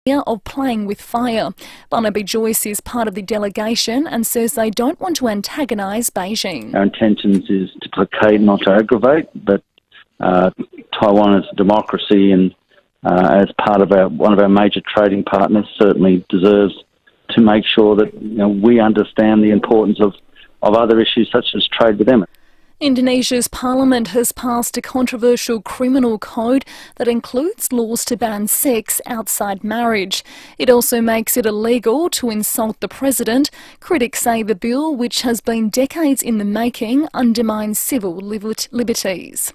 of playing with fire. Barnaby Joyce is part of the delegation and says they don't want to antagonise Beijing. Our intentions is to placate, not to aggravate, but Taiwan is a democracy and as part of one of our major trading partners certainly deserves to make sure that we understand the importance of other issues such as trade with them. Indonesia's parliament has passed a controversial criminal code that includes laws to ban sex outside marriage. It also makes it illegal to insult the president. Critics say the bill, which has been decades in the making, undermines civil liberties.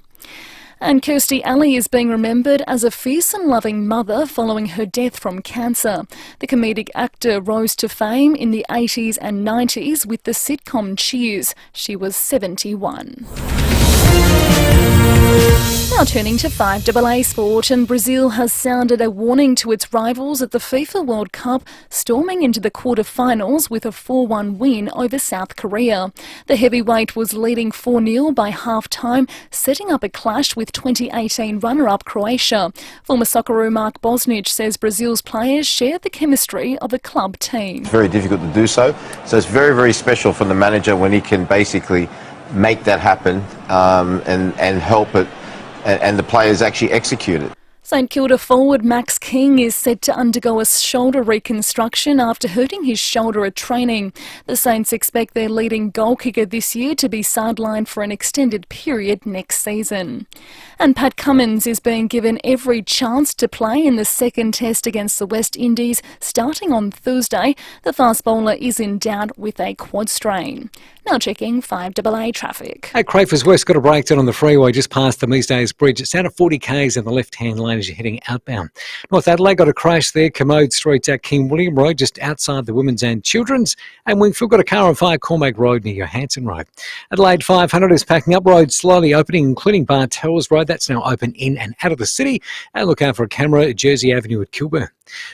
And Kirstie Alley is being remembered as a fierce and loving mother following her death from cancer. The comedic actor rose to fame in the 80s and 90s with the sitcom Cheers. She was 71. Now turning to FIVEAA sport, and Brazil has sounded a warning to its rivals at the FIFA World Cup, storming into the quarter-finals with a 4-1 win over South Korea. The heavyweight was leading 4-0 by half-time, setting up a clash with 2018 runner-up Croatia. Former Socceroo Mark Bosnich says Brazil's players share the chemistry of a club team. It's very difficult to do so, so it's very, very special for the manager when he can basically make that happen and help it, and the players actually execute it. St Kilda forward Max King is set to undergo a shoulder reconstruction after hurting his shoulder at training. The Saints expect their leading goal kicker this year to be sidelined for an extended period next season. And Pat Cummins is being given every chance to play in the second test against the West Indies starting on Thursday. The fast bowler is in doubt with a quad strain. Now checking FIVEAA traffic. At Crafers West, got a breakdown on the freeway just past the Measdays Bridge. It's down at 40 k's in the left-hand lane as you're heading outbound. North Adelaide got a crash there, Commode Street at King William Road, just outside the Women's and Children's. And Wingfield got a car on fire, Cormac Road near your Hanson Road. Adelaide 500 is packing up, roads slowly opening, including Bartels Road. That's now open in and out of the city. And look out for a camera at Jersey Avenue at Kilburn.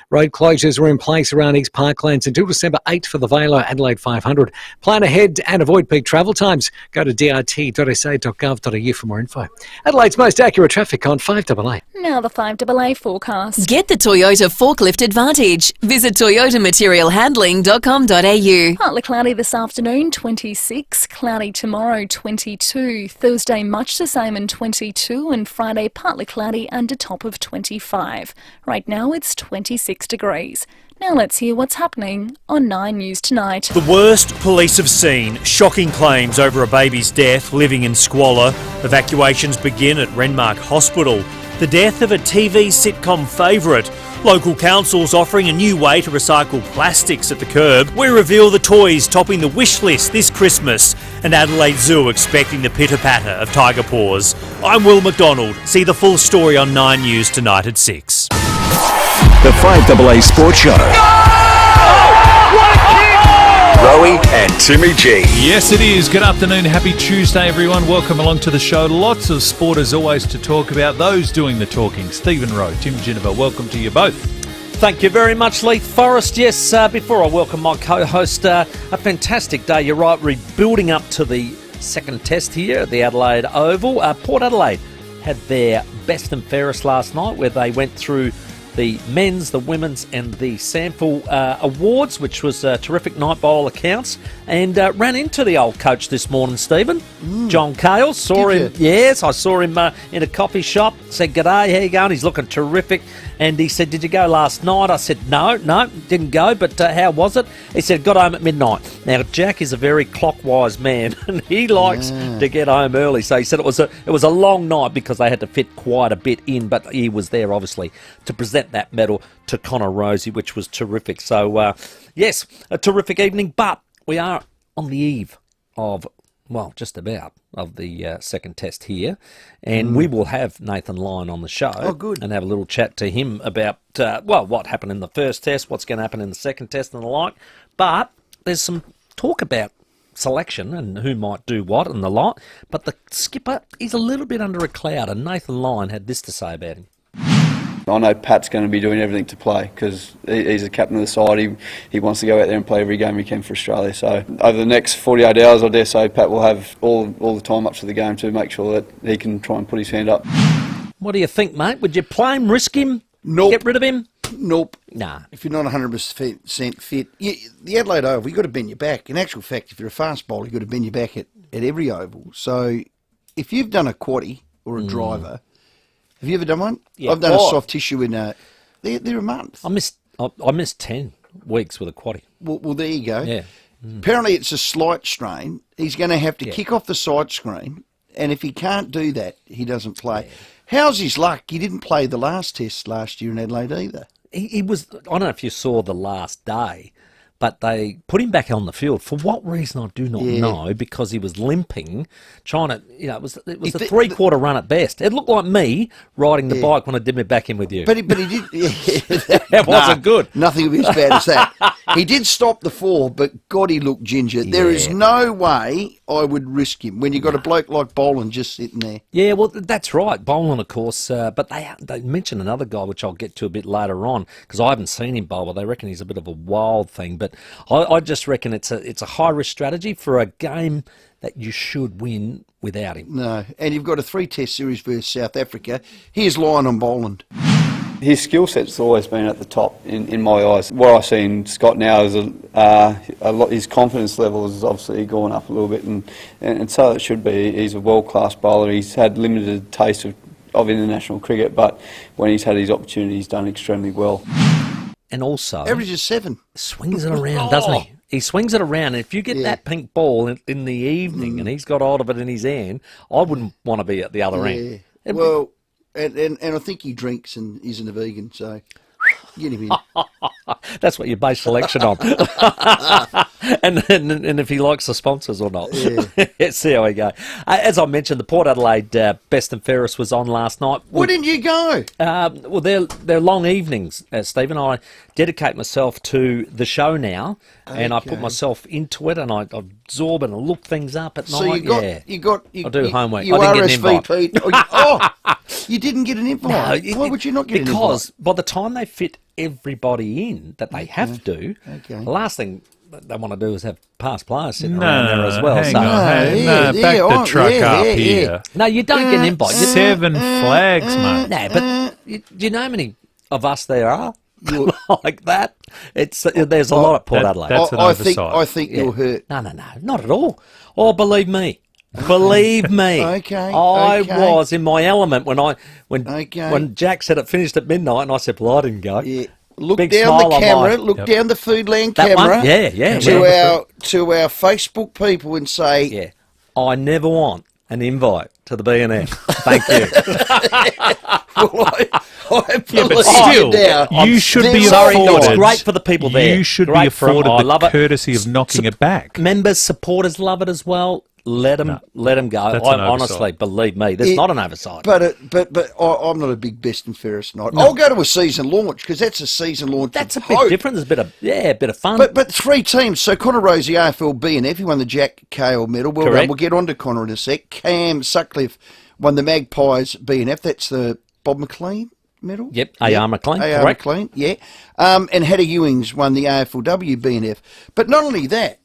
Road closures are in place around East Parklands until December 8 for the Velo Adelaide 500. Plan ahead and avoid peak travel times. Go to drt.sa.gov.au for more info. Adelaide's most accurate traffic on FIVEAA. Now the FIVEAA forecast. Get the Toyota forklift advantage. Visit toyotamaterialhandling.com.au. Partly cloudy this afternoon, 26. Cloudy tomorrow, 22. Thursday much the same and 22. And Friday partly cloudy and a top of 25. Right now it's 26 degrees. Now let's hear what's happening on 9 News Tonight. The worst police have seen. Shocking claims over a baby's death, living in squalor. Evacuations begin at Renmark Hospital. The death of a TV sitcom favourite. Local councils offering a new way to recycle plastics at the curb. We reveal the toys topping the wish list this Christmas. And Adelaide Zoo expecting the pitter-patter of tiger paws. I'm Will McDonald. See the full story on 9 News Tonight at 6. The FIVEAA Sports Show. Rowey and Timmy G. Yes, it is. Good afternoon. Happy Tuesday, everyone. Welcome along to the show. Lots of sport as always to talk about. Those doing the talking, Stephen Rowe, Tim Ginniver, welcome to you both. Thank you very much, Leith Forrest. Yes, before I welcome my co-host, a fantastic day. You're right, we're building up to the second test here at the Adelaide Oval. Port Adelaide had their best and fairest last night where they went through the men's, the women's and the SANFL awards, which was a terrific night by all accounts, and ran into the old coach this morning, Stephen. John Cale. Saw him. Yes, I saw him in a coffee shop. Said, "G'day, how you going?" He's looking terrific. And he said, "Did you go last night?" I said, No, didn't go, but how was it? He said, "Got home at midnight." Now, Jack is a very clockwise man, and he likes to get home early. So he said it was a long night because they had to fit quite a bit in, but he was there, obviously, to present that medal to Connor Rosie, which was terrific. So, yes, a terrific evening, but we are on the eve of, well, just about, of the second test here. And we will have Nathan Lyon on the show. Oh, good. And have a little chat to him about, what happened in the first test, what's going to happen in the second test and the like. But there's some talk about selection and who might do what and the lot. But the skipper is a little bit under a cloud, and Nathan Lyon had this to say about him. I know Pat's going to be doing everything to play because he's the captain of the side. He wants to go out there and play every game he can for Australia. So over the next 48 hours, I dare say, Pat will have all the time up to the game to make sure that he can try and put his hand up. What do you think, mate? Would you play him, risk him, Nope. get rid of him? Nope. Nah. If you're not 100% fit, the Adelaide Oval, you've got to bend your back. In actual fact, if you're a fast bowler, you've got to bend your back at every oval. So if you've done a quaddie or a driver, have you ever done one? Yeah. I've done a soft tissue in they're a month. I missed 10 weeks with a quaddie. Well, there you go. Yeah. Apparently it's a slight strain. He's going to have to kick off the side screen, and if he can't do that, he doesn't play. Yeah. How's his luck? He didn't play the last test last year in Adelaide either. He was, I don't know if you saw the last day, but they put him back on the field. For what reason, I do not know, because he was limping, trying to, it was a three-quarter run at best. It looked like me riding the bike when I did me back in with you. But he did. That wasn't good. Nothing would be as bad as that. He did stop the fall, but God, he looked ginger. Yeah. There is no way I would risk him when you've got a bloke like Boland just sitting there. Yeah, well, that's right. Boland, of course. But they mentioned another guy, which I'll get to a bit later on, because I haven't seen him bowl. They reckon he's a bit of a wild thing. But I just reckon it's a high-risk strategy for a game that you should win without him. No, and you've got a 3-test series versus South Africa. Here's Lionel Boland. His skill set's always been at the top in my eyes. What I see in Scott now is a lot. His confidence level has obviously gone up a little bit, and so it should be. He's a world-class bowler. He's had limited taste of international cricket, but when he's had his opportunity, he's done extremely well. And also, averages 7. Swings it around, doesn't he? He swings it around, and if you get that pink ball in the evening and he's got hold of it in his hand, I wouldn't want to be at the other end. Well, and I think he drinks and isn't a vegan, so get him in. That's what you base selection on. and if he likes the sponsors or not. Yeah. See how we go. As I mentioned, the Port Adelaide Best and Fairest was on last night. Why didn't you go? Well, they're long evenings, Stephen. I dedicate myself to the show now, and I put myself into it, and I absorb and I look things up at night. I do homework. I didn't get an invite. You didn't get an invite? No, why would you not get an invite? Because by the time they fit everybody in that they have to, the last thing they want to do is have past players sitting around there as well. Back the truck up here. No, you don't get an invite. 7 flags, mate. No, but do you know how many of us there are like that? There's a lot at Port Adelaide. That's an oversight. I think you'll hurt. No, not at all. Oh, believe me. Believe me, I was in my element when Jack said it finished at midnight, and I said, "Well, I didn't go." Yeah. Look down the camera. Look down the Foodland that camera. One? Yeah. To our Facebook people and say, I never want an invite to the B&F. Thank you. Well, I but still, you should be afforded. It's great for the people there. You should be afforded the courtesy of knocking it back. Members, supporters love it as well. Let them go. I honestly believe me. There's not an oversight. But I'm not a big Best and Fairest night. No. I'll go to a season launch because that's a season launch. That's a bit different. There's a bit of fun. But 3 teams. So Connor Rowey, AFL B&F, he won the Jack Cale medal. Well done. We'll get on to Connor in a sec. Cam Sutcliffe won the Magpies B&F. That's the Bob McLean medal. Yep. A.R. McLean. A.R. McLean. Yeah. And Hattie Ewings won the AFLW B&F. But not only that.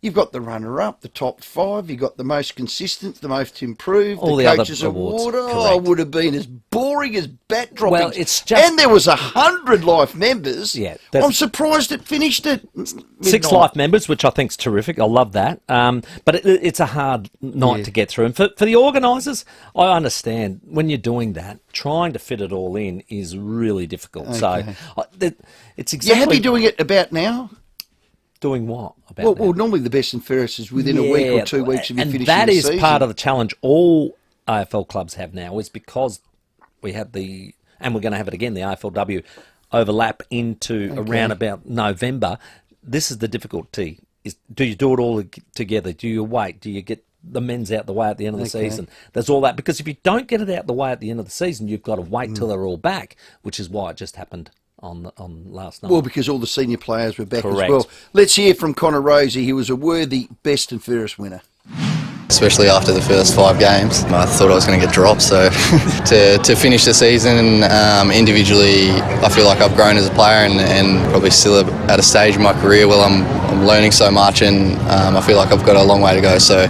You've got the runner-up, the top 5. You've got the most consistent, the most improved, all the Coaches Award. Oh, would have been as boring as bat droppings. Well, it's just... And there was 100 life members. Yeah, I'm surprised it finished at midnight. 6 life members, which I think is terrific. I love that. But it's a hard night to get through. And for the organisers, I understand when you're doing that, trying to fit it all in is really difficult. Okay. So it's exactly... You're happy doing it about now? Doing what? Well, normally the Best and Fairest is within a week or 2 weeks of you finishing the season. And that is part of the challenge all AFL clubs have now, is because we have and we're going to have it again, the AFLW overlap into around about November. This is the difficulty. Do you do it all together? Do you wait? Do you get the men's out the way at the end of the season? There's all that. Because if you don't get it out the way at the end of the season, you've got to wait till they're all back, which is why it just happened on last night. Well, because all the senior players were back as well. Let's hear from Connor Rowey. He was a worthy Best and Fairest winner. especially after the first 5 games. I thought I was going to get dropped, so to finish the season individually, I feel like I've grown as a player and probably still at a stage in my career where I'm learning so much, and I feel like I've got a long way to go. So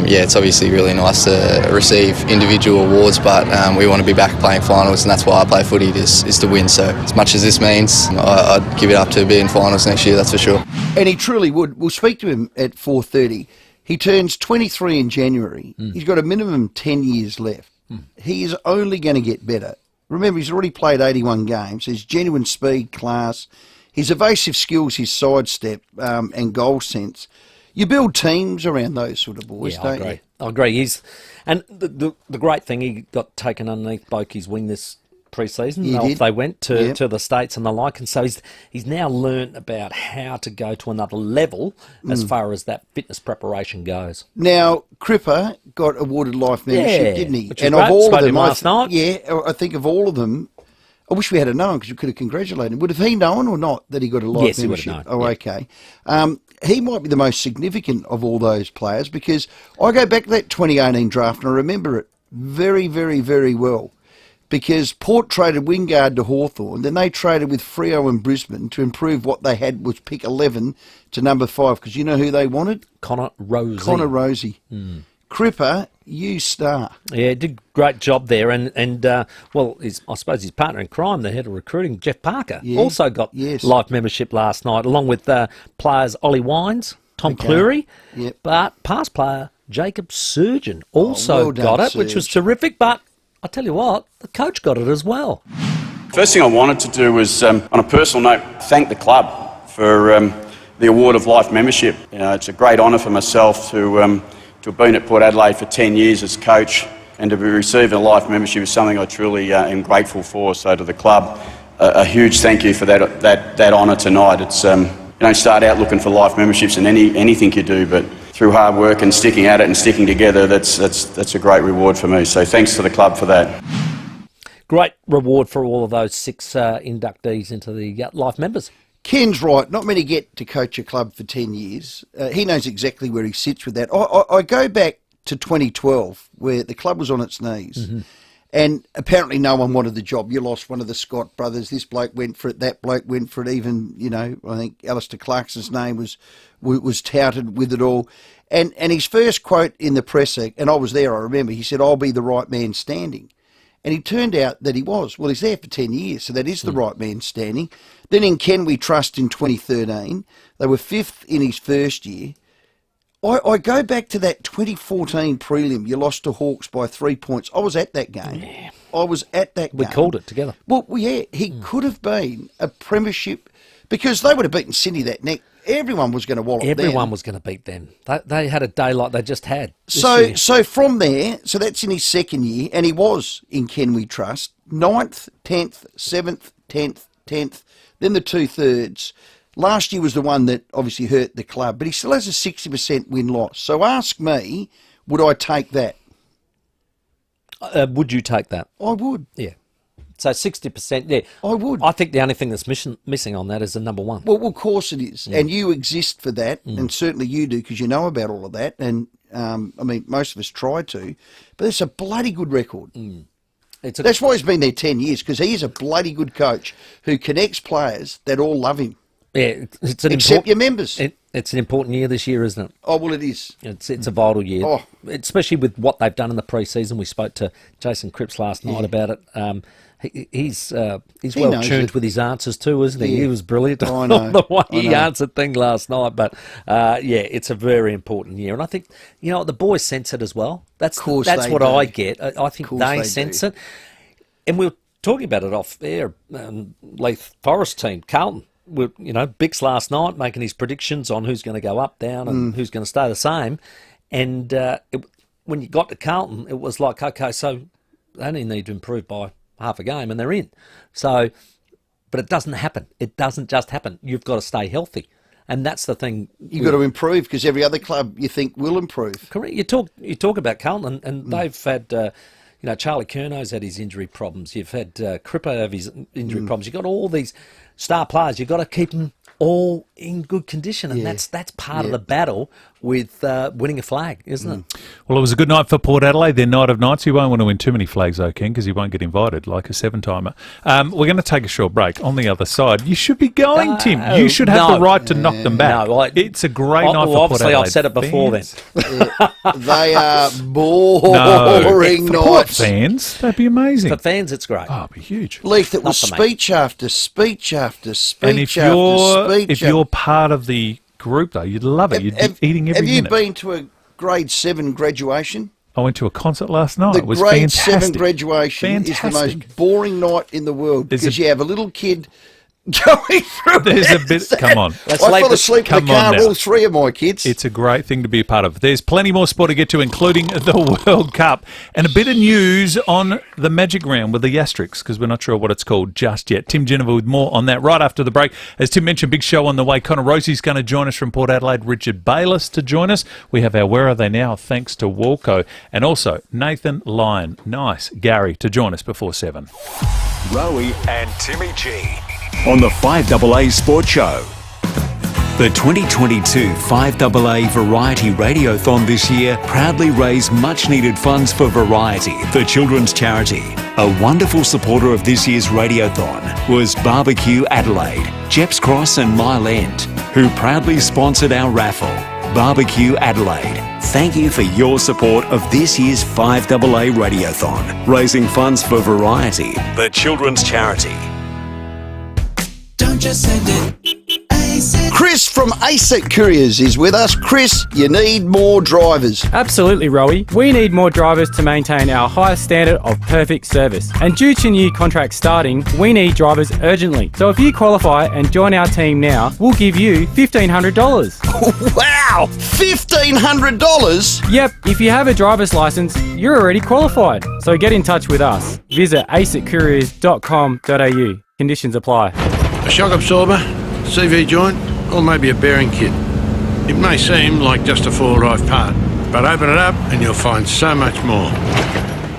yeah, it's obviously really nice to receive individual awards, but we want to be back playing finals, and that's why I play footy, is to win. So as much as this means, I'd give it up to be in finals next year, that's for sure. And he truly would. We'll speak to him at 4:30. He turns 23 in January. He's got a minimum 10 years left. He is only going to get better. Remember, he's already played 81 games. His genuine speed, class, his evasive skills, his sidestep and goal sense. You build teams around those sort of boys, don't you? I agree. And the great thing, he got taken underneath Bokey's wing this pre-season. They went to the States and the like, and so he's now learnt about how to go to another level as far as that fitness preparation goes. Now, Cripper got awarded life membership, didn't he? And of all of them, last night. Yeah, I think of all of them, I wish we had known because you could have congratulated him. Would have he known or not that he got a life membership? He would have known. Oh, okay. He might be the most significant of all those players because I go back to that 2018 draft and I remember it very, very, very well. Because Port traded Wingard to Hawthorn, then they traded with Freo and Brisbane to improve what they had was pick 11 to number 5. Because you know who they wanted? Connor Rowey. Cripper, you star. Yeah, did a great job there. And well, I suppose his partner in crime, the head of recruiting, Jeff Parker, also got life membership last night, along with players Ollie Wines, Tom Cleary, but past player Jacob Surgeon also got it, which was terrific. But I tell you what, the coach got it as well. First thing I wanted to do was, on a personal note, thank the club for the award of life membership. You know, it's a great honour for myself to have been at Port Adelaide for 10 years as coach, and to be receiving a life membership is something I truly am grateful for. So to the club, a huge thank you for that honour tonight. It's you don't start out looking for life memberships in anything you do, but through hard work and sticking at it and sticking together, that's a great reward for me. So thanks to the club for that. Great reward for all of those 6 inductees into the life members. Ken's right. Not many get to coach a club for 10 years. He knows exactly where he sits with that. I go back to 2012 where the club was on its knees. And apparently no one wanted the job. You lost one of the Scott brothers. This bloke went for it. That bloke went for it. Even, you know, I think Alistair Clarkson's name was touted with it all. And his first quote in the presser, and I was there, I remember, he said, "I'll be the right man standing." And he turned out that he was. Well, he's there for 10 years, so that is the right man standing. Then in Can We Trust in 2013, they were 5th in his first year. I go back to that 2014 prelim. You lost to Hawks by 3 points. I was at that game. Yeah. I was at that game. We called it together. Well, yeah, he could have been a premiership because they would have beaten Sydney that night. Everyone was going to wallop them. Everyone was going to beat them. They had a day like they just had. So from there, so that's in his second year, and he was in Can We Trust, 9th, 10th, 7th, 10th, 10th, then the 2/3. Last year was the one that obviously hurt the club, but he still has a 60% win-loss. So ask me, would I take that? Would you take that? I would. Yeah. So 60%, yeah. I would. I think the only thing that's missing on that is the number 1. Well, of course it is. And you exist for that, and certainly you do because you know about all of that. And, I mean, most of us try to. But it's a bloody good record. That's why he's been there 10 years, because he is a bloody good coach who connects players that all love him. Yeah, except your members. It's an important year this year, isn't it? Oh, well, it is. It's a vital year, especially with what they've done in the pre-season. We spoke to Jason Cripps last night about it. He's well tuned with his answers too, isn't he? Yeah. He was brilliant on the way he answered things last night. But yeah, it's a very important year, and I think the boys sense it as well. That's what I get. I think they sense it, and we were talking about it off air. Leith Forest team, Carlton. Bix last night making his predictions on who's going to go up, down, and who's going to stay the same. And when you got to Carlton, it was like, okay, so they only need to improve by half a game and they're in. So, but it doesn't happen. It doesn't just happen. You've got to stay healthy. And that's the thing. You've got to improve because every other club you think will improve. Correct. You talk about Carlton and they've had... Charlie Curno's had his injury problems. You've had Cripper have his injury problems. You've got all these star players. You've got to keep them all in good condition, and that's part of the battle with winning a flag, isn't it? Well, it was a good night for Port Adelaide, their night of nights. You won't want to win too many flags, though, Ken, because you won't get invited like a 7-timer. We're going to take a short break. On the other side, you should be going, Tim. You should have the right to knock them back. No, it's a great night for Port obviously, Adelaide. I've said it before then. They are boring for Port nights. fans, that'd be amazing. For fans, it's great. Oh, it'd be huge. Leith, it was Not for me. speech after speech after speech And if after speech. if you're part of the group, though, you'd love it. You'd be eating every minute. Have you been to a grade 7 graduation? I went to a concert last night. The It was grade fantastic. 7 graduation is the most boring night in the world because you have a little kid going through There's a bit. Come on. I fell asleep in the car, all 3 of my kids. It's a great thing to be a part of. There's plenty more sport to get to, including the World Cup. And a bit of news on the Magic Round with the Asterix, because we're not sure what it's called just yet. Tim Geneva with more on that right after the break. As Tim mentioned, big show on the way. Connor Rosie's going to join us from Port Adelaide. Richard Bayliss to join us. We have our Where Are They Now, thanks to Walco. And also Nathan Lyon, nice, Gary, to join us before 7. Rowey and Timmy G on the 5AA Sports Show. The 2022 5AA Variety Radiothon this year proudly raised much-needed funds for Variety, the children's charity. A wonderful supporter of this year's Radiothon was Barbecue Adelaide, Jeps Cross and Mile End, who proudly sponsored our raffle. Barbecue Adelaide, thank you for your support of this year's 5AA Radiothon, raising funds for Variety, the children's charity. Don't just send it. Chris from ASIC Couriers is with us. Chris, you need more drivers. Absolutely, Rowey. We need more drivers to maintain our highest standard of perfect service. And due to new contracts starting, we need drivers urgently. So if you qualify and join our team now, we'll give you $1,500. Wow! $1,500? Yep, if you have a driver's license, you're already qualified. So get in touch with us. Visit asiccouriers.com.au. Conditions apply. A shock absorber, CV joint, or maybe a bearing kit. It may seem like just a four-wheel drive part, but open it up and you'll find so much more.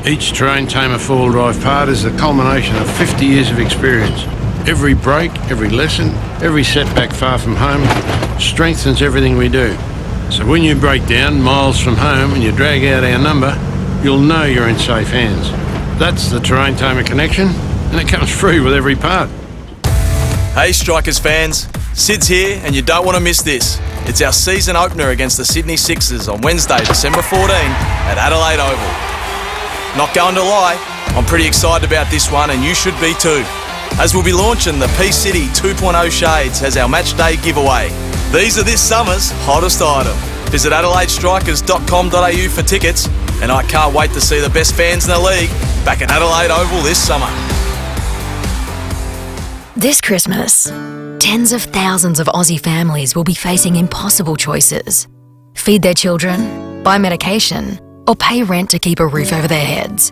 Each terrain tamer four-wheel drive part is the culmination of 50 years of experience. Every break, every lesson, every setback far from home strengthens everything we do. So when you break down miles from home and you drag out our number, you'll know you're in safe hands. That's the terrain tamer connection, and it comes free with every part. Hey Strikers fans, Sid's here and you don't want to miss this. It's our season opener against the Sydney Sixers on Wednesday, December 14 at Adelaide Oval. Not going to lie, I'm pretty excited about this one and you should be too, as we'll be launching the P-City 2.0 shades as our match day giveaway. These are this summer's hottest item. Visit adelaidestrikers.com.au for tickets, and I can't wait to see the best fans in the league back at Adelaide Oval this summer. This Christmas, tens of thousands of Aussie families will be facing impossible choices. Feed their children, buy medication, or pay rent to keep a roof over their heads.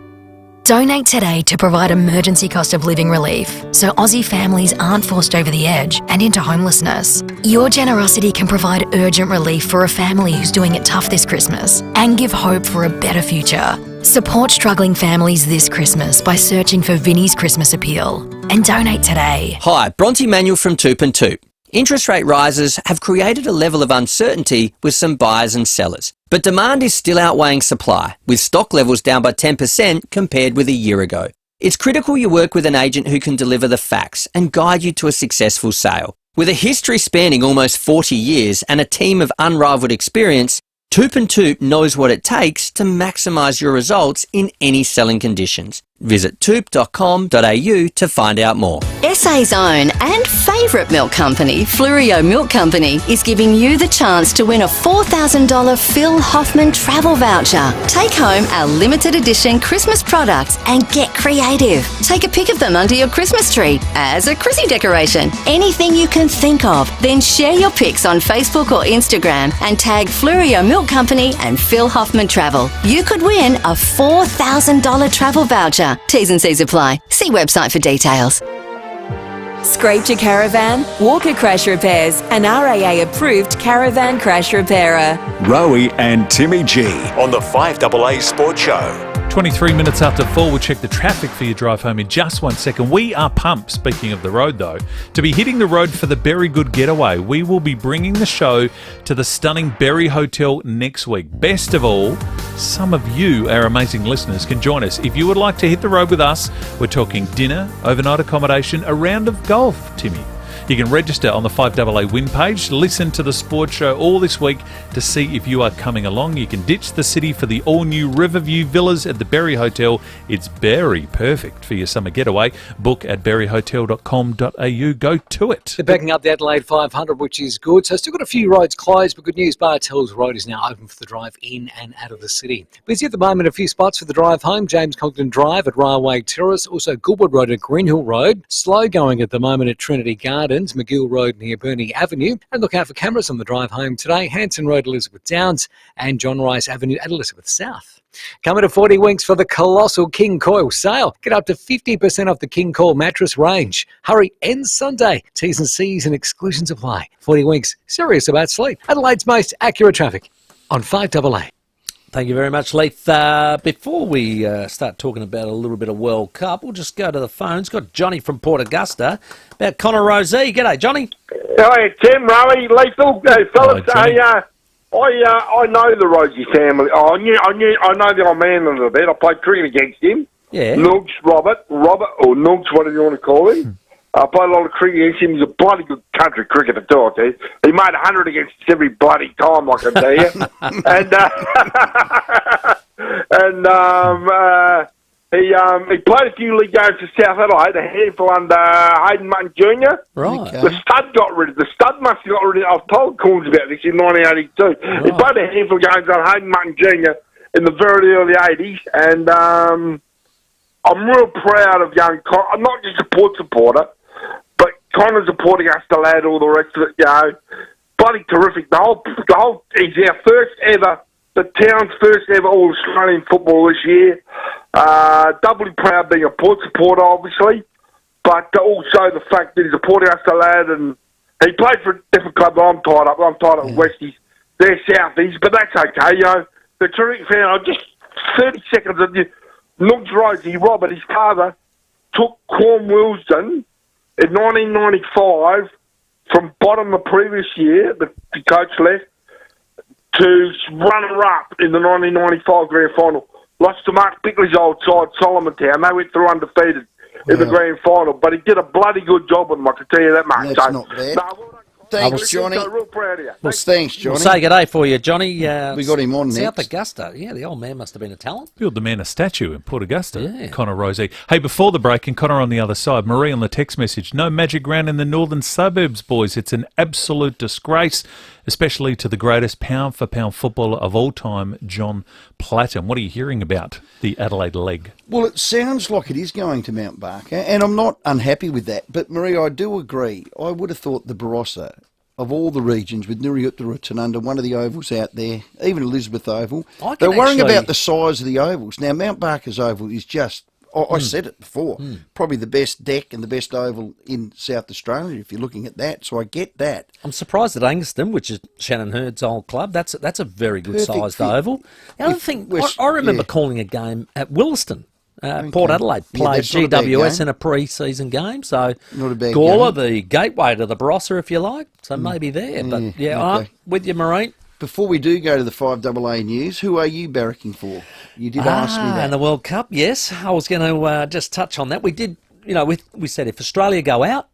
Donate today to provide emergency cost of living relief so Aussie families aren't forced over the edge and into homelessness. Your generosity can provide urgent relief for a family who's doing it tough this Christmas and give hope for a better future. Support struggling families this Christmas by searching for Vinnie's Christmas Appeal and donate today. Hi, Bronte Manuel from Toop and Toop. Interest rate rises have created a level of uncertainty with some buyers and sellers, but demand is still outweighing supply, with stock levels down by 10% compared with a year ago. It's critical you work with an agent who can deliver the facts and guide you to a successful sale. With a history spanning almost 40 years and a team of unrivaled experience, Toop and Toop knows what it takes to maximise your results in any selling conditions. Visit toop.com.au to find out more. SA's own and favourite milk company, FIVEAA Milk Company, is giving you the chance to win a $4,000 Phil Hoffman travel voucher. Take home our limited edition Christmas products and get creative. Take a pic of them under your Christmas tree as a Chrissy decoration. Anything you can think of. Then share your pics on Facebook or Instagram and tag FIVEAA Milk Company and Phil Hoffman Travel. You could win a $4,000 travel voucher. T's and C's apply. See website for details. Scraped your caravan? Walker Crash Repairs, an RAA approved caravan crash repairer. Rowey and Timmy G on the 5AA Sports Show. 23 minutes after 4, we'll check the traffic for your drive home in just 1 second. We are pumped, speaking of the road though, to be hitting the road for the Berry Good Getaway. We will be bringing the show to the stunning Berry Hotel next week. Best of all, some of you, our amazing listeners, can join us. If you would like to hit the road with us, we're talking dinner, overnight accommodation, a round of golf, Timmy. You can register on the 5AA win page, listen to the sports show all this week to see if you are coming along. You can ditch the city for the all-new Riverview Villas at the Berry Hotel. It's very perfect for your summer getaway. Book at berryhotel.com.au. Go to it. They're backing up the Adelaide 500, which is good. So still got a few roads closed, but good news, Bartels Road is now open for the drive in and out of the city. Busy at the moment, a few spots for the drive home. James Congdon Drive at Railway Terrace, also Goodwood Road at Greenhill Road. Slow going at the moment at Trinity Gardens, McGill Road near Burnie Avenue. And look out for cameras on the drive home today. Hanson Road, Elizabeth Downs, and John Rice Avenue at Elizabeth South. Coming to 40 Winks for the colossal King Coil sale. Get up to 50% off the King Coil mattress range. Hurry, ends Sunday. T's and C's and exclusions apply. 40 Winks, serious about sleep. Adelaide's most accurate traffic on 5AA. Thank you very much, Leith. Before we start talking about a little bit of World Cup, we'll just go to the phones. Got Johnny from Port Augusta about Connor Rosey. G'day, Johnny. Hi, Tim, Rowey, Lethal, fellas. I know the Rosey family. I know the old man a little bit. I played cricket against him. Yeah. Noogs, Robert, or Noogs, whatever you want to call him. I played a lot of cricket against him. He's a bloody good country cricketer too, I tell you. He made 100 against us every bloody time, I can tell you. He played a few league games for South Adelaide, a handful under Hayden Mutton Jr. Right. Okay. The stud must have got rid of, I've told Corns about this in 1982. Right. He played a handful of games on Hayden Mutton Jr. in the very early 80s, and I'm real proud of young Connor. I'm not just a Port supporter, but Connor's supporting us, the lad, all the rest of it, bloody terrific. The whole, he's our first ever, the town's first ever All-Australian football this year. Doubly proud being a Port supporter, obviously, but also the fact that he's supporting us, the lad, and he played for a different club. I'm tied up with Westies. They're Southies, but that's okay, The terrific fan, I just 30 seconds of you. Noogs Rosey, Robert, his father, took Quorn Wilson in 1995 from bottom the previous year, the coach left, to runner-up in the 1995 grand final. Lost to Mark Bickley's old side, Solomon Town. They went through undefeated in the grand final, but he did a bloody good job with them, I can tell you that much. That's not bad. Thanks, Johnny. Real proud of you. Well, thanks, Johnny. We'll say good day for you, Johnny. We got him on South next. Augusta. Yeah, the old man must have been a talent. Build the man a statue in Port Augusta, Yeah. Connor Rosey. Hey, before the break, and Connor on the other side, Marie on the text message, no magic ground in the northern suburbs, boys. It's an absolute disgrace, especially to the greatest pound-for-pound footballer of all time, John Platten. What are you hearing about the Adelaide leg? Well, it sounds like it is going to Mount Barker, and I'm not unhappy with that. But, Marie, I do agree. I would have thought the Barossa, of all the regions, with Nuriutta, Tanunda, one of the ovals out there, even Elizabeth Oval, they're worrying about the size of the ovals. Now, Mount Barker's oval is just, I said it before, probably the best deck and the best oval in South Australia, if you're looking at that, so I get that. I'm surprised at Anguston, which is Shannon Hurd's old club. That's a very good-sized oval. The other thing, I remember calling a game at Williston. Port Adelaide played GWS in a pre-season game, so Gawler, the gateway to the Barossa, if you like, so maybe there. But I'm with you, Marine. Before we do go to the 5AA news, who are you barracking for? You did ask me that. And the World Cup, yes. I was going to just touch on that. We did, we said if Australia go out,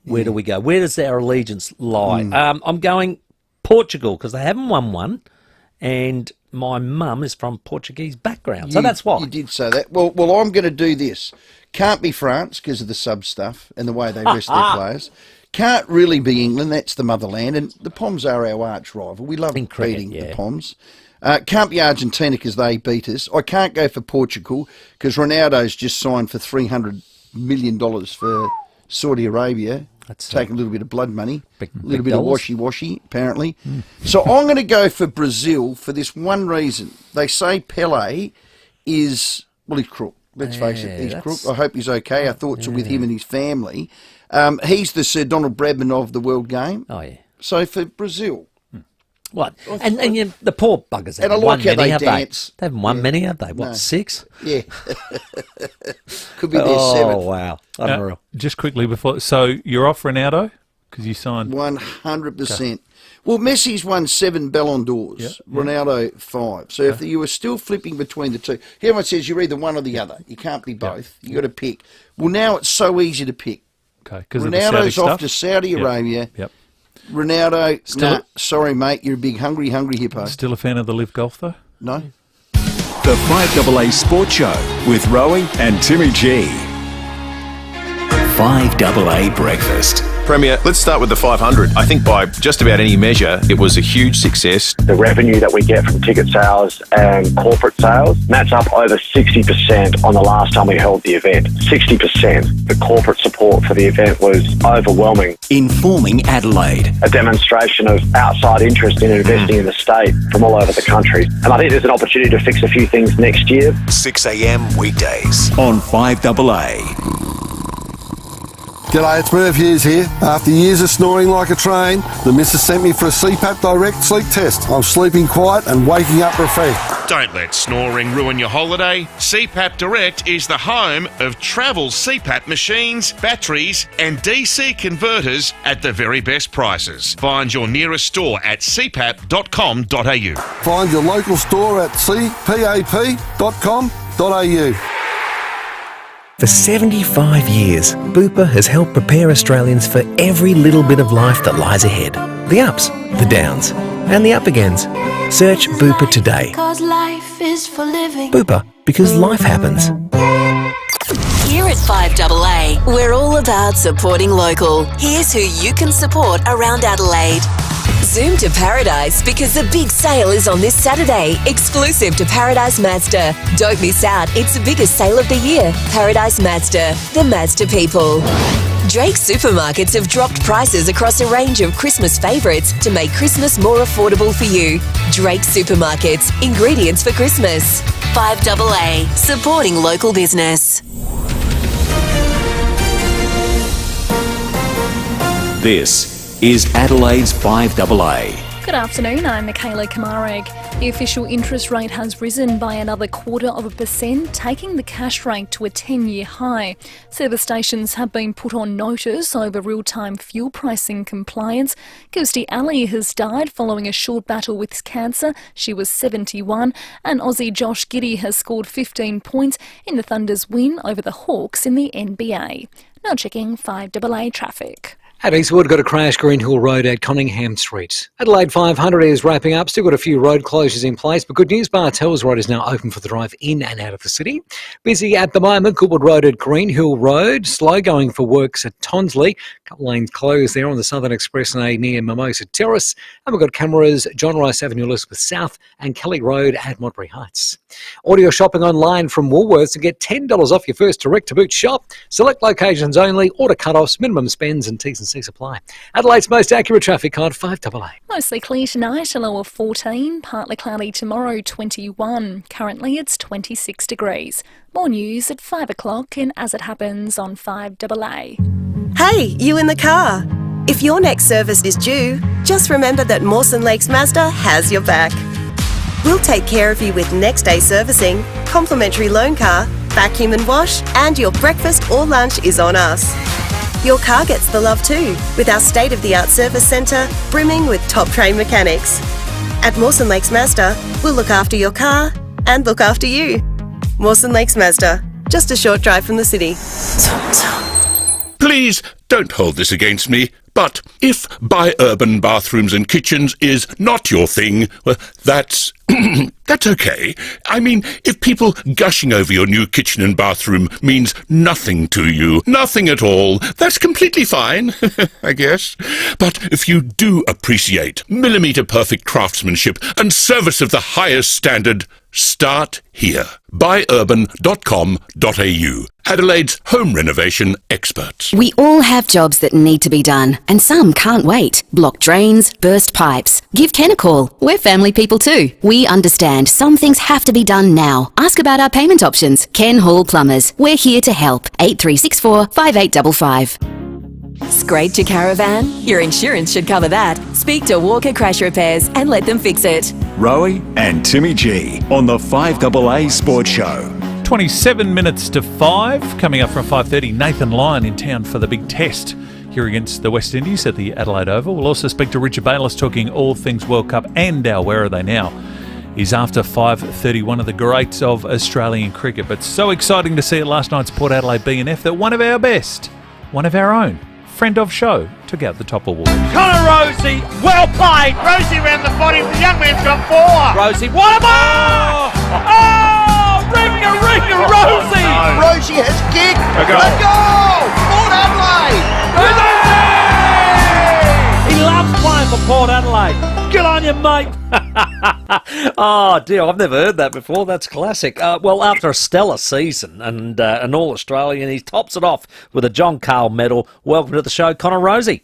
where do we go? Where does our allegiance lie? I'm going Portugal because they haven't won one, and my mum is from Portuguese background, so that's why. You did say that. Well, I'm going to do this. Can't be France because of the sub stuff and the way they rest their players. Can't really be England. That's the motherland, and the Poms are our arch rival. We love beating the Poms. Can't be Argentina because they beat us. I can't go for Portugal because Ronaldo's just signed for $300 million for Saudi Arabia. That's taking a little bit of blood money, a little bit of washy-washy, apparently. So I'm going to go for Brazil for this one reason. They say Pelé is, well, he's crook. Let's face it, he's crook. I hope he's okay. Our thoughts are with him and his family. He's the Sir Donald Bradman of the World Game. Oh, yeah. So for Brazil. What? And the poor buggers And I haven't like won how many, they have dance. they? They haven't won many, have they? What, No. 6? Yeah. Could be their Oh, seventh. wow. Unreal. Just quickly before, so you're off Ronaldo because you signed 100%. Well, Messi's won 7 Ballon d'Ors, Yeah. Ronaldo 5. So if you were still flipping between the two, everyone says you're either one or the other. You can't be both. You got to pick. Well, now it's so easy to pick. Okay, because of the Saudi Ronaldo's off stuff? to Saudi Yep. Arabia. Yep. Ronaldo, Still sorry, mate, you're a big hungry hippo. Still a fan of the Live Golf though? No. The 5AA Sports Show with Rowey and Timmy G. 5AA Breakfast. Premier, let's start with the 500. I think by just about any measure, it was a huge success. The revenue that we get from ticket sales and corporate sales, that's up over 60% on the last time we held the event. 60%. The corporate support for the event was overwhelming. Informing Adelaide. A demonstration of outside interest in investing in the state from all over the country. And I think there's an opportunity to fix a few things next year. 6 a.m. weekdays on 5AA. G'day, it's Merv Hughes here. After years of snoring like a train, the missus sent me for a CPAP Direct sleep test. I'm sleeping quiet and waking up refreshed. Don't let snoring ruin your holiday. CPAP Direct is the home of travel CPAP machines, batteries and DC converters at the very best prices. Find your nearest store at cpap.com.au. Find your local store at cpap.com.au. For 75 years, Bupa has helped prepare Australians for every little bit of life that lies ahead. The ups, the downs, and the up-agains. Search Bupa today. Cause life is for living. Bupa, because life happens. Here at 5AA, we're all about supporting local. Here's who you can support around Adelaide. Zoom to Paradise because the big sale is on this Saturday, exclusive to Paradise Mazda. Don't miss out, it's the biggest sale of the year. Paradise Mazda, the Mazda people. Drake supermarkets have dropped prices across a range of Christmas favourites to make Christmas more affordable for you. Drake supermarkets, ingredients for Christmas. 5AA, supporting local business. This is Adelaide's 5AA. Good afternoon, I'm Michaela Kamareg. The official interest rate has risen by another 0.25%, taking the cash rate to a 10-year high. Service stations have been put on notice over real-time fuel pricing compliance. Kirsty Alley has died following a short battle with cancer. She was 71, and Aussie Josh Giddey has scored 15 points in the Thunder's win over the Hawks in the NBA. Now checking 5AA traffic. At Eastwood, got a crash Greenhill Road at Conningham Street. Adelaide 500 is wrapping up. Still got a few road closures in place, but good news, Bartels Road is now open for the drive in and out of the city. Busy at the moment, Goodwood Road at Greenhill Road. Slow going for works at Tonsley. A couple lanes closed there on the Southern Expressway near Mimosa Terrace. And we've got cameras John Rice Avenue, Elizabeth South and Kelly Road at Modbury Heights. Audio shopping online from Woolworths and get $10 off your first direct-to-boot shop. Select locations only, order cut-offs, minimum spends and T's and C's apply. Adelaide's most accurate traffic on 5AA. Mostly clear tonight, a low of 14, partly cloudy tomorrow, 21. Currently it's 26 degrees. More news at 5 o'clock and As It Happens on 5AA. Hey, you in the car. If your next service is due, just remember that Mawson Lakes Mazda has your back. We'll take care of you with next day servicing, complimentary loan car, vacuum and wash, and your breakfast or lunch is on us. Your car gets the love too, with our state-of-the-art service centre brimming with top-trained mechanics. At Mawson Lakes Mazda, we'll look after your car and look after you. Mawson Lakes Mazda, just a short drive from the city. Please don't hold this against me, but if bi-urban bathrooms and kitchens is not your thing, well, that's that's okay. I mean, if people gushing over your new kitchen and bathroom means nothing to you, nothing at all, that's completely fine, I guess. But if you do appreciate millimetre-perfect craftsmanship and service of the highest standard, start here. Buyurban.com.au. Adelaide's home renovation experts. We all have jobs that need to be done, and some can't wait. Block drains, burst pipes. Give Ken a call. We're family people too. We understand some things have to be done now. Ask about our payment options. Ken Hall Plumbers. We're here to help. 8364 5855. Scraped your caravan? Your insurance should cover that. Speak to Walker Crash Repairs and let them fix it. Rowey and Timmy G on the 5AA Sports Show. 27 minutes to 5. Coming up from 5:30, Nathan Lyon in town for the big test here against the West Indies at the Adelaide Oval. We'll also speak to Richard Bayless talking all things World Cup and our Where Are They Now. He's after 5:30, one of the greats of Australian cricket. But so exciting to see at last night's Port Adelaide B&F that one of our best, one of our own, friend of show, took out the top award. Connor Rowey, well played. Rowey around the body. The young man's got 4. Rowey, what a ball! Oh, ringer, Rowey! Rowey has kicked. A goal. Port Adelaide. He loves playing for Port Adelaide. Good on you, mate. Oh, dear, I've never heard that before. That's classic. Well, after a stellar season and an All-Australian, he tops it off with a John Carl medal. Welcome to the show, Connor Rowey.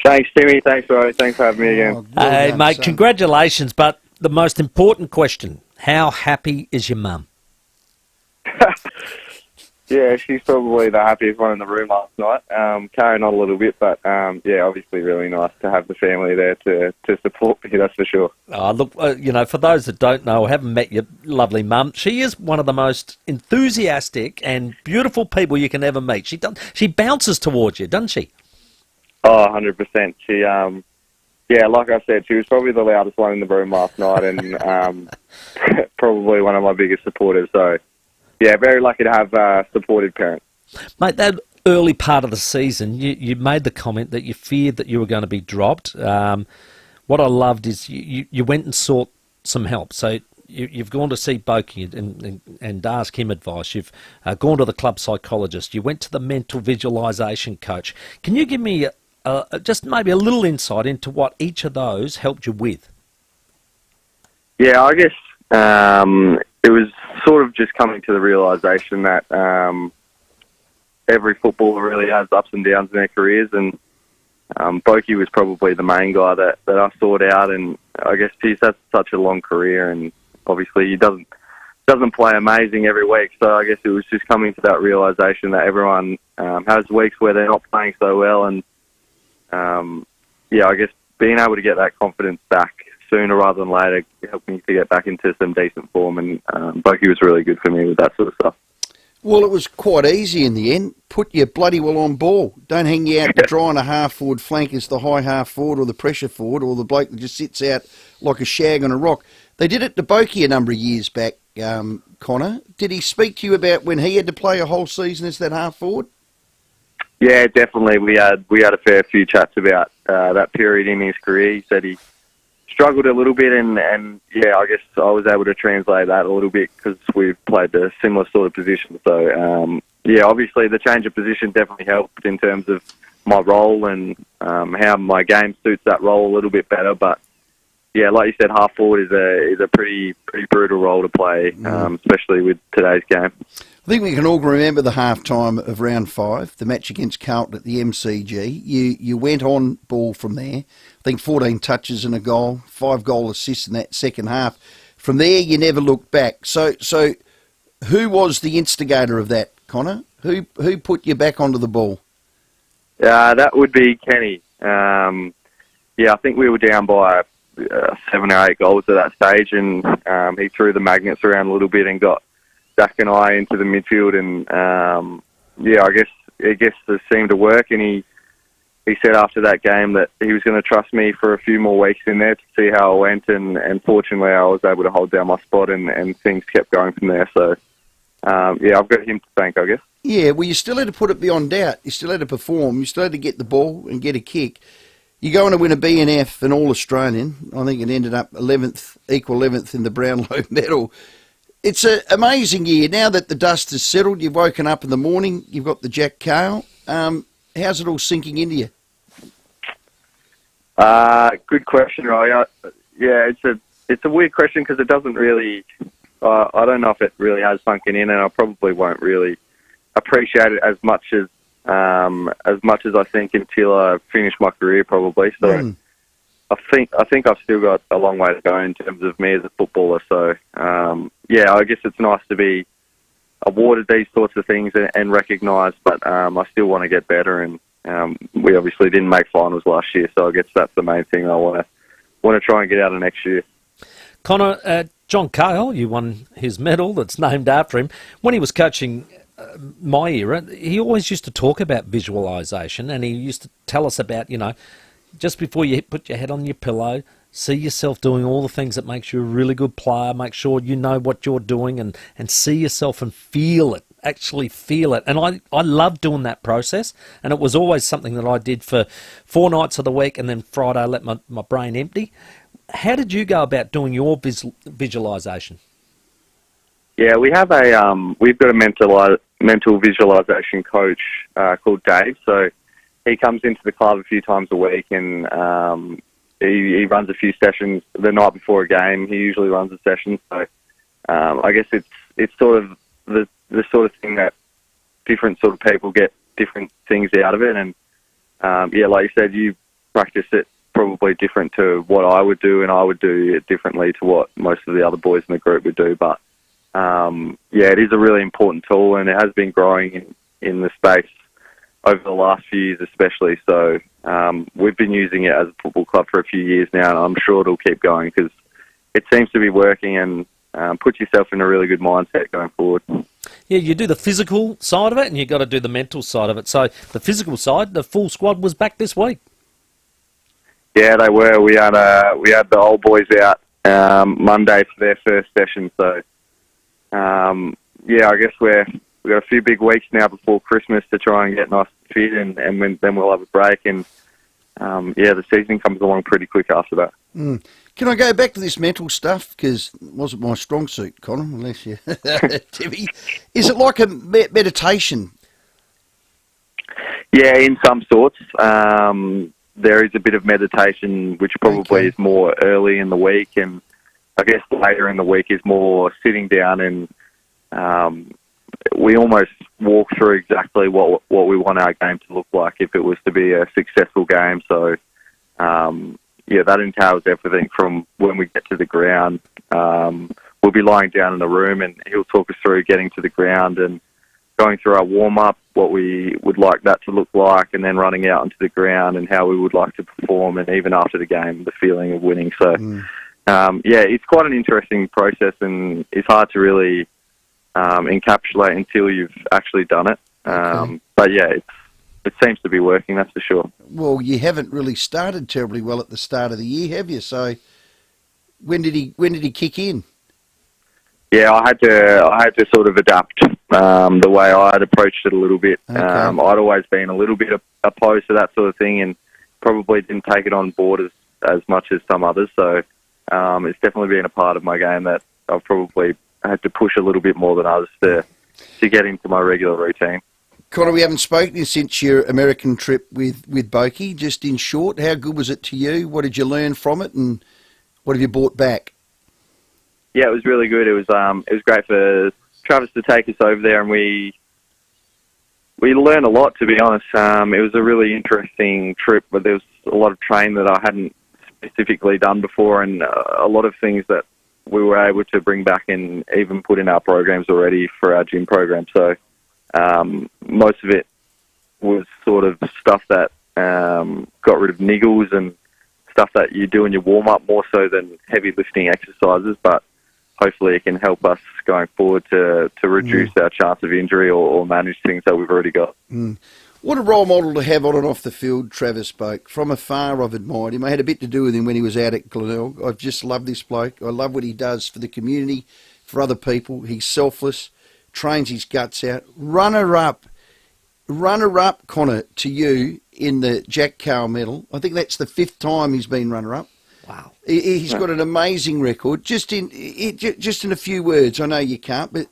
Thanks, Timmy. Thanks, Roy. Thanks for having me again. Hey, mate, congratulations. But the most important question, how happy is your mum? Yeah, she's probably the happiest one in the room last night. Carrying on a little bit, but yeah, obviously really nice to have the family there to support me, that's for sure. Oh, look, for those that don't know or haven't met your lovely mum, she is one of the most enthusiastic and beautiful people you can ever meet. She bounces towards you, doesn't she? Oh, 100%. She, yeah, like I said, she was probably the loudest one in the room last night and probably one of my biggest supporters, so... Yeah, very lucky to have supportive parents. Mate, that early part of the season, you made the comment that you feared that you were going to be dropped. What I loved is you went and sought some help. So you've gone to see Boki and ask him advice. You've gone to the club psychologist. You went to the mental visualisation coach. Can you give me just maybe a little insight into what each of those helped you with? Yeah, I guess it was sort of just coming to the realisation that every footballer really has ups and downs in their careers, and Boki was probably the main guy that I sought out, and I guess, geez, that's such a long career, and obviously he doesn't play amazing every week, so I guess it was just coming to that realisation that everyone has weeks where they're not playing so well, and yeah, I guess being able to get that confidence back sooner rather than later helped me to get back into some decent form, and Boki was really good for me with that sort of stuff. Well, it was quite easy in the end. Put your bloody well on ball. Don't hang you out to dry on a half-forward flank as the high half-forward or the pressure forward or the bloke that just sits out like a shag on a rock. They did it to Boki a number of years back, Connor. Did he speak to you about when he had to play a whole season as that half-forward? Yeah, definitely. We had a fair few chats about that period in his career. He said he struggled a little bit, and yeah, I guess I was able to translate that a little bit because we've played a similar sort of position. So, yeah, obviously the change of position definitely helped in terms of my role and how my game suits that role a little bit better. But yeah, like you said, half forward is a pretty brutal role to play, especially with today's game. I think we can all remember the half-time of round 5, the match against Carlton at the MCG. You went on ball from there. I think 14 touches and a goal, 5 goal assists in that second half. From there, you never looked back. So who was the instigator of that, Connor? Who put you back onto the ball? That would be Kenny. Yeah, I think we were down by 7 or 8 goals at that stage, and he threw the magnets around a little bit and got Zach and I into the midfield, and yeah, I guess it seemed to work, and he said after that game that he was going to trust me for a few more weeks in there to see how it went, and fortunately I was able to hold down my spot, and things kept going from there. So yeah, I've got him to thank, I guess. Yeah, well, you still had to put it beyond doubt. You still had to perform. You still had to get the ball and get a kick. You're going to win a BNF, an All-Australian. I think it ended up 11th, equal 11th in the Brownlow medal. It's an amazing year. Now that the dust has settled, you've woken up in the morning, you've got the Jack Cale. How's it all sinking into you? Good question, Roy. Yeah, it's a weird question because it doesn't really... I don't know if it really has sunken in, and I probably won't really appreciate it as much as I think until I finish my career, probably. So I think I've still got a long way to go in terms of me as a footballer. So yeah, I guess it's nice to be awarded these sorts of things and recognised, but I still want to get better, and we obviously didn't make finals last year, so I guess that's the main thing I want to try and get out of next year. Connor, John Cahill, you won his medal that's named after him. When he was coaching my era, he always used to talk about visualisation, and he used to tell us about, just before you put your head on your pillow, see yourself doing all the things that makes you a really good player, make sure you know what you're doing, and see yourself and feel it, actually feel it. And I love doing that process, and it was always something that I did for 4 nights of the week, and then Friday I let my brain empty. How did you go about doing your visualisation? Yeah, we have we've got a mental visualisation coach called Dave. So he comes into the club a few times a week, and he runs a few sessions the night before a game. He usually runs a session. So I guess it's sort of the sort of thing that different sort of people get different things out of it. And like you said, you practice it probably different to what I would do, and I would do it differently to what most of the other boys in the group would do. But it is a really important tool, and it has been growing in the space over the last few years especially. So we've been using it as a football club for a few years now, and I'm sure it'll keep going because it seems to be working and puts yourself in a really good mindset going forward. Yeah, you do the physical side of it, and you've got to do the mental side of it. So the physical side, the full squad was back this week. Yeah, they were. We had the old boys out Monday for their first session. So, I guess we've got a few big weeks now before Christmas to try and get nice and fit, and then we'll have a break. And, the season comes along pretty quick after that. Mm. Can I go back to this mental stuff? Because it wasn't my strong suit, Connor, unless you... Timmy. Is it like a meditation? Yeah, in some sorts. There is a bit of meditation, which probably is more early in the week, and I guess later in the week is more sitting down and we almost walk through exactly what we want our game to look like if it was to be a successful game. So, that entails everything from when we get to the ground. We'll be lying down in a room, and he'll talk us through getting to the ground and going through our warm-up, what we would like that to look like, and then running out onto the ground and how we would like to perform, and even after the game, the feeling of winning. So, it's quite an interesting process, and it's hard to really encapsulate until you've actually done it. But it seems to be working, that's for sure. Well, you haven't really started terribly well at the start of the year, have you? So, when did he kick in? Yeah, I had to sort of adapt the way I had approached it a little bit. Okay. I'd always been a little bit opposed to that sort of thing, and probably didn't take it on board as much as some others. So it's definitely been a part of my game that I've probably had to push a little bit more than others to get into my regular routine. Connor, we haven't spoken since your American trip with Boki. Just in short, how good was it to you? What did you learn from it, and what have you brought back? Yeah, it was really good. It was great for Travis to take us over there, and we learned a lot, to be honest. It was a really interesting trip, but there was a lot of training that I hadn't specifically done before, and a lot of things that we were able to bring back and even put in our programs already for our gym program. So most of it was sort of stuff that got rid of niggles and stuff that you do in your warm-up more so than heavy lifting exercises, but hopefully it can help us going forward to reduce our chance of injury or manage things that we've already got. Mm. What a role model to have on and off the field, Travis Boak. From afar, I've admired him. I had a bit to do with him when he was out at Glenelg. I've just loved this bloke. I love what he does for the community, for other people. He's selfless, trains his guts out. Runner-up, Connor, to you in the Jack Carl medal. I think that's the 5th time he's been runner-up. Wow. He's got an amazing record. Just in a few words, I know you can't, but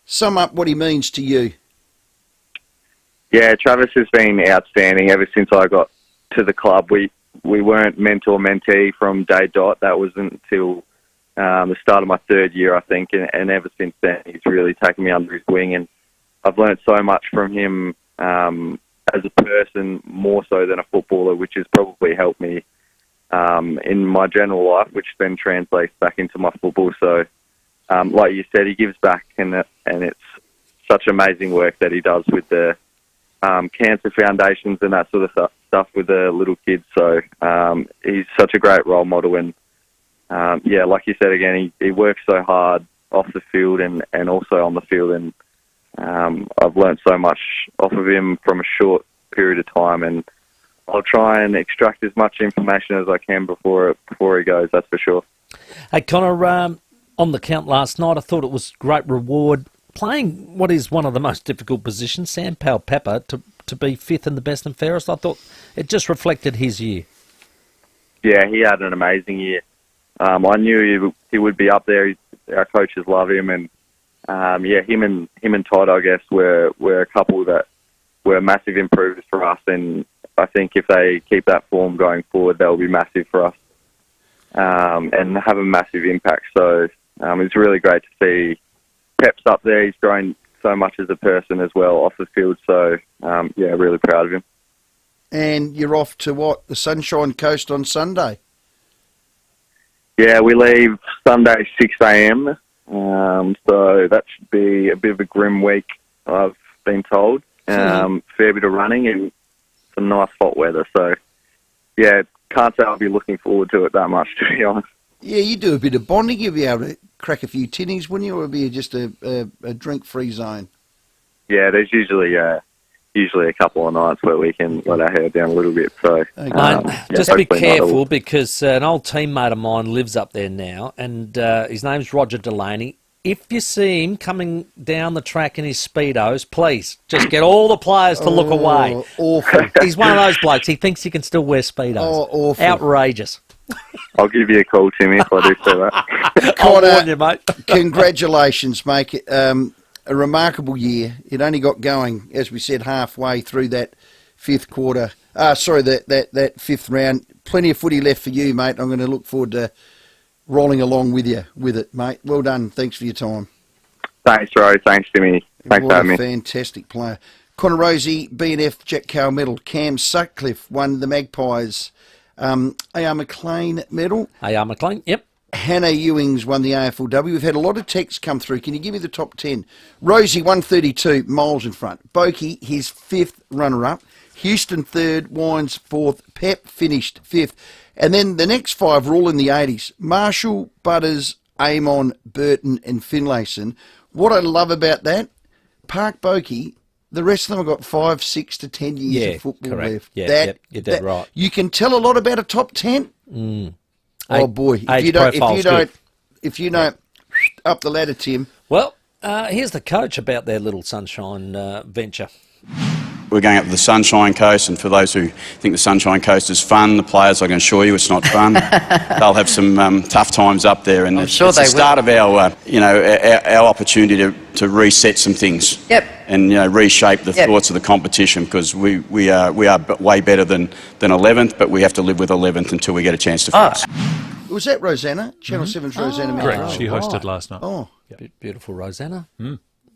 sum up what he means to you. Yeah, Travis has been outstanding ever since I got to the club. We weren't mentor-mentee from day dot. That wasn't until the start of my 3rd year, I think, and ever since then he's really taken me under his wing, and I've learned so much from him as a person, more so than a footballer, which has probably helped me in my general life, which then translates back into my football. So, like you said, he gives back, and it's such amazing work that he does with the cancer foundations and that sort of stuff with the little kids. So he's such a great role model. And, like you said again, he works so hard off the field and also on the field. And I've learnt so much off of him from a short period of time. And I'll try and extract as much information as I can before he goes, that's for sure. Hey, Connor, on the count last night, I thought it was great reward playing what is one of the most difficult positions, Sam Powell-Pepper, to be fifth in the best and fairest. I thought it just reflected his year. Yeah, he had an amazing year. I knew he would be up there. Our coaches love him, and him and Todd, I guess, were a couple that were massive improvers for us. And I think if they keep that form going forward, they'll be massive for us and have a massive impact. So it's really great to see Pep's up there. He's grown so much as a person as well off the field. So, really proud of him. And you're off to what? The Sunshine Coast on Sunday? Yeah, we leave Sunday 6 a.m. So that should be a bit of a grim week, I've been told. Fair bit of running and some nice hot weather. So, can't say I'll be looking forward to it that much, to be honest. Yeah, you do a bit of bonding. You'll be able to crack a few tinnies, wouldn't you? Or be just a drink-free zone? Yeah, there's usually a couple of nights where we can let our hair down a little bit. So, just be careful because an old teammate of mine lives up there now, and his name's Roger Delaney. If you see him coming down the track in his Speedos, please just get all the players to look away. Awful. He's one of those blokes. He thinks he can still wear Speedos. Oh, awful. Outrageous. I'll give you a call, Timmy, if I do say that. I'll warn you, mate. Congratulations, mate. A remarkable year. It only got going, as we said, halfway through that fifth quarter. That fifth round. Plenty of footy left for you, mate. I'm going to look forward to rolling along with you with it, mate. Well done. Thanks for your time. Thanks, Rowey. Thanks, Timmy. Thanks for having me. Fantastic player. Connor Rowey, B&F Jack Carroll medal. Cam Sutcliffe won the Magpies A.R. McLean medal. A.R. McLean, yep. Hannah Ewings won the AFLW. We've had a lot of texts come through. Can you give me the top 10? Rosie, 132, miles in front. Boakey, his fifth runner-up. Houston, third. Wines, fourth. Pep finished fifth. And then the next five are all in the 80s. Marshall, Butters, Amon, Burton and Finlayson. What I love about that, Park Boakey, the rest of them have got 5, 6 to 10 years of football left. Yeah, you're dead right. You can tell a lot about a top 10. Oh boy! If you don't up the ladder, Tim. Well, here's the coach about their little Sunshine venture. We're going up to the Sunshine Coast, and for those who think the Sunshine Coast is fun, the players, I can assure you, it's not fun. They'll have some tough times up there, and it's the start of our, our opportunity to reset some things. Yep. And reshape the thoughts of the competition, because we are way better than 11th, but we have to live with 11th until we get a chance to fix. Was that Rosanna? Channel 7's Rosanna. Correct. She hosted last night. Oh, beautiful Rosanna.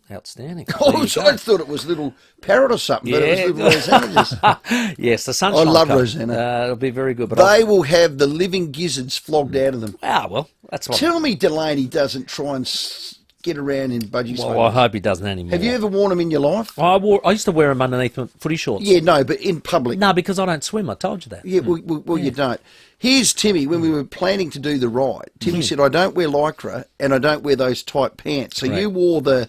Outstanding. Oh, I thought it was little parrot or something, but it was little Rosanna. Yes, the Sunshine. I love Coast. Rosanna. It'll be very good. But they will have the living gizzards flogged out of them. Ah, well, that's what. Tell me Delaney doesn't try and get around in budgie Well, I hope he doesn't anymore. Have you ever worn them in your life? I used to wear them underneath my footy shorts. Yeah, no, but in public. No, because I don't swim. I told you that. Yeah, well you don't. Here's Timmy. When we were planning to do the ride, Timmy said, I don't wear Lycra and I don't wear those tight pants. So you wore they're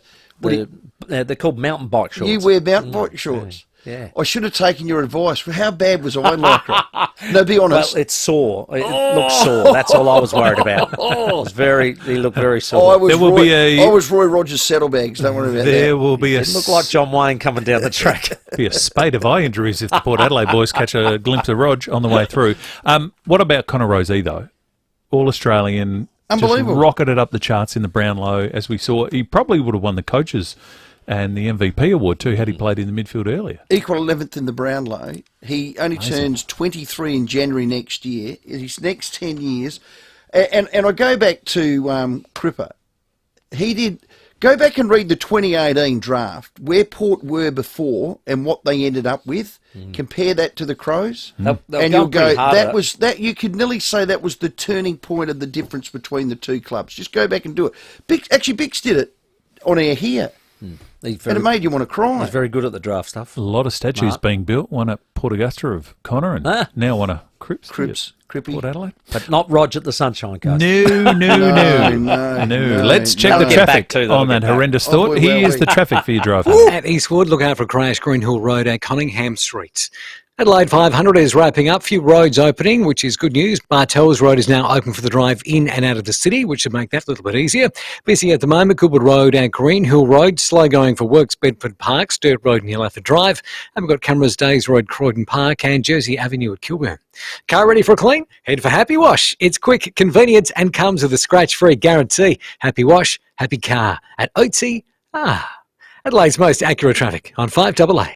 called mountain bike shorts. You wear mountain bike shorts. Yeah. I should have taken your advice. How bad was I in Lycra? No, be honest. Well, it's sore. It looks sore. That's all I was worried about. He looked very sore. I was Roy Rogers' saddlebags. Don't worry about that. There will be It looked like John Wayne coming down the track. Be a spate of eye injuries if the Port Adelaide boys catch a glimpse of Rog on the way through. What about Connor Rowey, though? All-Australian. Unbelievable. Just rocketed up the charts in the Brownlow, as we saw. He probably would have won the coaches and the MVP award too had he played in the midfield earlier. Equal 11th in the Brownlow. He only turns 23 in January next year. His next 10 years. And I go back to Cripper. Go back and read the 2018 draft, where Port were before and what they ended up with. Compare that to the Crows, and you'll go. That you could nearly say that was the turning point of the difference between the two clubs. Just go back and do it. Bix did it on air here. And it made you want to cry. He's very good at the draft stuff. A lot of statues being built. One at Port Augusta of Connor, and now one at Cripps. Port Adelaide. But not Roger at the Sunshine Coast. No. Let's check the traffic on that horrendous thought. Here's the traffic for your drive. At Eastwood, look out for a crash, Greenhill Road at Cunningham Street. Adelaide 500 is wrapping up. Few roads opening, which is good news. Bartels Road is now open for the drive in and out of the city, which should make that a little bit easier. Busy at the moment, Goodwood Road and Greenhill Road. Slow going for Works Bedford Park, Sturt Road and Yellowford Drive. And we've got cameras Days Road, Croydon Park and Jersey Avenue at Kilburn. Car ready for a clean? Head for Happy Wash. It's quick, convenient and comes with a scratch-free guarantee. Happy Wash, happy car. At Oatsy, Adelaide's most accurate traffic on 5AA.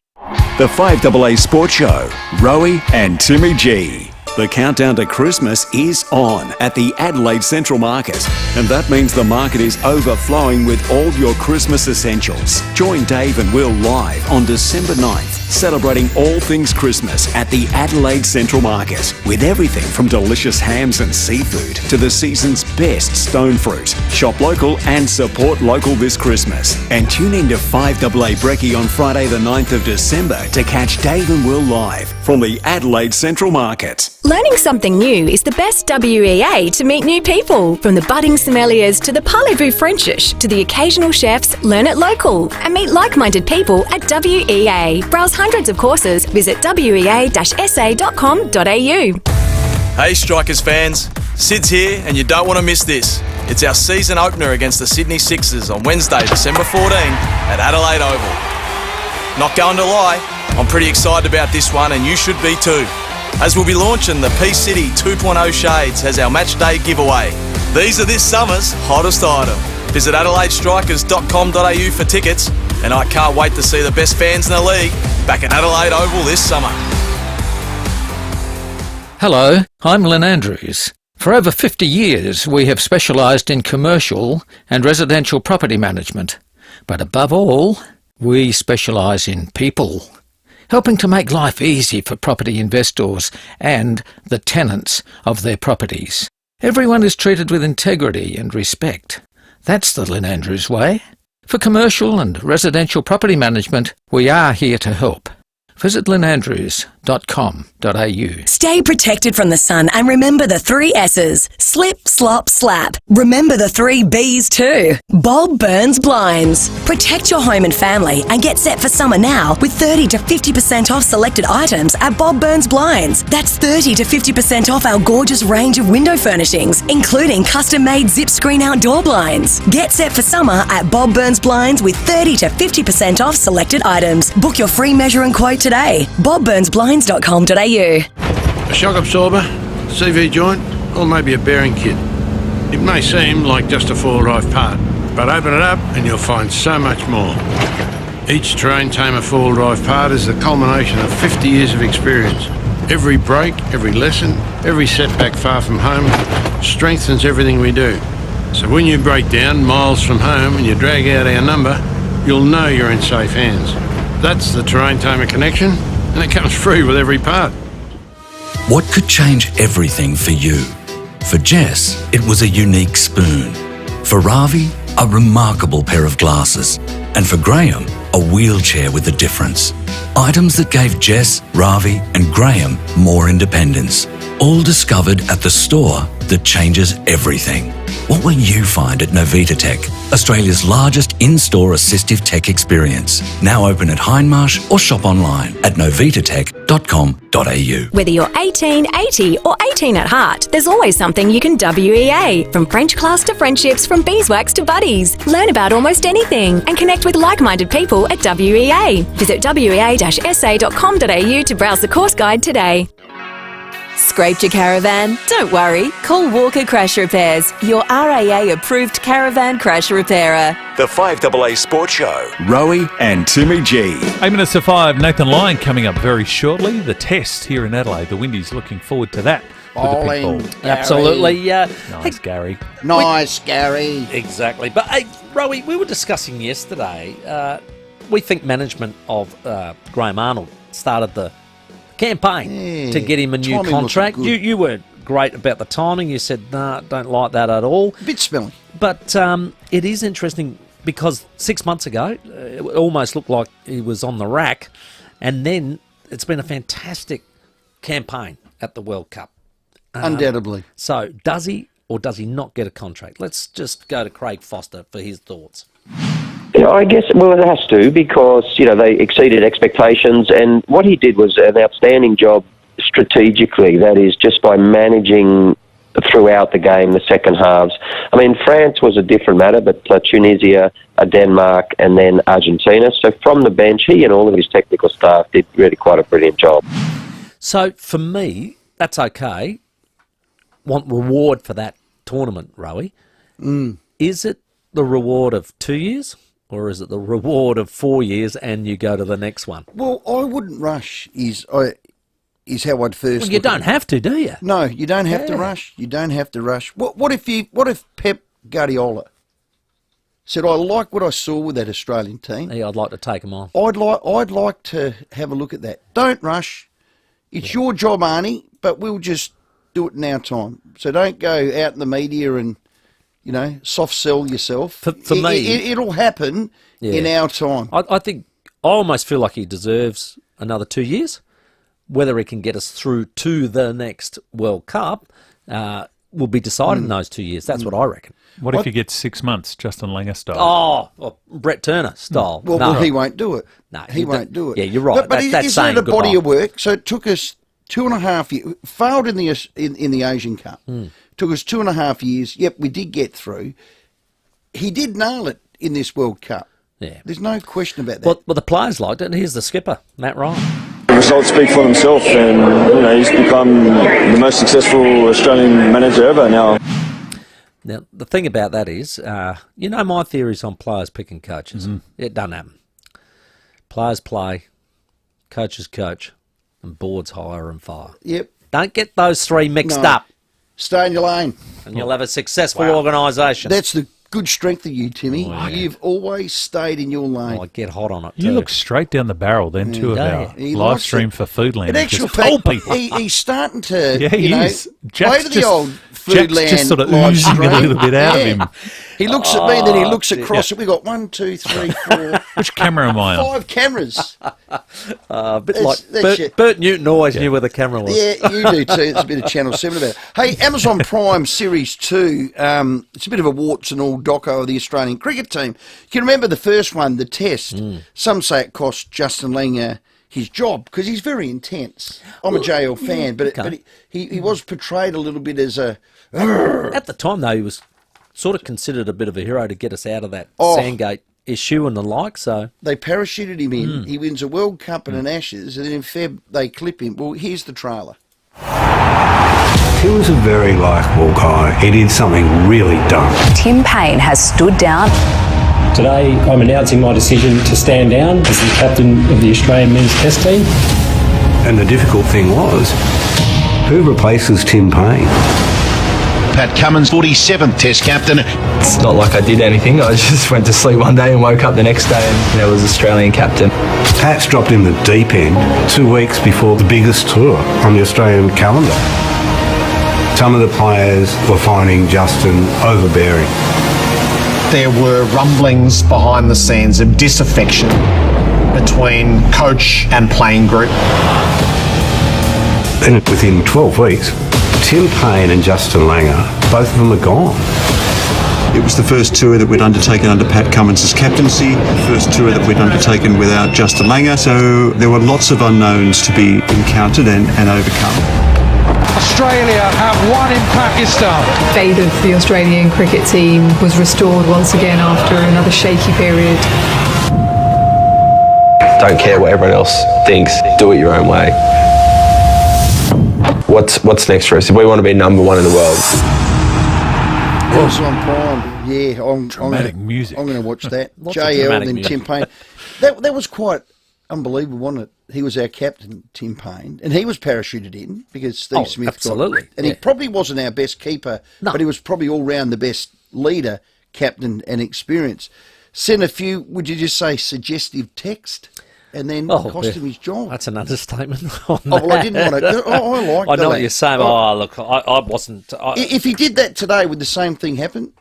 The 5AA Sports Show, Rowey and Timmy G. The countdown to Christmas is on at the Adelaide Central Market, and that means the market is overflowing with all your Christmas essentials. Join Dave and Will live on December 9th, celebrating all things Christmas at the Adelaide Central Market, with everything from delicious hams and seafood to the season's best stone fruit. Shop local and support local this Christmas. And tune in to 5AA Brekkie on Friday the 9th of December to catch Dave and Will live from the Adelaide Central Market. Learning something new is the best WEA to meet new people. From the budding sommeliers to the parlez-vous Frenchish to the occasional chefs, learn it local and meet like-minded people at WEA. Browse hundreds of courses. Visit wea-sa.com.au. Hey Strikers fans, Sid's here and you don't want to miss this. It's our season opener against the Sydney Sixers on Wednesday, December 14 at Adelaide Oval. Not going to lie, I'm pretty excited about this one and you should be too, as we'll be launching the P-City 2.0 Shades as our match day giveaway. These are this summer's hottest item. Visit adelaidestrikers.com.au for tickets, and I can't wait to see the best fans in the league back at Adelaide Oval this summer. Hello, I'm Lynn Andrews. For over 50 years we have specialised in commercial and residential property management, but above all, we specialise in people, helping to make life easy for property investors and the tenants of their properties. Everyone is treated with integrity and respect. That's the Lynn Andrews way. For commercial and residential property management, we are here to help. Visit lynnandrews.com.au. Stay protected from the sun and remember the 3 S's. Slip, slop, slap. Remember the 3 B's too. Bob Burns Blinds. Protect your home and family and get set for summer now with 30 to 50% off selected items at Bob Burns Blinds. That's 30 to 50% off our gorgeous range of window furnishings, including custom-made zip screen outdoor blinds. Get set for summer at Bob Burns Blinds with 30 to 50% off selected items. Book your free measure and quote today. bobburnsblinds.com.au. A shock absorber, CV joint, or maybe a bearing kit. It may seem like just a 4-wheel-drive part, but open it up and you'll find so much more. Each Terrain Tamer 4-wheel-drive part is the culmination of 50 years of experience. Every break, every lesson, every setback far from home strengthens everything we do. So when you break down miles from home and you drag out our number, you'll know you're in safe hands. That's the Terrain Tamer connection, and it comes free with every part. What could change everything for you? For Jess, it was a unique spoon. For Ravi, a remarkable pair of glasses. And for Graham, a wheelchair with a difference. Items that gave Jess, Ravi and Graham more independence. All discovered at the store that changes everything. What will you find at Novita Tech, Australia's largest in-store assistive tech experience? Now open at Hindmarsh or shop online at novitatech.com.au. Whether you're 18, 80 or 18 at heart, there's always something you can WEA. From French class to friendships, from beeswax to buddies. Learn about almost anything and connect with like-minded people at WEA. Visit wea-sa.com.au to browse the course guide today. Scraped your caravan? Don't worry. Call Walker Crash Repairs, your RAA-approved caravan crash repairer. The 5AA Sports Show, Rowey and Timmy G. 8 minutes to 5, Nathan Lyon coming up very shortly. The test here in Adelaide. The Windies looking forward to that. Bowling, with the big ball. Absolutely. Nice, Gary. Nice, Gary. Exactly. But, hey, Rowey, we were discussing yesterday, we think management of Graham Arnold started the campaign to get him a new contract. You weren't great about the timing. You said, nah, don't like that at all. A bit smelly. But it is interesting because 6 months ago, it almost looked like he was on the rack, and then it's been a fantastic campaign at the World Cup. Undoubtedly. So does he or does he not get a contract? Let's just go to Craig Foster for his thoughts. Yeah, I guess, well, it has to, because, they exceeded expectations, and what he did was an outstanding job strategically, that is, just by managing throughout the game, the second halves. I mean, France was a different matter, but Tunisia, Denmark, and then Argentina. So from the bench, he and all of his technical staff did really quite a brilliant job. So for me, that's okay. Want reward for that tournament, Rowey. Is it the reward of 2 years, or is it the reward of 4 years and you go to the next one? Well, I wouldn't rush, is how I'd first. Well, you don't have to, do you? No, you don't have to rush. You don't have to rush. What if Pep Guardiola said, "I like what I saw with that Australian team. Yeah, I'd like to take them on. I'd like to have a look at that. Don't rush. It's your job, Arnie, but we'll just do it in our time. So don't go out in the media and soft sell yourself. For me, it'll happen in our time. I think I almost feel like he deserves another 2 years. Whether he can get us through to the next World Cup will be decided in those 2 years. That's what I reckon. What if he gets 6 months, Justin Langer style? Oh, Brett Turner style. Well, he won't do it. No, he won't do it. Yeah, you're right. But that's isn't saying it a body goodbye. of work? So it took us 2.5 years. Failed in the Asian Cup. Took us 2.5 years. Yep, we did get through. He did nail it in this World Cup. Yeah, there's no question about that. Well, the players liked it, and here's the skipper, Matt Ryan. The results speak for themselves, and he's become the most successful Australian manager ever now. Now, the thing about that is, my theories on players picking coaches. It doesn't happen. Players play, coaches coach, and boards hire and fire. Yep. Don't get those three mixed up. Stay in your lane. And you'll have a successful organisation. That's the good strength of you, Timmy. You've always stayed in your lane. I get hot on it, You look straight down the barrel then, too, of our live stream for Foodland. In actual Just told fact, people. he's starting to, he is. play to the old Jack's Foodland just sort of live oozing stream. a little bit out of him. He looks at me and then he looks across. We got 1, 2, 3, 4. Which camera am I on? 5 cameras. A bit like Bert Newton always knew where the camera was. Yeah, you do too. It's a bit of Channel 7 about it. Hey, Amazon Prime Series 2, it's a bit of a warts and all doco of the Australian cricket team. You can remember the first one, the Test. Some say it cost Justin Langer his job because he's very intense. I'm a JL fan, but he was portrayed a little bit as a... At the time, though, he was sort of considered a bit of a hero to get us out of that Sandgate issue and the like. So they parachuted him in. He wins a World Cup and an Ashes, and then in Feb they clip him. Well, here's the trailer. He was a very likeable guy. He did something really dumb. Tim Payne has stood down. Today, I'm announcing my decision to stand down as the captain of the Australian men's test team. And the difficult thing was, who replaces Tim Payne? Pat Cummins, 47th Test captain. It's not like I did anything. I just went to sleep one day and woke up the next day and there was Australian captain. Pat's dropped in the deep end 2 weeks before the biggest tour on the Australian calendar. Some of the players were finding Justin overbearing. There were rumblings behind the scenes of disaffection between coach and playing group. And within 12 weeks, Tim Payne and Justin Langer, both of them are gone. It was the first tour that we'd undertaken under Pat Cummins' captaincy, the first tour that we'd undertaken without Justin Langer, so there were lots of unknowns to be encountered and overcome. Australia have won in Pakistan. Faith of the Australian cricket team was restored once again after another shaky period. Don't care what everyone else thinks. Do it your own way. What's next for us? If we want to be number one in the world. Amazon Prime, yeah. I'm going to watch that. JL and then music. Tim Payne. That was quite unbelievable, wasn't it? He was our captain, Tim Payne, and he was parachuted in because Steve Smith absolutely. And he probably wasn't our best keeper, but he was probably all round the best leader, captain, and experience. Sent a few, would you just say, suggestive text? And then cost him his job. That's an understatement. Well, I didn't want to. I like that. I know what you're saying. Look, I wasn't. If he did that today, would the same thing happen?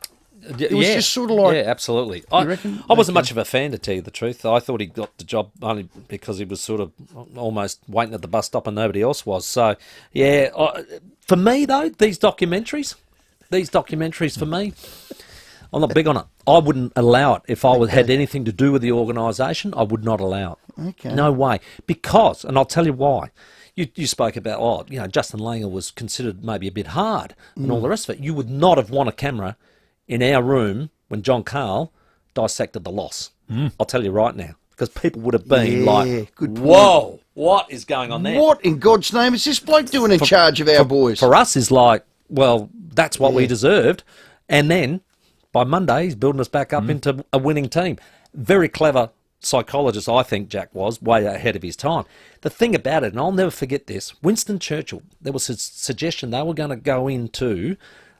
It was just sort of like... Yeah, absolutely. You I reckon? wasn't much of a fan, to tell you the truth. I thought he got the job only because he was sort of almost waiting at the bus stop and nobody else was. So, yeah, for me, though, these documentaries for me, I'm not big on it. I wouldn't allow it. If I had anything to do with the organisation, I would not allow it. Okay. No way. Because, and I'll tell you why. You spoke about, Justin Langer was considered maybe a bit hard and all the rest of it. You would not have want a camera in our room when John Carl dissected the loss. I'll tell you right now. Because people would have been good point. whoa, what is going on there? What in God's name is this bloke doing in charge of our boys? For us is like, well, that's what we deserved. And then by Monday, he's building us back up into a winning team. Very clever psychologist, I think Jack was, way ahead of his time. The thing about it, and I'll never forget this, Winston Churchill, there was a suggestion they were going to go into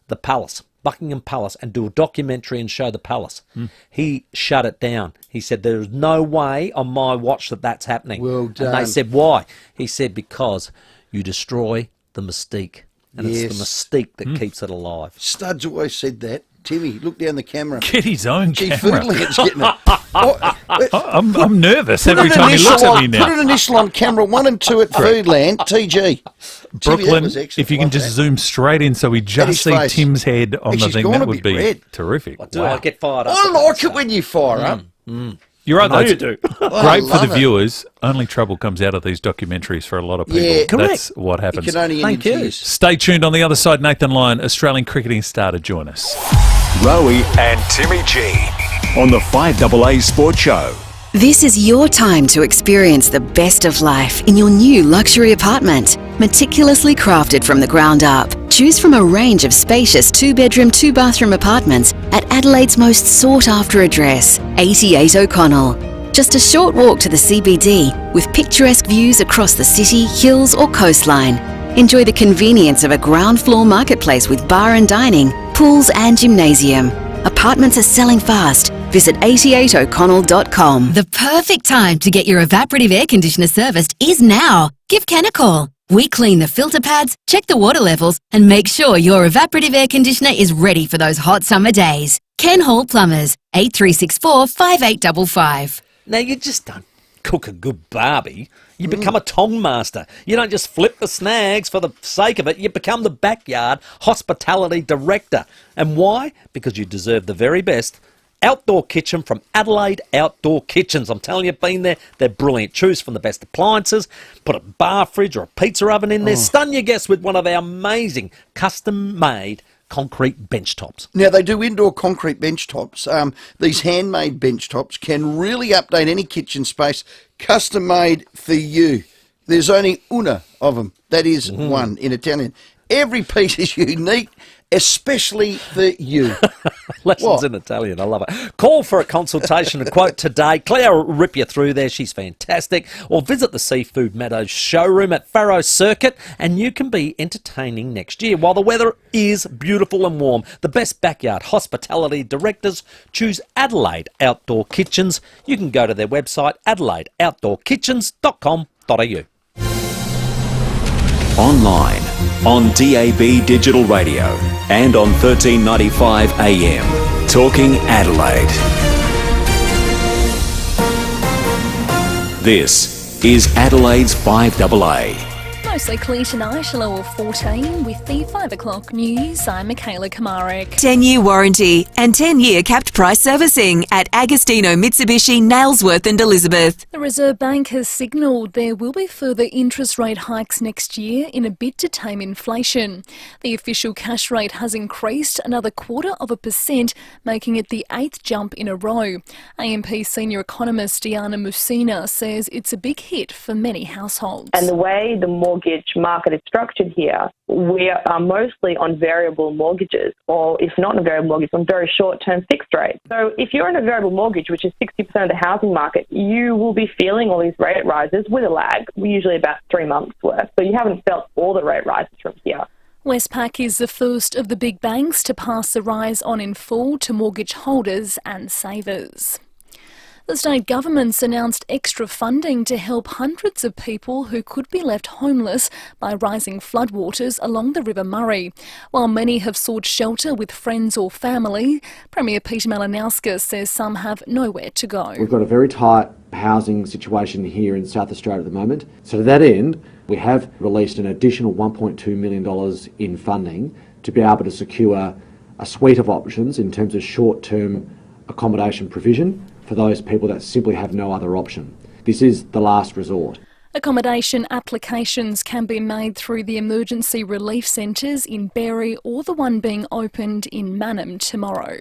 the palace, Buckingham Palace, and do a documentary and show the palace. He shut it down. He said, there's no way on my watch that that's happening. Well done. And they said, why? He said, because you destroy the mystique. And it's the mystique that keeps it alive. Stud's always said that. Timmy, look down the camera. Get his own camera. Foodland's getting it. I'm nervous every time he looks at me now. Put an initial on camera 1 and 2 at Foodland, TG. Brooklyn, Timmy, if you can just zoom straight in so we just see face. Tim's head on the thing, that would be red. terrific. I get fired up. I like it when you fire up. You're right, I know though. you do. Great for the viewers. Only trouble comes out of these documentaries for a lot of people. Yeah, That's what happens. You can only Thank you. tears. Stay tuned on the other side. Nathan Lyon, Australian cricketing star, to join us. Rowey and Timmy G on the 5AA Sports Show. This is your time to experience the best of life in your new luxury apartment. Meticulously crafted from the ground up. Choose from a range of spacious 2-bedroom, 2-bathroom apartments at Adelaide's most sought-after address, 88 O'Connell. Just a short walk to the CBD with picturesque views across the city, hills or coastline. Enjoy the convenience of a ground floor marketplace with bar and dining, pools and gymnasium. Apartments are selling fast. Visit 88o'connell.com. The perfect time to get your evaporative air conditioner serviced is now. Give Ken a call. We clean the filter pads, check the water levels, and make sure your evaporative air conditioner is ready for those hot summer days. Ken Hall Plumbers, 8364 5855. Now, you just don't cook a good barbie. You become a tong master. You don't just flip the snags for the sake of it. You become the backyard hospitality director. And why? Because you deserve the very best outdoor kitchen from Adelaide Outdoor Kitchens. I'm telling you, been there. They're brilliant. Choose from the best appliances. Put a bar fridge or a pizza oven in there. Stun your guests with one of our amazing custom-made concrete bench tops. Now, they do indoor concrete bench tops. These handmade bench tops can really update any kitchen space, custom made for you. There's only una of them. That is one in Italian. Every piece is unique, especially for you. Lessons in Italian, I love it. Call for a consultation and quote today. Claire will rip you through there. She's fantastic. Or visit the Seafood Meadows showroom at Farrow Circuit and you can be entertaining next year while the weather is beautiful and warm. The best backyard hospitality directors choose Adelaide Outdoor Kitchens. You can go to their website, adelaideoutdoorkitchens.com.au. Online, on DAB Digital Radio and on 1395 AM. Talking Adelaide. This is Adelaide's 5AA. Mostly clear tonight, a low of 14. With the 5 o'clock news, I'm Michaela Kamarik. 10-year warranty and 10-year capped price servicing at Agostino Mitsubishi, Nailsworth and Elizabeth. The Reserve Bank has signalled there will be further interest rate hikes next year in a bid to tame inflation. The official cash rate has increased another 0.25%, making it the 8th jump in a row. AMP senior economist Diana Musina says it's a big hit for many households. And the way the mortgage market is structured here, we are mostly on variable mortgages, or if not on a variable mortgage, on very short-term fixed rates. So if you're in a variable mortgage, which is 60% of the housing market, you will be feeling all these rate rises with a lag, usually about 3 months worth. So you haven't felt all the rate rises from here. Westpac is the first of the big banks to pass the rise on in full to mortgage holders and savers. The state government's announced extra funding to help hundreds of people who could be left homeless by rising floodwaters along the River Murray. While many have sought shelter with friends or family, Premier Peter Malinauskas says some have nowhere to go. We've got a very tight housing situation here in South Australia at the moment. So to that end, we have released an additional $1.2 million in funding to be able to secure a suite of options in terms of short-term accommodation provision for those people that simply have no other option. This is the last resort. Accommodation applications can be made through the emergency relief centres in Berry or the one being opened in Mannum tomorrow.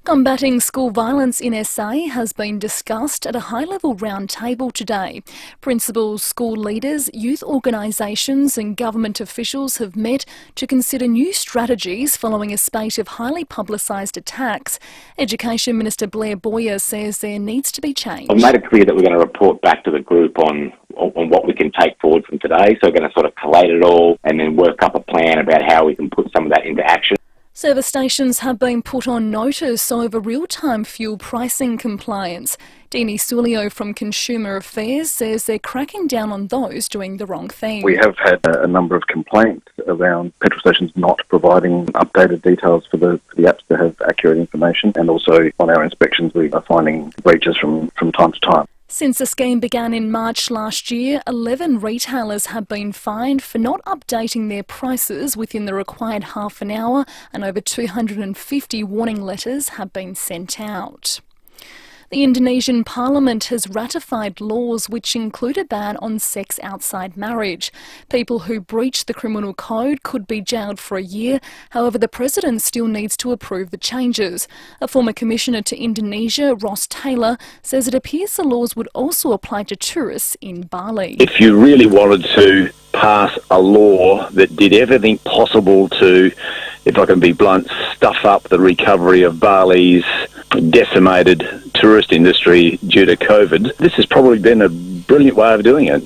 Combating school violence in SA has been discussed at a high-level roundtable today. Principals, school leaders, youth organisations and government officials have met to consider new strategies following a spate of highly publicised attacks. Education Minister Blair Boyer says there needs to be change. I've made it clear that we're going to report back to the group on what we can take forward from today. So we're going to sort of collate it all and then work up a plan about how we can put some of that into action. Service stations have been put on notice over real-time fuel pricing compliance. Dini Sulio from Consumer Affairs says they're cracking down on those doing the wrong thing. We have had a number of complaints around petrol stations not providing updated details for the apps to have accurate information, and also on our inspections we are finding breaches from time to time. Since the scheme began in March last year, 11 retailers have been fined for not updating their prices within the required half an hour, and over 250 warning letters have been sent out. The Indonesian Parliament has ratified laws which include a ban on sex outside marriage. People who breach the criminal code could be jailed for a year. However, the President still needs to approve the changes. A former Commissioner to Indonesia, Ross Taylor, says it appears the laws would also apply to tourists in Bali. If you really wanted to pass a law that did everything possible to, if I can be blunt, stuff up the recovery of Bali's decimated tourist industry due to COVID, this has probably been a brilliant way of doing it.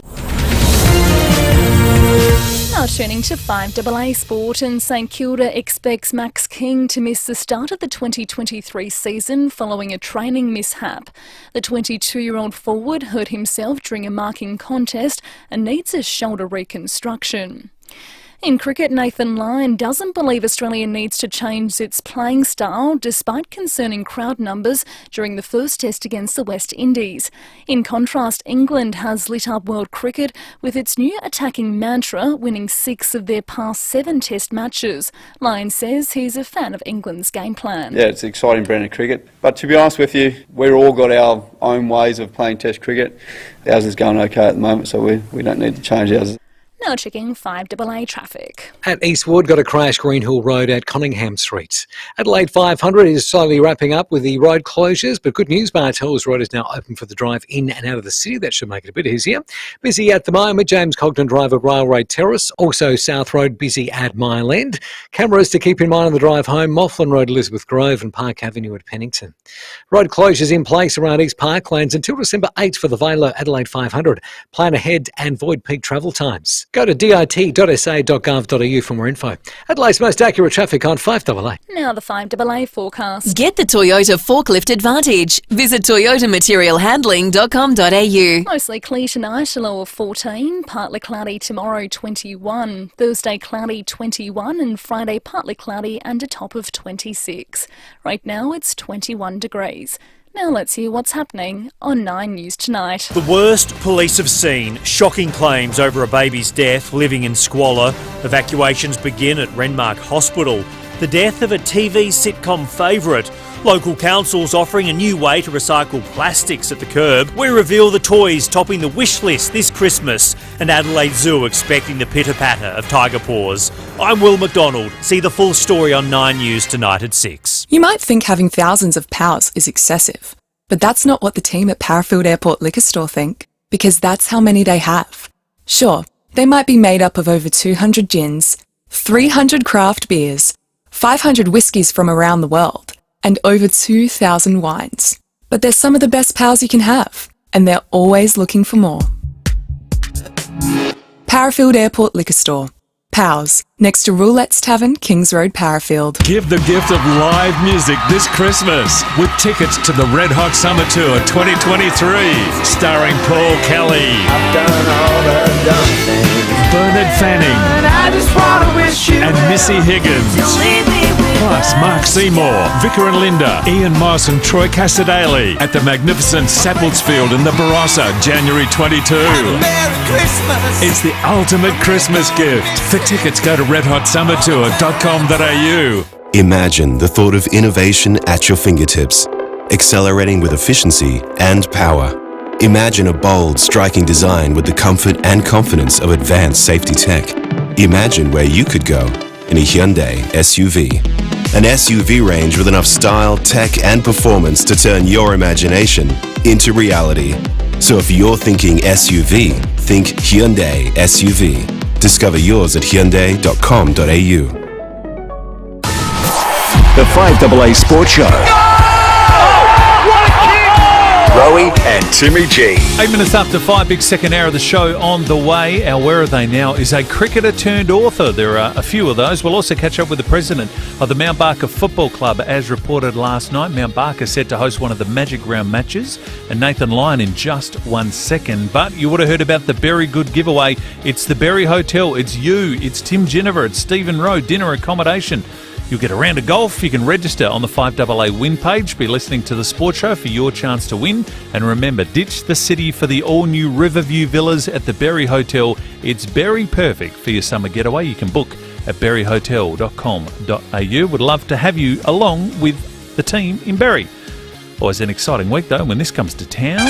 Now turning to 5AA sport, and St Kilda expects Max King to miss the start of the 2023 season following a training mishap. The 22-year-old forward hurt himself during a marking contest and needs a shoulder reconstruction. In cricket, Nathan Lyon doesn't believe Australia needs to change its playing style despite concerning crowd numbers during the first test against the West Indies. In contrast, England has lit up world cricket with its new attacking mantra, winning 6 of their past 7 test matches. Lyon says he's a fan of England's game plan. Yeah, it's an exciting brand of cricket. But to be honest with you, we've all got our own ways of playing test cricket. Ours is going okay at the moment, so we don't need to change ours. Now checking 5AA traffic. At Eastwood, got a crash Greenhill Road at Conningham Street. Adelaide 500 is slowly wrapping up with the road closures, but good news, Bartels Road is now open for the drive in and out of the city. That should make it a bit easier. Busy at the moment, James Cogden Drive at Railway Terrace. Also South Road busy at Mile End. Cameras to keep in mind on the drive home, Mofflin Road, Elizabeth Grove and Park Avenue at Pennington. Road closures in place around East Parklands until December 8th for the Velo Adelaide 500. Plan ahead and void peak travel times. Go to dit.sa.gov.au for more info. Adelaide's most accurate traffic on 5AA. Now the 5AA forecast. Get the Toyota Forklift Advantage. Visit toyotamaterialhandling.com.au. Mostly clear tonight, a low of 14. Partly cloudy tomorrow, 21. Thursday cloudy, 21. And Friday partly cloudy and a top of 26. Right now it's 21 degrees. Now let's hear what's happening on 9 News Tonight. The worst police have seen. Shocking claims over a baby's death, living in squalor. Evacuations begin at Renmark Hospital. The death of a TV sitcom favourite. Local councils offering a new way to recycle plastics at the curb. We reveal the toys topping the wish list this Christmas. And Adelaide Zoo expecting the pitter-patter of tiger paws. I'm Will McDonald. See the full story on 9 News Tonight at 6. You might think having thousands of POWs is excessive, but that's not what the team at Parafield Airport Liquor Store think, because that's how many they have. Sure, they might be made up of over 200 gins, 300 craft beers, 500 whiskies from around the world, and over 2,000 wines. But they're some of the best POWs you can have, and they're always looking for more. Parafield Airport Liquor Store. POWs. next to Roulette's Tavern, Kings Road, Parafield. Give the gift of live music this Christmas with tickets to the Red Hot Summer Tour 2023, starring Paul Kelly, Bernard Fanning, and Missy Higgins. Plus Mark Seymour, Vicar and Linda, Ian Moss and Troy Cassadaly at the magnificent Sapplesfield in the Barossa, January 22. It's the ultimate Christmas gift. For tickets, go to redhotsummertour.com.au. Imagine the thought of innovation at your fingertips, accelerating with efficiency and power. Imagine a bold, striking design with the comfort and confidence of advanced safety tech. Imagine where you could go in a Hyundai SUV. An SUV range with enough style, tech, and performance to turn your imagination into reality. So if you're thinking SUV, think Hyundai SUV. Discover yours at hyundai.com.au. The 5AA Sports Show. Rowey and Timmy G. 8 minutes after 5, big second hour of the show on the way. Our Where Are They Now is a cricketer turned author. There are a few of those. We'll also catch up with the president of the Mount Barker Football Club. As reported last night, Mount Barker set to host one of the Magic Round matches, and Nathan Lyon in just 1 second. But you would have heard about the Berry Good giveaway. It's the Berry Hotel. It's you. It's Tim Ginniver. It's Stephen Rowe. Dinner accommodation. You'll get a round of golf. You can register on the 5AA win page. Be listening to the sports show for your chance to win. And remember, ditch the city for the all-new Riverview Villas at the Berry Hotel. It's Berry perfect for your summer getaway. You can book at berryhotel.com.au. Would love to have you along with the team in Berry. Always an exciting week, though, when this comes to town.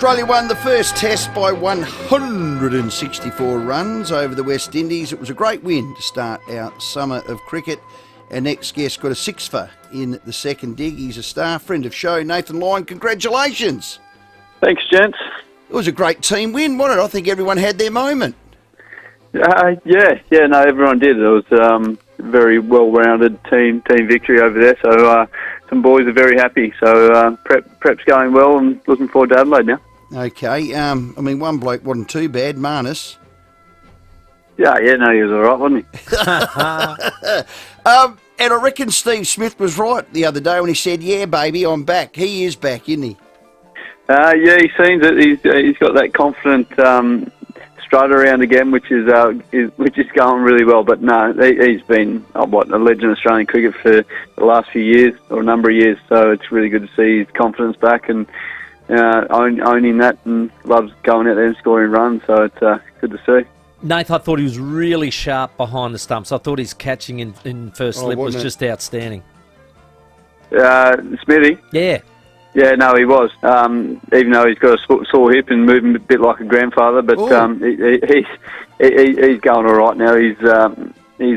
Australia won the first test by 164 runs over the West Indies. It was a great win to start our summer of cricket. Our next guest got a 6 for in the second dig. He's a star friend of show, Nathan Lyon. Congratulations. Thanks, gents. It was a great team win, wasn't it? I think everyone had their moment. No, everyone did. It was a very well-rounded team victory over there. So some boys are very happy. So prep's going well and looking forward to Adelaide now. Okay, one bloke wasn't too bad, Marnus. He was all right, wasn't he? And I reckon Steve Smith was right the other day when he said, "Yeah, baby, I'm back." He is back, isn't he? He seems that he's got that confident strut around again, which is going really well. But no, he's been a legend of Australian cricket for the last few years or a number of years. So it's really good to see his confidence back and owning that, and loves going out there and scoring runs. So it's good to see. Nath, I thought he was really sharp behind the stumps. I thought his catching in first slip was just outstanding. Smithy? Yeah. Yeah, no, he was. Even though he's got a sore hip and moving a bit like a grandfather, but he's going all right now. He's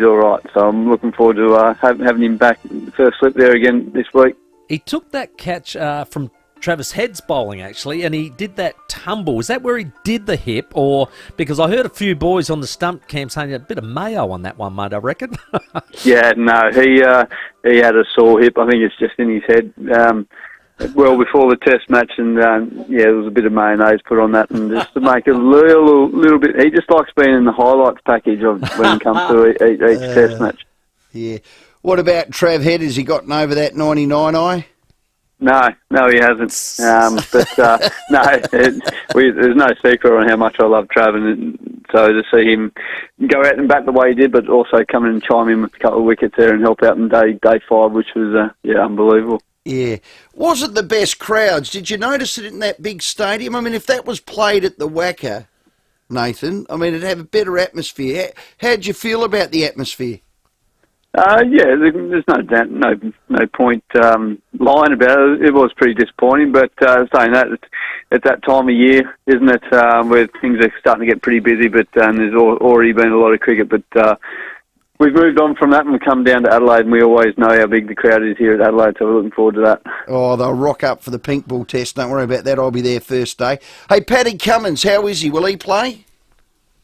all right. So I'm looking forward to having him back first slip there again this week. He took that catch from Travis Head's bowling, actually, and he did that tumble. Is that where he did the hip, or because I heard a few boys on the stump camp saying a bit of mayo on that one, mate, I reckon? Yeah, no, he had a sore hip. I think it's just in his head. Well, before the test match, and there was a bit of mayonnaise put on that, and just to make it a little bit. He just likes being in the highlights package of when it comes to each test match. Yeah. What about Trav Head? Has he gotten over that 99 eye? No, he hasn't. There's no secret on how much I love Trav, and so to see him go out and bat the way he did, but also come in and chime in with a couple of wickets there and help out in day 5, which was unbelievable. Yeah. Was it the best crowds? Did you notice it in that big stadium? I mean, if that was played at the WACA, Nathan, it'd have a better atmosphere. How'd you feel about the atmosphere? There's no point lying about it. It was pretty disappointing, but saying that, it's that time of year, isn't it, where things are starting to get pretty busy, but there's already been a lot of cricket, but we've moved on from that and come down to Adelaide, and we always know how big the crowd is here at Adelaide, so we're looking forward to that. Oh, they'll rock up for the pink ball test. Don't worry about that. I'll be there first day. Hey, Paddy Cummins, how is he? Will he play?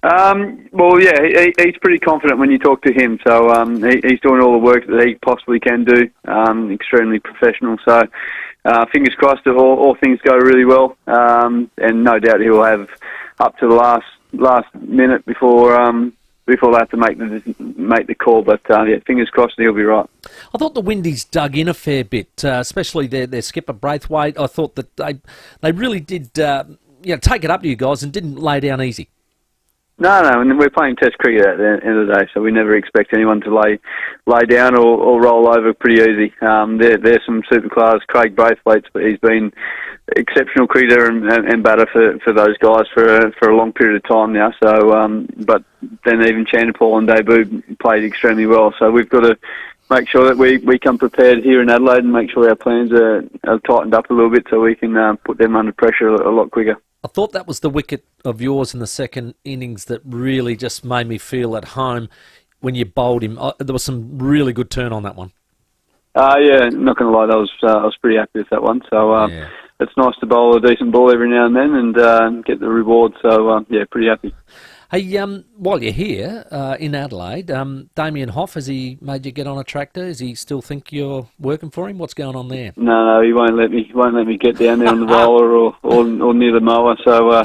Well, yeah, he's pretty confident when you talk to him. So he's doing all the work that he possibly can do. Extremely professional. So fingers crossed that all things go really well. And no doubt he'll have up to the last minute before they have to make the call. But yeah, fingers crossed he'll be right. I thought the Windies dug in a fair bit, especially their skipper Braithwaite. I thought that they really did take it up to you guys and didn't lay down easy. No, and we're playing Test cricket at the end of the day, so we never expect anyone to lay down or roll over pretty easy. There's some super class Craig Braithwaite, but he's been exceptional cricketer and batter for those guys for a long period of time now. So, but then even Chanderpaul on debut played extremely well. So we've got to make sure that we come prepared here in Adelaide and make sure our plans are tightened up a little bit so we can put them under pressure a lot quicker. I thought that was the wicket of yours in the second innings that really just made me feel at home when you bowled him. There was some really good turn on that one. Yeah, not going to lie, I was pretty happy with that one. So it's nice to bowl a decent ball every now and then and get the reward. So yeah, pretty happy. Hey, while you're here in Adelaide, Damien Hoff, has he made you get on a tractor? Does he still think you're working for him? What's going on there? No, he won't let me. He won't let me get down there on the roller or near the mower. So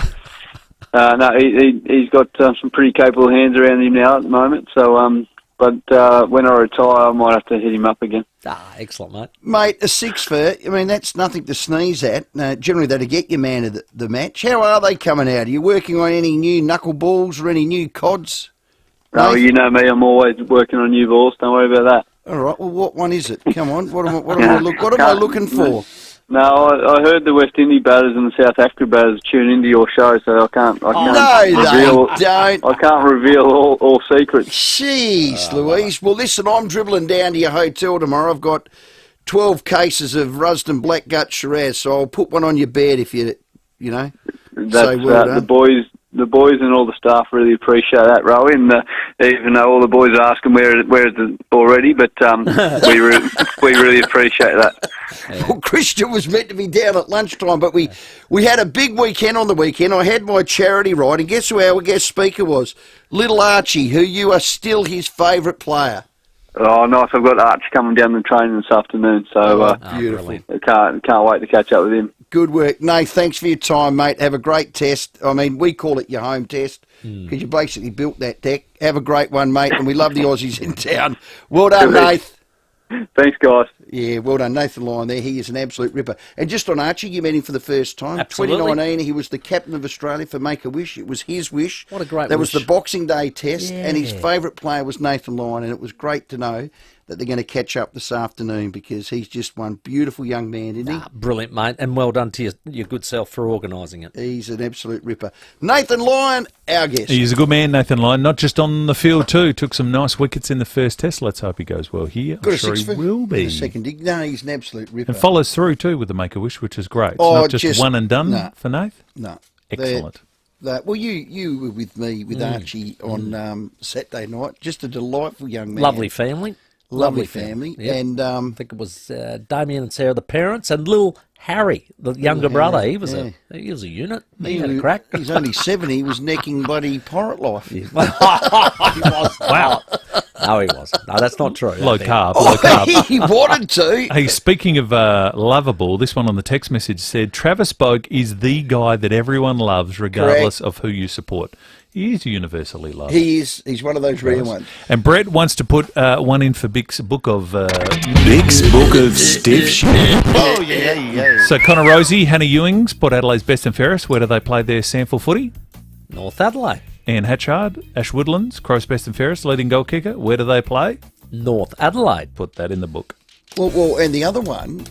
no, he's got some pretty capable hands around him now at the moment. So but when I retire, I might have to hit him up again. Excellent, mate. Mate, a 6 for, I mean, that's nothing to sneeze at. Generally, that'll get your man of the match. How are they coming out? Are you working on any new knuckleballs or any new cods? No, you know me, I'm always working on new balls. Don't worry about that. All right, well, what one is it? Come on, what am I looking for? No, I heard the West Indies batters and the South Africa batters tune into your show, so I can't reveal all secrets. Jeez, Louise. Well, listen, I'm dribbling down to your hotel tomorrow. I've got 12 cases of Rusden Blackgut Shiraz, so I'll put one on your bed if you know. That's the boys and all the staff really appreciate that, Rowey, and even though all the boys are asking where is it already, but we really appreciate that. Well, Christian was meant to be down at lunchtime, but we had a big weekend on the weekend. I had my charity ride, and guess who our guest speaker was? Little Archie, who you are still his favourite player. Oh, nice. I've got Archie coming down the training this afternoon, so beautiful. I can't wait to catch up with him. Good work. No, thanks for your time, mate. Have a great test. I mean, we call it your home test because you basically built that deck. Have a great one, mate, and we love the Aussies in town. Well done, Nath. Thanks, guys. Yeah, well done. Nathan Lyon there. He is an absolute ripper. And just on Archie, you met him for the first time. Absolutely. 2019, he was the captain of Australia for Make-A-Wish. It was his wish. What a great That wish. was the Boxing Day test, and his Yeah. favourite player was Nathan Lyon, and it was great to know that they're going to catch up this afternoon because he's just one beautiful young man, isn't he? Brilliant, mate, and well done to your good self for organising it. He's an absolute ripper. Nathan Lyon, our guest. He's a good man, Nathan Lyon, not just on the field too. Took some nice wickets in the first test. Let's hope he goes well here. Got I'm a sure 6 he will be. The second dig. No, he's an absolute ripper. And follows through too with the Make-A-Wish, which is great. It's not just one and done for Nath? No. Excellent. Well, you were with me, with Archie on Saturday night. Just a delightful young man. Lovely family. Lovely family. Yep. And I think it was Damien and Sarah, the parents, and little Harry, the younger brother. He was a unit. He had a crack. He's only 7. He was necking bloody Porritt life. He was. Wow. No, he wasn't. No, that's not true. Low carb. He wanted to. Hey, speaking of lovable, this one on the text message said, Travis Boak is the guy that everyone loves regardless of who you support. He is universally loved. He is. He's one of those rare ones. And Brett wants to put one in for Bick's book of... Bick's book of stiff shit. Oh, yeah. So Connor Rosie, Hannah Ewings, Port Adelaide's best and fairest. Where do they play their sample footy? North Adelaide. Ian Hatchard, Ash Woodlands, Crows best and fairest, leading goal kicker. Where do they play? North Adelaide. Put that in the book. Well, and the other one,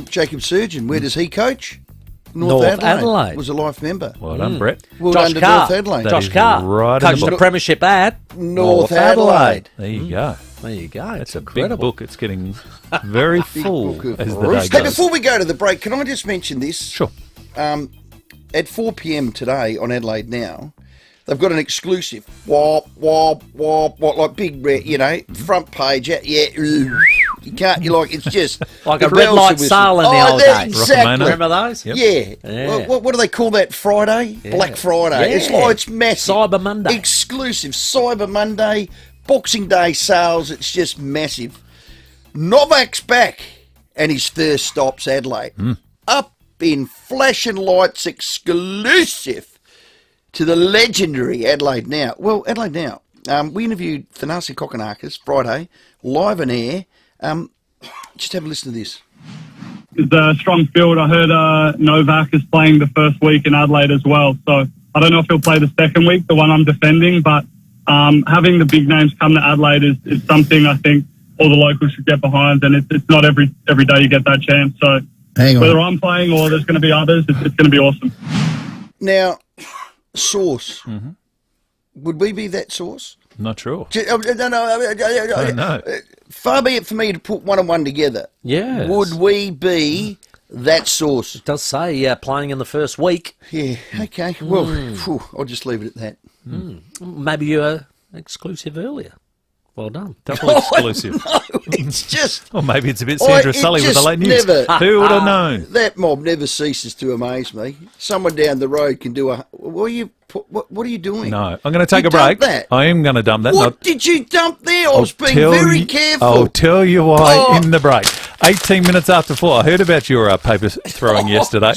Jacob Surgeon, where does he coach? North Adelaide. Was a life member. Well done, Brett. Well Josh done to Carr. North Adelaide. That Josh is Carr. right in Coached the the book. premiership at North Adelaide. There you go. There you go. That's incredible. a big book. It's getting very full book of as the day Hey, goes. before we go to the break, can I just mention this? Sure. At 4 p.m. today on Adelaide Now, they've got an exclusive, like big, front page, You can't. You like it's just Like the a red bells light and whistles. sale in the old days. Exactly. Remember those? Yeah. Yeah. What do they call that Friday? Yeah. Black Friday. Yeah. It's massive. Cyber Monday. Exclusive Cyber Monday, Boxing Day sales. It's just massive. Novak's back, and his first stop's Adelaide. Up in Flash and Lights exclusive to the legendary Adelaide Now. Well, Adelaide Now. We interviewed Thanasi Kokonakis Friday, live on air. Just have a listen to this. It's a strong field. I heard Novak is playing the first week in Adelaide as well. So I don't know if he'll play the second week, the one I'm defending, but having the big names come to Adelaide is something I think all the locals should get behind, and it's not every day you get that chance. So whether I'm playing or there's going to be others, it's going to be awesome. Now, Source. Would we be that Source? Not sure. No. Far be it for me to put one and one together. Yes. Would we be that Source? It does say playing in the first week. Yeah, okay. Well, phew, I'll just leave it at that. Maybe you were exclusive earlier. Well done. Double exclusive. No, it's just... Or maybe it's a bit Sandra Sully with the late news. Who would have known? That mob never ceases to amaze me. Someone down the road can do a... What are you doing? No, I'm going to take a break. I am going to dump that. What did you dump there? I was being very careful. I'll tell you why in the break. 18 minutes after 4. I heard about your paper throwing yesterday.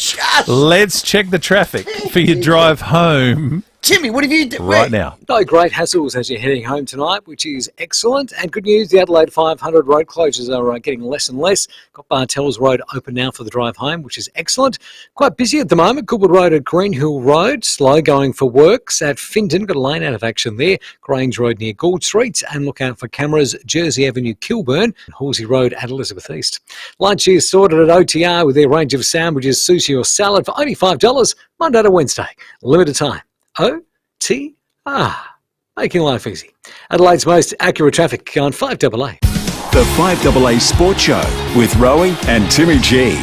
Let's check the traffic for your drive home. Timmy, what have you done? Right now. No great hassles as you're heading home tonight, which is excellent. And good news, the Adelaide 500 road closures are getting less and less. Got Bartels Road open now for the drive home, which is excellent. Quite busy at the moment. Goodwood Road at Greenhill Road. Slow going for works at Finton. Got a lane out of action there. Grange Road near Gould Street. And look out for cameras. Jersey Avenue, Kilburn. And Halsey Road at Elizabeth East. Lunch is sorted at OTR with their range of sandwiches, sushi or salad for only $5 Monday to Wednesday. Limited time. OTR, making life easy. Adelaide's most accurate traffic on 5AA. The 5AA Sports Show with Rowey and Timmy G.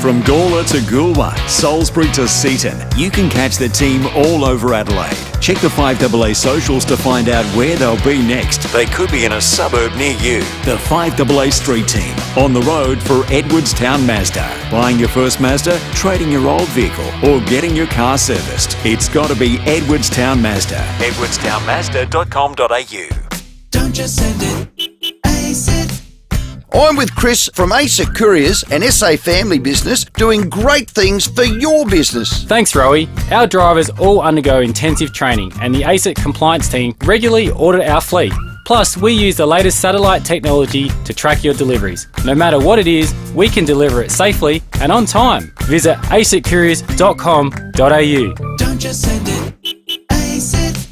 From Gawler to Goolwa, Salisbury to Seaton, you can catch the team all over Adelaide. Check the 5AA socials to find out where they'll be next. They could be in a suburb near you. The 5AA Street Team, on the road for Edwardstown Mazda. Buying your first Mazda, trading your old vehicle, or getting your car serviced. It's got to be Edwardstown Mazda. edwardstownmazda.com.au. Don't just send it, ace it. I'm with Chris from ASIC Couriers, an SA family business, doing great things for your business. Thanks, Rowey. Our drivers all undergo intensive training, and the ASIC compliance team regularly audit our fleet. Plus, we use the latest satellite technology to track your deliveries. No matter what it is, we can deliver it safely and on time. Visit asiccouriers.com.au. Don't just send it, ace it.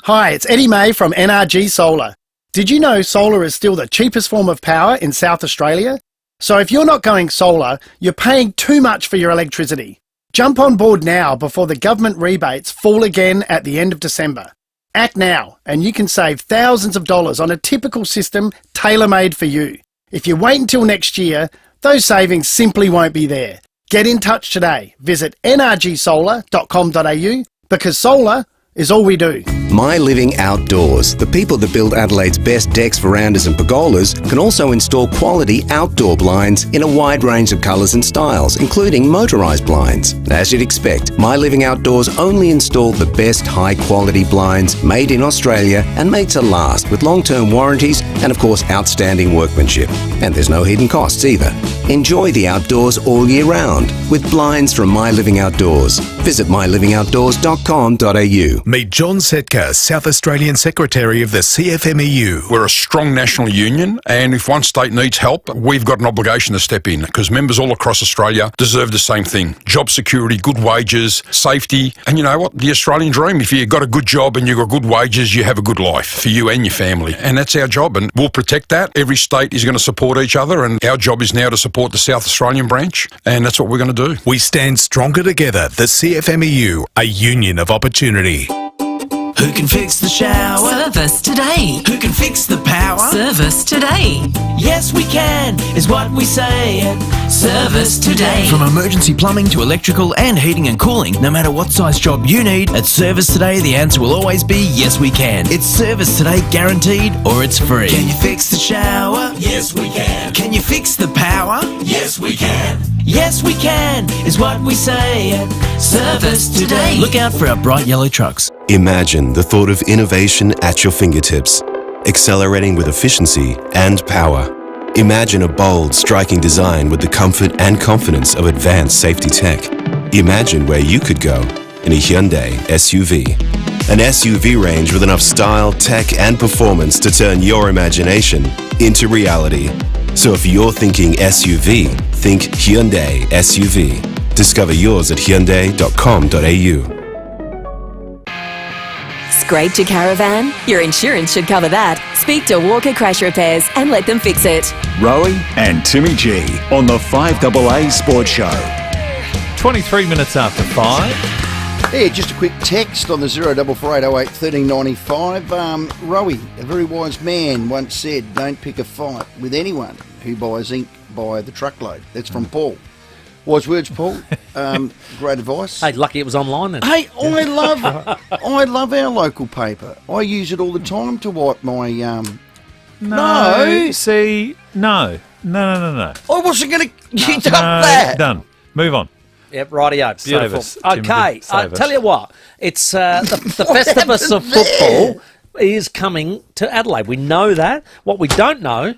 Hi, it's Eddie May from NRG Solar. Did you know solar is still the cheapest form of power in South Australia? So if you're not going solar, you're paying too much for your electricity. Jump on board now before the government rebates fall again at the end of December. Act now and you can save thousands of dollars on a typical system tailor-made for you. If you wait until next year, those savings simply won't be there. Get in touch today. Visit nrgsolar.com.au because solar is all we do. My Living Outdoors, the people that build Adelaide's best decks, verandas and pergolas, can also install quality outdoor blinds in a wide range of colours and styles, including motorised blinds. As you'd expect, My Living Outdoors only installed the best high-quality blinds made in Australia and made to last with long-term warranties and, of course, outstanding workmanship. And there's no hidden costs either. Enjoy the outdoors all year round with blinds from My Living Outdoors. Visit mylivingoutdoors.com.au. Meet John Setka, South Australian Secretary of the CFMEU. We're a strong national union, and if one state needs help, we've got an obligation to step in because members all across Australia deserve the same thing. Job security, good wages, safety, and you know what? The Australian dream. If you've got a good job and you've got good wages, you have a good life for you and your family. And that's our job, and we'll protect that. Every state is going to support each other, and our job is now to support the South Australian branch, and that's what we're going to do. We stand stronger together. The CFMEU, a union of opportunity. Who can fix the shower? Service today. Who can fix the power? Service today. Yes, we can, is what we say at Service Today. From emergency plumbing to electrical and heating and cooling, no matter what size job you need, at Service Today the answer will always be yes we can. It's Service Today guaranteed or it's free. Can you fix the shower? Yes we can. Can you fix the power? Yes we can. Yes, we can, is what we say at Service Today. Look out for our bright yellow trucks. Imagine the thought of innovation at your fingertips, accelerating with efficiency and power. Imagine a bold, striking design with the comfort and confidence of advanced safety tech. Imagine where you could go in a Hyundai SUV. An SUV range with enough style, tech and performance to turn your imagination into reality. So if you're thinking SUV, think Hyundai SUV. Discover yours at hyundai.com.au. Scraped your caravan? Your insurance should cover that. Speak to Walker Crash Repairs and let them fix it. Rowey and Timmy G on the 5AA Sports Show. 23 minutes after 5. Yeah, just a quick text on the 044808 1395. Rowey, a very wise man, once said, don't pick a fight with anyone who buys ink by the truckload. That's from Paul. Wise words, Paul. Great advice. Hey, lucky it was online then. Hey, I love our local paper. I use it all the time to wipe my No. See, no. I wasn't going to. You done No, that. Done. Move on. Yep, rightio. Save Beautiful. us, Timothy, Okay, save us. tell you what. It's the What Festivus of happened there? football is coming to Adelaide. We know that. What we don't know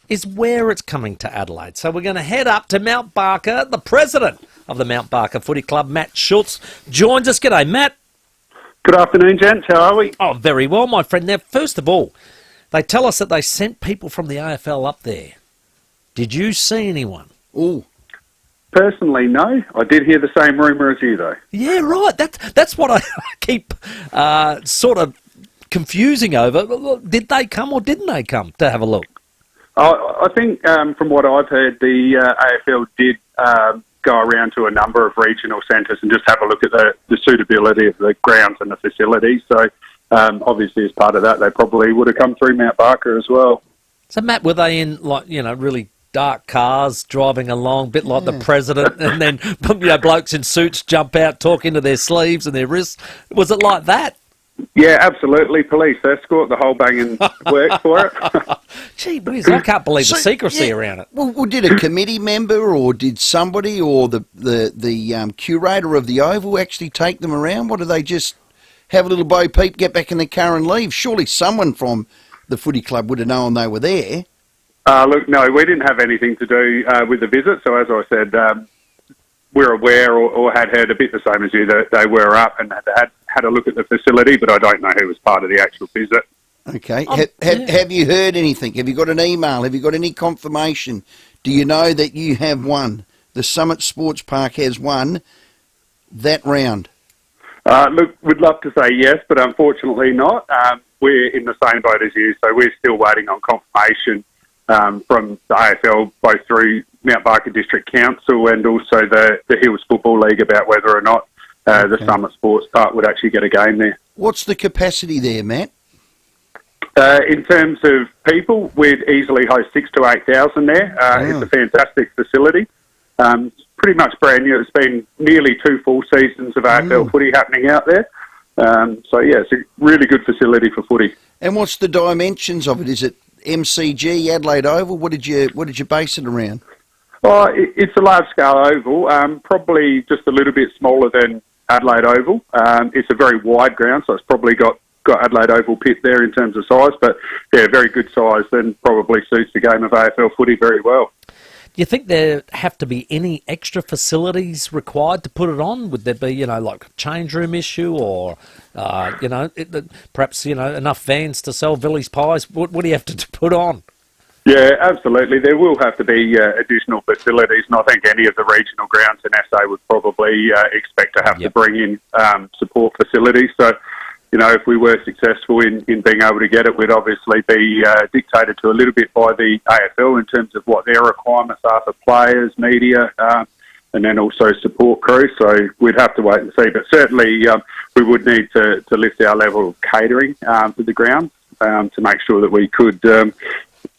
is where it's coming to Adelaide. So we're going to head up to Mount Barker. The president of the Mount Barker Footy Club, Matt Schultz, joins us. G'day, Matt. Good afternoon, gents. How are we? Oh, very well, my friend. Now, first of all, they tell us that they sent people from the AFL up there. Did you see anyone? Oh. Personally, no. I did hear the same rumour as you, though. Yeah, right. That's what I keep sort of confusing over. Did they come or didn't they come to have a look? I think from what I've heard, the AFL did go around to a number of regional centres and just have a look at the suitability of the grounds and the facilities. So obviously as part of that, they probably would have come through Mount Barker as well. So, Matt, were they in, really dark cars driving along, a bit like the president, and then blokes in suits jump out, talk into their sleeves and their wrists? Was it like that? Yeah, absolutely. Police escort, the whole banging works for it. Gee whiz, I can't believe the secrecy around it. Well, did a committee member or did somebody or the curator of the Oval actually take them around? What, do they just have a little bo peep, get back in the car and leave? Surely someone from the footy club would have known they were there. Look, no, we didn't have anything to do with the visit. So as I said, we're aware or had heard a bit the same as you that they were up and had a look at the facility, but I don't know who was part of the actual visit. Okay. Have you heard anything? Have you got an email? Have you got any confirmation? Do you know that you have won? The Summit Sports Park has won that round. Look, we'd love to say yes, but unfortunately not. We're in the same boat as you, so we're still waiting on confirmation from the AFL, both through Mount Barker District Council and also the Hills Football League about whether or not the Summit Sports Park would actually get a game there. What's the capacity there, Matt? In terms of people, we'd easily host 6,000 to 8,000 there. It's a fantastic facility. It's pretty much brand new. It's been nearly 2 full seasons of AFL footy happening out there. It's a really good facility for footy. And what's the dimensions of it? Is it MCG, Adelaide Oval? What did you base it around? It's a large-scale oval, probably just a little bit smaller than Adelaide Oval. It's a very wide ground, so it's probably got Adelaide Oval pit there in terms of size, but yeah, very good size and probably suits the game of AFL footy very well. Do you think there have to be any extra facilities required to put it on? Would there be, like a change room issue or, perhaps, enough vans to sell Villy's pies? What do you have to put on? Yeah, absolutely. There will have to be additional facilities, and I think any of the regional grounds in SA would probably expect to have to bring in support facilities. So, if we were successful in being able to get it, we'd obviously be dictated to a little bit by the AFL in terms of what their requirements are for players, media, and then also support crew. So we'd have to wait and see. But certainly we would need to lift our level of catering to the ground to make sure that we could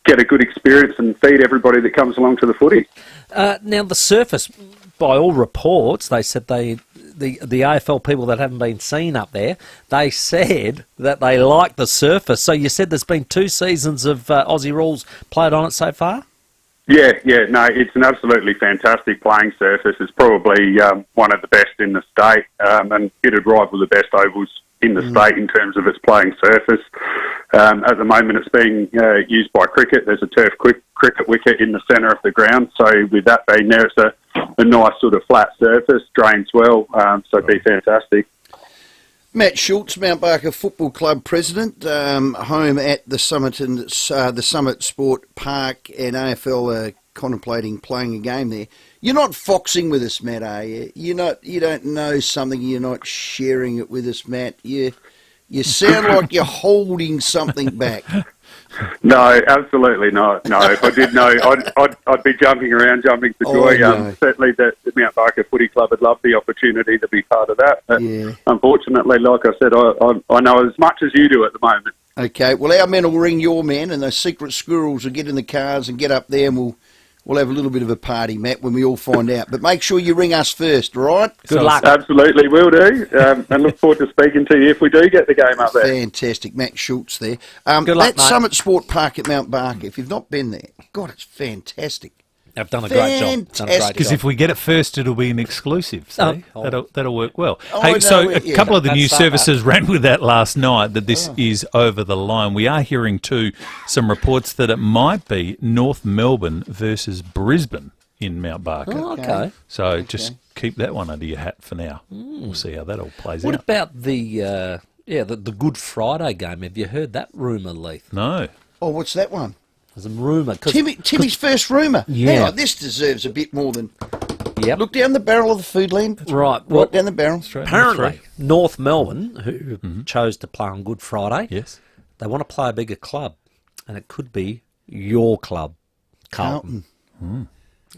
get a good experience and feed everybody that comes along to the footy. Now, the surface, by all reports, they said the AFL people that haven't been seen up there, they said that they like the surface. So you said there's been 2 seasons of Aussie rules played on it so far? Yeah, no, it's an absolutely fantastic playing surface. It's probably one of the best in the state, and it'd rival the best ovals in the state in terms of its playing surface. At the moment, it's being used by cricket. There's a turf cricket wicket in the centre of the ground. So with that being there, it's a nice sort of flat surface, drains well, so it'd be fantastic. Matt Schultz, Mount Barker Football Club President, home at the Summit Sport Park, and AFL are contemplating playing a game there. You're not foxing with us, Matt, are you? You don't know something, you're not sharing it with us, Matt. You sound like you're holding something back. No, absolutely not. No, if I did know, I'd be jumping around, jumping for joy. No. Certainly the Mount Barker Footy Club would love the opportunity to be part of that. But unfortunately, like I said, I know as much as you do at the moment. Okay, well, our men will ring your men, and those secret squirrels will get in the cars and get up there, and we'll have a little bit of a party, Matt, when we all find out. But make sure you ring us first, all right? Good luck. Absolutely, will do. And look forward to speaking to you if we do get the game up there. Fantastic. Matt Schultz there. Good luck, that mate. Summit Sport Park at Mount Barker, if you've not been there, God, it's fantastic. They've done a great job. Because if we get it first, it'll be an exclusive. See? That'll work well. I So know a it, couple of the That's news so services ran with that last night that this is over the line. We are hearing too some reports that it might be North Melbourne versus Brisbane in Mount Barker. Oh, okay. So just keep that one under your hat for now. We'll see how that all plays What out. about the Good Friday game? Have you heard that rumour, Leith? No. Oh, what's that one? There's a rumour. Timmy's first rumour. Yeah. Hang on, this deserves a bit more than... Yep. Look down the barrel of the Foodland. Right. Right down the barrel. Apparently, North Melbourne, who chose to play on Good Friday, they want to play a bigger club, and it could be your club, Carlton.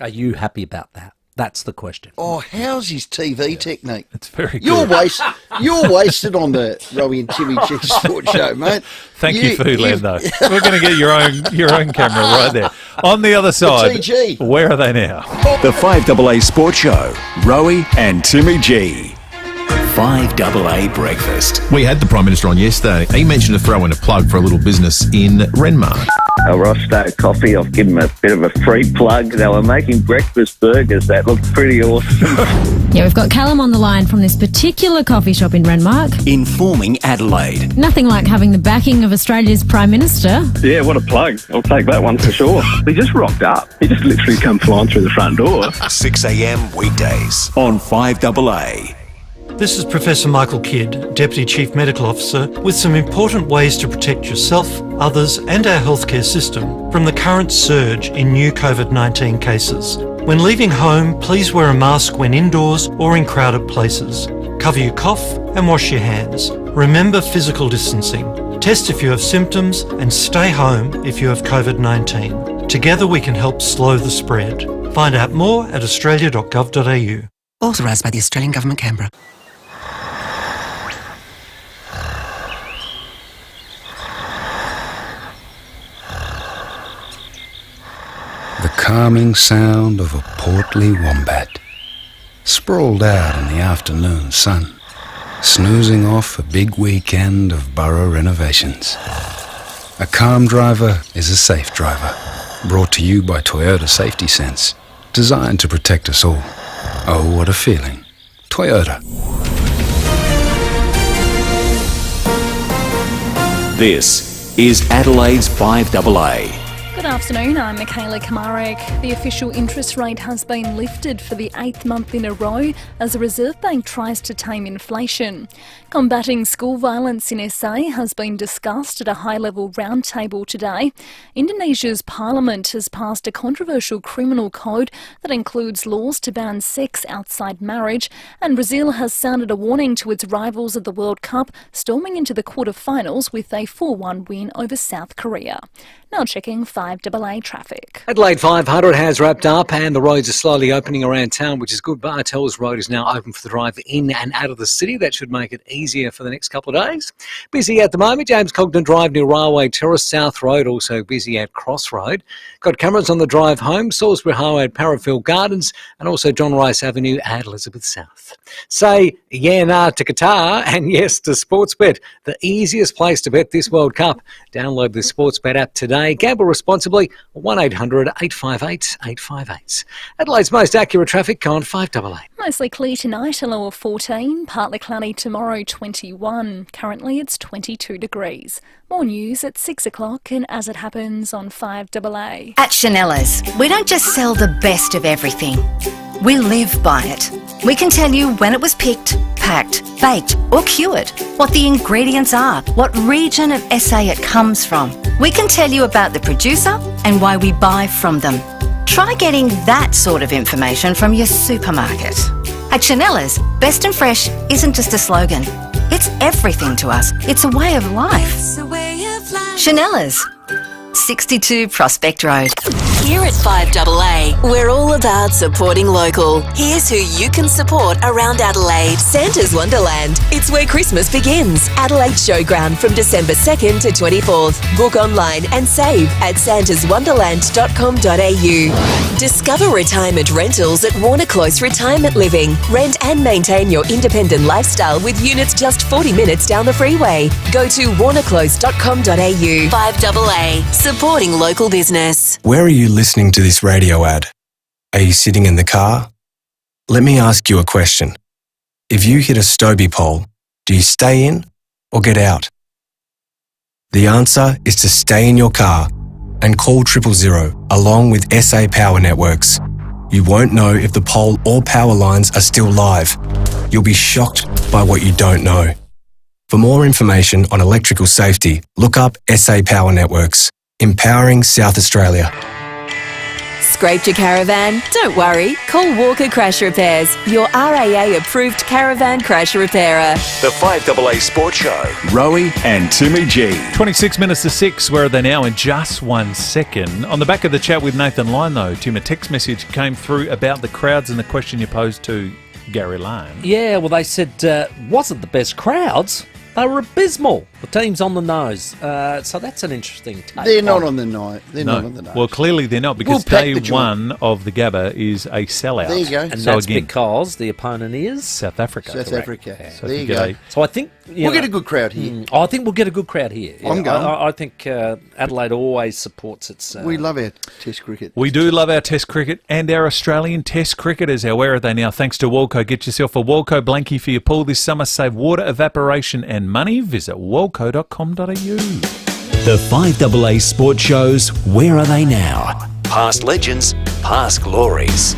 Are you happy about that? That's the question. Oh, how's his TV technique? It's very good. You're wasted on the Rowey and Timmy G Sports Show, mate. Thank you, Foodland, though. We're going to get your own camera right there. On the other side, TG. Where are they now? The 5AA Sports Show, Rowey and Timmy G. 5AA Breakfast. We had the Prime Minister on yesterday. He mentioned to throw in a plug for a little business in Renmark. Rosto Coffee, I'll give them a bit of a free plug. They were making breakfast burgers that looked pretty awesome. Yeah, we've got Callum on the line from this particular coffee shop in Renmark. Informing Adelaide. Nothing like having the backing of Australia's Prime Minister. Yeah, what a plug. I'll take that one for sure. He just rocked up. He just literally come flying through the front door. 6 a.m. weekdays on 5AA. This is Professor Michael Kidd, Deputy Chief Medical Officer, with some important ways to protect yourself, others and our healthcare system from the current surge in new COVID-19 cases. When leaving home, please wear a mask when indoors or in crowded places. Cover your cough and wash your hands. Remember physical distancing. Test if you have symptoms and stay home if you have COVID-19. Together we can help slow the spread. Find out more at australia.gov.au. Authorised by the Australian Government, Canberra. The calming sound of a portly wombat, sprawled out in the afternoon sun, snoozing off a big weekend of borough renovations. A calm driver is a safe driver, brought to you by Toyota Safety Sense, designed to protect us all. Oh, what a feeling. Toyota. This is Adelaide's 5AA. Good afternoon, I'm Michaela Kamarek. The official interest rate has been lifted for the 8th month in a row as the Reserve Bank tries to tame inflation. Combating school violence in SA has been discussed at a high-level roundtable today. Indonesia's parliament has passed a controversial criminal code that includes laws to ban sex outside marriage, and Brazil has sounded a warning to its rivals at the World Cup, storming into the quarter-finals with a 4-1 win over South Korea. Now checking 5AA traffic. Adelaide 500 has wrapped up and the roads are slowly opening around town, which is good. Bartels Road is now open for the drive in and out of the city. That should make it easier for the next couple of days. Busy at the moment. James Cogden Drive near Rowey Terrace, South Road, also busy at Cross Road. Got cameras on the drive home, Salisbury Highway at Parafield Gardens, and also John Rice Avenue at Elizabeth South. Say yeah, nah to Qatar and yes to Sportsbet, the easiest place to bet this World Cup. Download the Sportsbet app today. Gamble responsibly. 1-800-858-858. Adelaide's most accurate traffic on 5AA. Mostly clear tonight, a low of 14. Partly cloudy tomorrow, 21. Currently it's 22 degrees. More news at 6 o'clock and as it happens on 5AA. At Chanella's, we don't just sell the best of everything. We live by it. We can tell you when it was picked, packed, baked or cured, what the ingredients are, what region of SA it comes from. We can tell you about the producer and why we buy from them. Try getting that sort of information from your supermarket. At Chanella's, best and fresh isn't just a slogan. It's everything to us. It's a way of life. Chanella's, 62 Prospect Road. Here at 5AA, we're all about supporting local. Here's who you can support around Adelaide. Santa's Wonderland. It's where Christmas begins. Adelaide Showground from December 2nd to 24th. Book online and save at santaswonderland.com.au. Discover retirement rentals at Warner Close Retirement Living. Rent and maintain your independent lifestyle with units just 40 minutes down the freeway. Go to warnerclose.com.au. 5AA, supporting local business. Where are you listening to this radio ad? Are you sitting in the car? Let me ask you a question. If you hit a Stobie pole, do you stay in or get out? The answer is to stay in your car and call 000 along with SA Power Networks. You won't know if the pole or power lines are still live. You'll be shocked by what you don't know. For more information on electrical safety, look up SA Power Networks, empowering South Australia. Scraped your caravan? Don't worry. Call Walker Crash Repairs, your RAA-approved caravan crash repairer. The 5AA Sports Show. Rowey and Timmy G. 26 minutes to 6. Where are they now? In just 1 second. On the back of the chat with Nathan Lyon, though, Tim, a text message came through about the crowds and the question you posed to Gary Lane. Yeah, well, they said wasn't the best crowds. They were abysmal. The team's on the nose. So that's an interesting take. They're not on the nose. They're not on the nose. Well, clearly they're not because day one of the Gabba is a sellout. There you go. And so that's again, because the opponent is South Africa. South Africa. Yeah. So there you go. So I think we'll get a good crowd here. I think we'll get a good crowd here. Yeah. I'm going. I think Adelaide always supports its. We love our Test cricket. We do love our Test cricket and our Australian Test cricketers. Where are they now? Thanks to Walco. Get yourself a Walco blankie for your pool this summer. Save water, evaporation and money. Visit walco.com.au. The 5AA Sports Show's Where Are They Now? Past legends, past glories.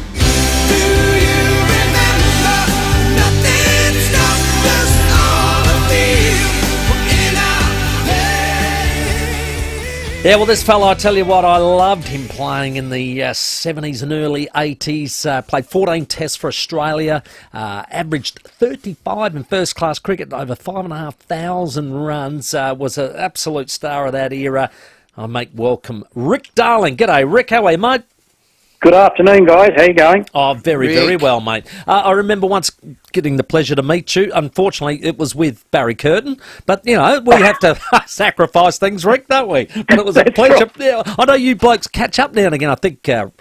Yeah, well, this fella, I tell you what, I loved him playing in the 70s and early 80s. Played 14 tests for Australia, averaged 35 in first-class cricket, over 5,500 runs, was an absolute star of that era. I make welcome Rick Darling. G'day, Rick. How are you, mate? Good afternoon, guys. How you going? Oh, very well, mate. I remember once getting the pleasure to meet you. Unfortunately, it was with Barry Curtin. But, you know, we have to sacrifice things, Rick, don't we? But it was a pleasure. Right. Yeah, I know you blokes catch up now and again. I think you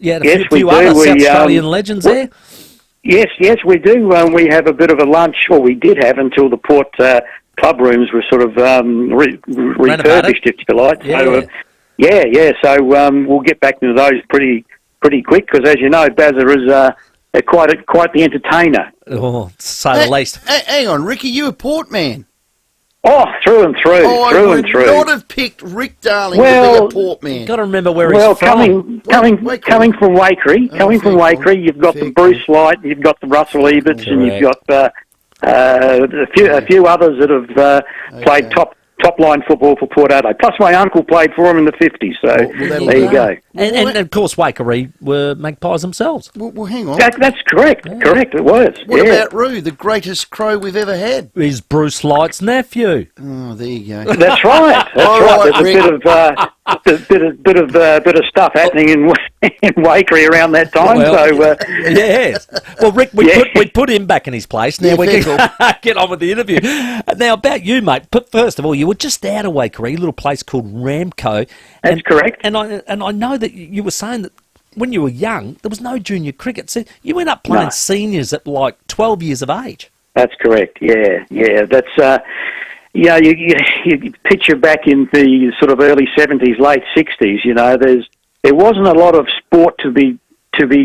had a few other South Australian legends there. Yes, we do. We have a bit of a lunch, or we did have until the Port club rooms were sort of refurbished, if you like. Yeah. So we'll get back into those pretty quick because, as you know, Bazza is quite the entertainer. Oh, to say the least. Hang on, Ricky, you a Port man? Oh, through and through, through and through. I would not have picked Rick Darling to be a Port man. Got to remember where he's from. Coming from Waikerie, you've got the Bruce Light, you've got the Russell Eberts, and you've got a few others that have played top line football for Port Adelaide. Plus, my uncle played for him in the 50s, so there you go. And of course, Waikerie were magpies themselves. Well, hang on. That's correct. Yeah. Correct, it was. What about Roo, the greatest crow we've ever had? He's Bruce Light's nephew. Oh, there you go. That's right. That's right. There's a bit of bit of stuff happening in Wakery around that time. Yes. Well, Rick, we put him back in his place. Now we get on with the interview. Now about you, mate. But first of all, you were just out of Wakery, a little place called Ramco. That's correct. And I know that you were saying that when you were young, there was no junior cricket. So you went up playing seniors at like 12 years of age. That's correct. Yeah. That's you picture back in the sort of early 70s, late 60s. You know, there wasn't a lot of sport to be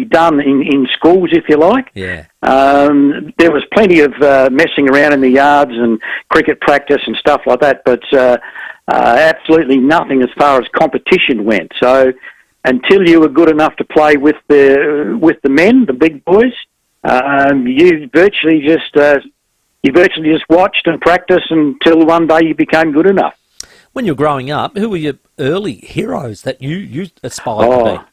done in schools, if you like. Yeah. There was plenty of messing around in the yards and cricket practice and stuff like that, but absolutely nothing as far as competition went. So until you were good enough to play with the men, the big boys, you virtually just watched and practiced until one day you became good enough. When you were growing up, who were your early heroes that you aspired to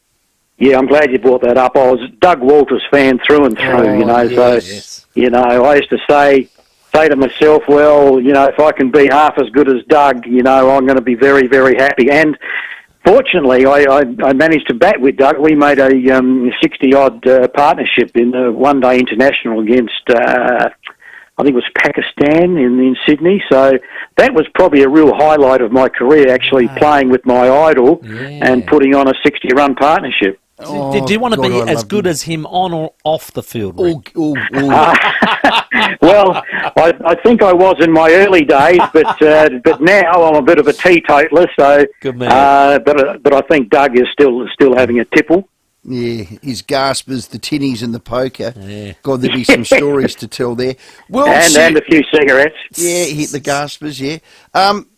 be? Yeah, I'm glad you brought that up. I was a Doug Walters fan through and through, Yes. So, I used to say to myself, well, if I can be half as good as Doug, I'm going to be very, very happy. And fortunately, I managed to bat with Doug. We made a 60-odd partnership in a one-day international against, I think it was Pakistan in Sydney. So that was probably a real highlight of my career, actually playing with my idol and putting on a 60-run partnership. Did you want to be as good as him on or off the field? Well, I think I was in my early days, but now I'm a bit of a teetotaler. So, good man. But I think Doug is still having a tipple. Yeah, his gaspers, the tinnies and the poker. Yeah. God, there'd be some stories to tell there. And a few cigarettes. Yeah, hit the gaspers, yeah.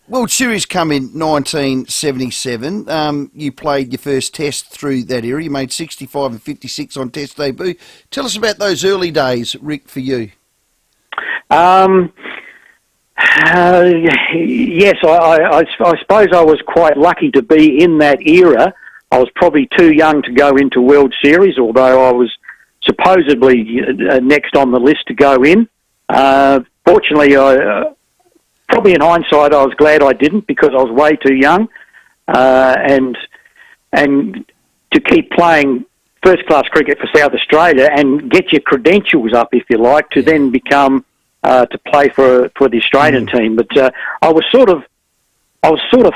World Series come in 1977. You played your first test through that era. You made 65 and 56 on test debut. Tell us about those early days, Rick, for you. Yes, I suppose I was quite lucky to be in that era. I was probably too young to go into World Series, although I was supposedly next on the list to go in. Fortunately, probably in hindsight, I was glad I didn't because I was way too young. And to keep playing first-class cricket for South Australia and get your credentials up, if you like, to then become to play for the Australian team. But I was sort of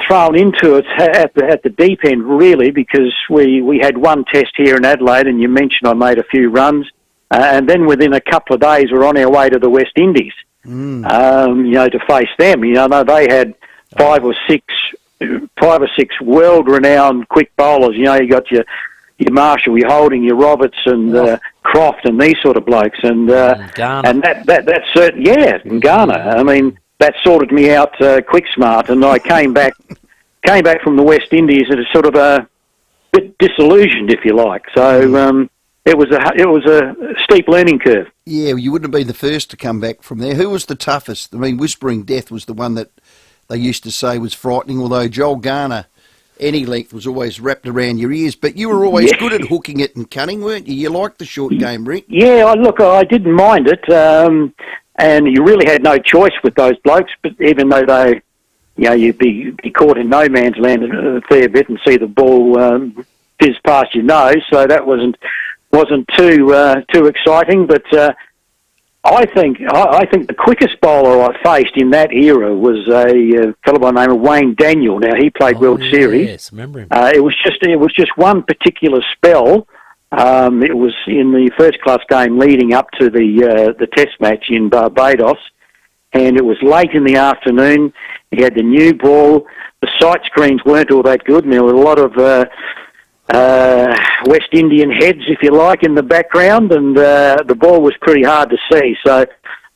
thrown into it at the deep end, really, because we had one test here in Adelaide, and you mentioned I made a few runs, and then within a couple of days we're on our way to the West Indies, to face them. They had five or six world-renowned quick bowlers. You got your Marshall, your Holding, your Roberts, and Croft, and these sort of blokes, and that certain, and Garner. I mean, that sorted me out quick smart, and I came back from the West Indies and sort of a bit disillusioned, if you like. So it was a steep learning curve. Yeah, you wouldn't have been the first to come back from there. Who was the toughest? I mean, Whispering Death was the one that they used to say was frightening, although Joel Garner, any length, was always wrapped around your ears. But you were always good at hooking it and cutting, weren't you? You liked the short game, Rick. Yeah, I didn't mind it. And you really had no choice with those blokes, but even though they, you'd be caught in no man's land a fair bit and see the ball fizz past your nose, so that wasn't too exciting. But I think the quickest bowler I faced in that era was a fellow by the name of Wayne Daniel. Now he played World Series. Yes, remember him. It was just one particular spell. It was in the first-class game leading up to the test match in Barbados, and it was late in the afternoon. He had the new ball. The sight screens weren't all that good, and there were a lot of West Indian heads, if you like, in the background, and the ball was pretty hard to see. So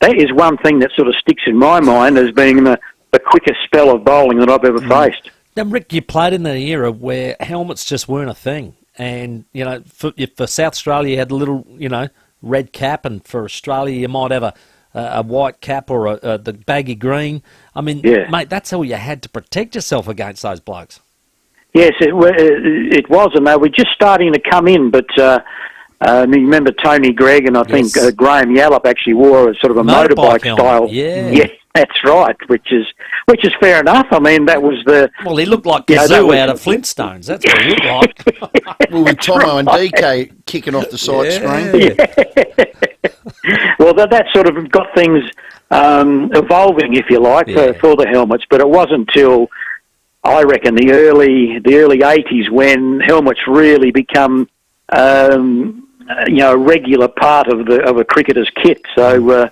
that is one thing that sort of sticks in my mind as being the quickest spell of bowling that I've ever faced. Now, Rick, you played in the era where helmets just weren't a thing. And, for South Australia, you had a little, red cap, and for Australia, you might have a white cap or the baggy green. I mean, mate, that's all you had to protect yourself against those blokes. Yes, it was, and they were just starting to come in, but you remember Tony Gregg, and I think Graham Yallop actually wore a sort of a motorbike style. Yeah, that's right, which is which is fair enough. I mean, that was the... Well, he looked like Gazoo out of Flintstones. That's what he looked like. Well, with Tomo and DK kicking off the side screen. Well, that sort of got things evolving, if you like, for the helmets. But it wasn't until, I reckon, the early 80s when helmets really become... a regular part of a cricketer's kit. So,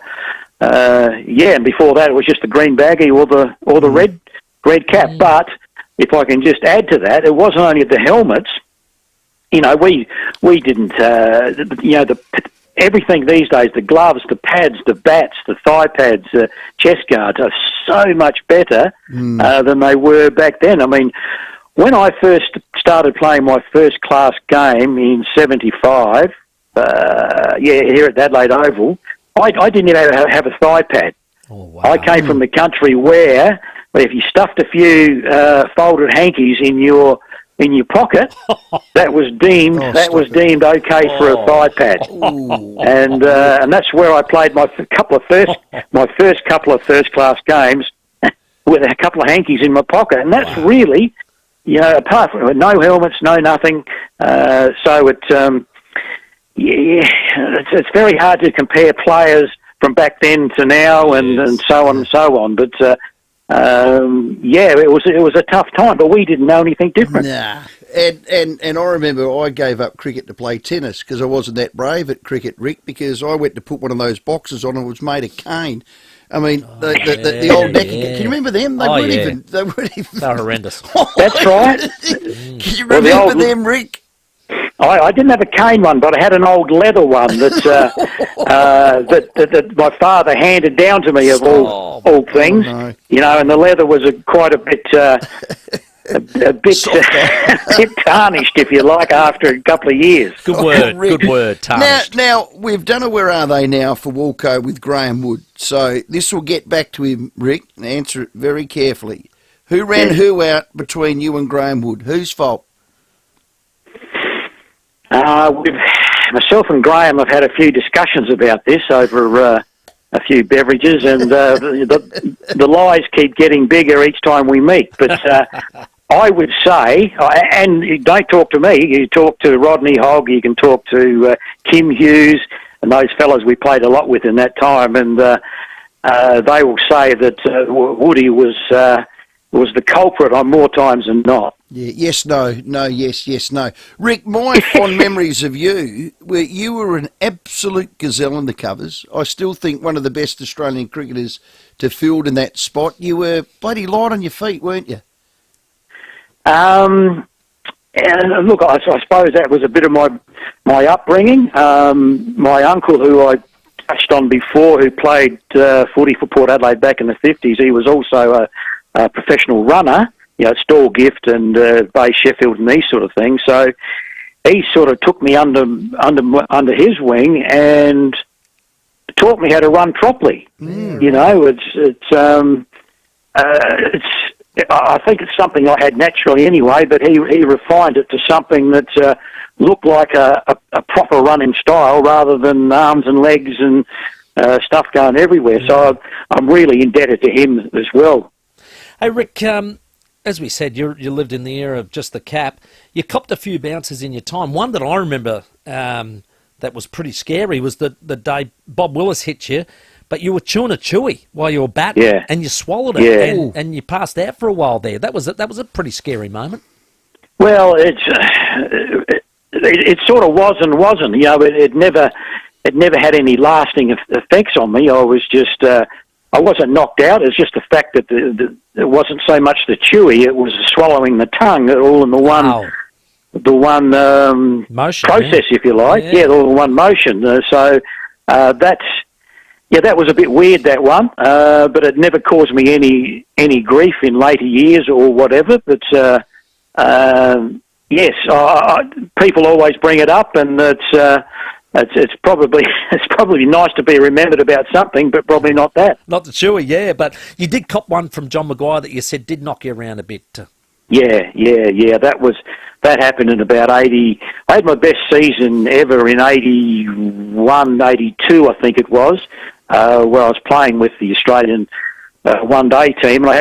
and before that it was just the green baggie or the red cap. But if I can just add to that, it wasn't only the helmets. We didn't. Everything these days, the gloves, the pads, the bats, the thigh pads, chest guards are so much better than they were back then. I mean, when I first started playing my first class game in '75, here at the Adelaide Oval, I didn't even have a thigh pad. Oh, wow. I came from the country where if you stuffed a few folded hankies in your pocket, that was deemed okay for a thigh pad. And that's where I played my first couple of first class games with a couple of hankies in my pocket, and that's really. Apart from no helmets, no nothing, so it's very hard to compare players from back then to now, and so on and so on. But it was a tough time, but we didn't know anything different. Nah, and I remember I gave up cricket to play tennis because I wasn't that brave at cricket, Rick. Because I went to put one of those boxes on and it was made of cane. I mean, the old neck. Can you remember them? They weren't even. They were horrendous. That's right. Can you remember them, Rick? I didn't have a cane one, but I had an old leather one that my father handed down to me of all things. Oh, no. And the leather was quite a bit tarnished, if you like, after a couple of years. Good word, tarnished. Now we've done a Where Are They Now for Walco with Graham Wood, so this will get back to him, Rick, and answer it very carefully. Who ran who out between you and Graham Wood? Whose fault? Myself and Graham have had a few discussions about this over a few beverages, and the lies keep getting bigger each time we meet. But I would say, and you don't talk to me, you talk to Rodney Hogg, you can talk to Kim Hughes, and those fellows we played a lot with in that time, and they will say that Woody was the culprit on more times than not. Yeah, yes, no, yes, no. Rick, my fond memories of you were an absolute gazelle in the covers. I still think one of the best Australian cricketers to field in that spot. You were bloody light on your feet, weren't you? And look, I suppose that was a bit of my upbringing. My uncle, who I touched on before, who played footy for Port Adelaide back in the 50s, he was also a professional runner, Stall Gift and Bay Sheffield and these sort of things. So he sort of took me under his wing and taught me how to run properly. I think it's something I had naturally anyway, but he refined it to something that looked like a proper running style rather than arms and legs and stuff going everywhere. So I'm really indebted to him as well. Hey, Rick, as we said, you lived in the era of just the cap. You copped a few bounces in your time. One that I remember that was pretty scary was the day Bob Willis hit you, but you were chewing a chewy while you were batting, and you swallowed it, and you passed out for a while there. That was a pretty scary moment. Well, it sort of was and wasn't. It never had any lasting effects on me. I was just I wasn't knocked out. It's just the fact that it wasn't so much the chewy; it was swallowing the tongue, all in the one motion, process, if you like. Yeah, all in one motion. So that was a bit weird, that one. But it never caused me any grief in later years or whatever. But yes, people always bring it up, and it's probably nice to be remembered about something, but probably not that. Not the chewy, yeah. But you did cop one from John Maguire that you said did knock you around a bit. Yeah. That happened in about 80. I had my best season ever in 81, 82, I think it was, where I was playing with the Australian one-day team, and I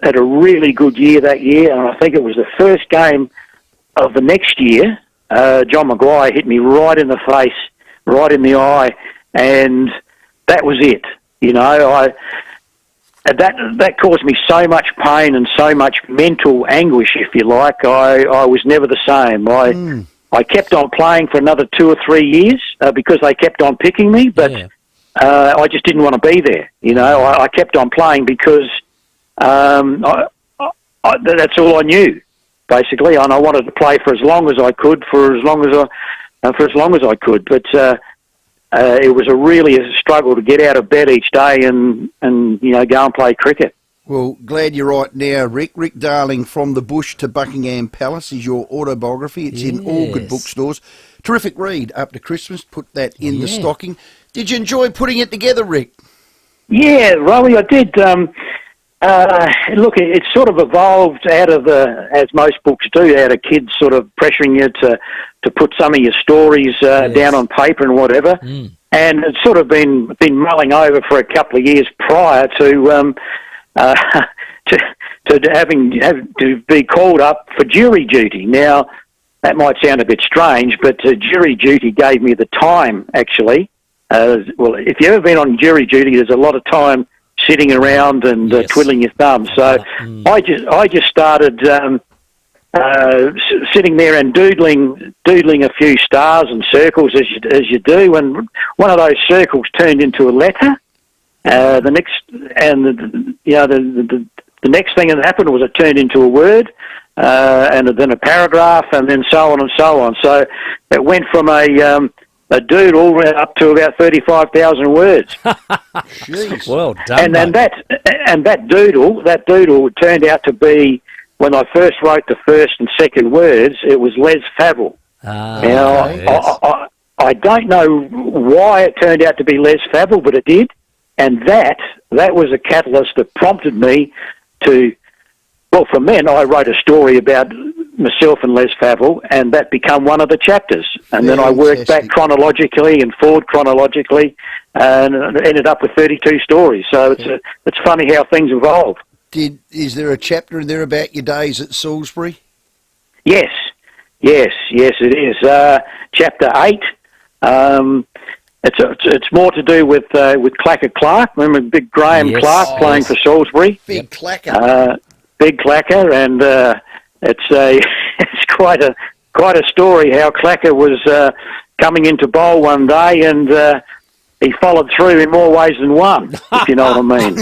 had a really good year that year, and I think it was the first game of the next year. John Maguire hit me right in the face, right in the eye, and that was it. You know, that caused me so much pain and so much mental anguish, if you like. I was never the same. I kept on playing for another 2 or 3 years because they kept on picking me, but I just didn't want to be there. You know, I kept on playing because that's all I knew, basically, and I wanted to play for as long as I could, for as long as I could. But it was really a struggle to get out of bed each day and you know, go and play cricket. Well, glad you're right now, Rick. Rick Darling, From the Bush to Buckingham Palace is your autobiography. It's in all good bookstores. Terrific read up to Christmas. Put that in the stocking. Did you enjoy putting it together, Rick? Yeah, Rowey, I did. Look, it sort of evolved out of as most books do, out of kids sort of pressuring you to put some of your stories down on paper and whatever. And it's sort of been mulling over for a couple of years prior to having to be called up for jury duty. Now, that might sound a bit strange, but jury duty gave me the time, actually. Well, if you've ever been on jury duty, there's a lot of time sitting around and twiddling your thumbs. So I just started sitting there and doodling a few stars and circles as you do, and one of those circles turned into a letter. The next thing that happened was it turned into a word, and then a paragraph, and then so on and so on. So it went from a doodle up to about 35,000 words. Jeez. Well done. And that doodle turned out to be, when I first wrote the first and second words, it was Les Favell. Now, I don't know why it turned out to be Les Favell, but it did. And that was a catalyst that prompted me to, well, from then I wrote a story about myself and Les Favell, and that became one of the chapters. And then I worked back chronologically and forward chronologically, and ended up with 32 stories. So it's funny how things evolve. Is there a chapter in there about your days at Salisbury? Yes, it is. Chapter 8. It's more to do with Clacker Clark. Remember Big Graham Clark playing for Salisbury? Big Clacker. Big Clacker, and it's quite a story how Clacker was coming into bowl one day, and he followed through in more ways than one, if you know what I mean.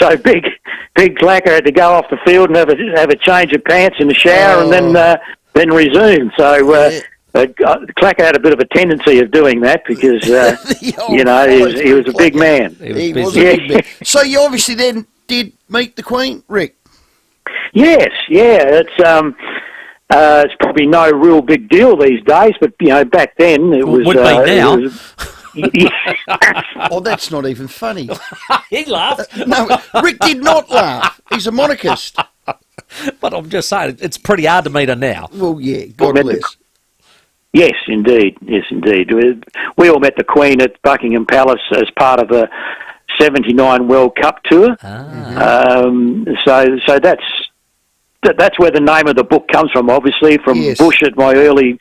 So Big Clacker had to go off the field and have a change of pants in the shower, and then resume. So. Clacker had a bit of a tendency of doing that because, you know, he was a big man. He was a big man. So you obviously then did meet the Queen, Rick? Yes, it's probably no real big deal these days, but, you know, back then it was... Would be now. Oh, that's not even funny. He laughed. No, Rick did not laugh. He's a monarchist. But I'm just saying, it's pretty hard to meet her now. Well, yeah, God bless. Yes, indeed. We all met the Queen at Buckingham Palace as part of the '79 World Cup tour. So that's where the name of the book comes from. Obviously, from Bush at my early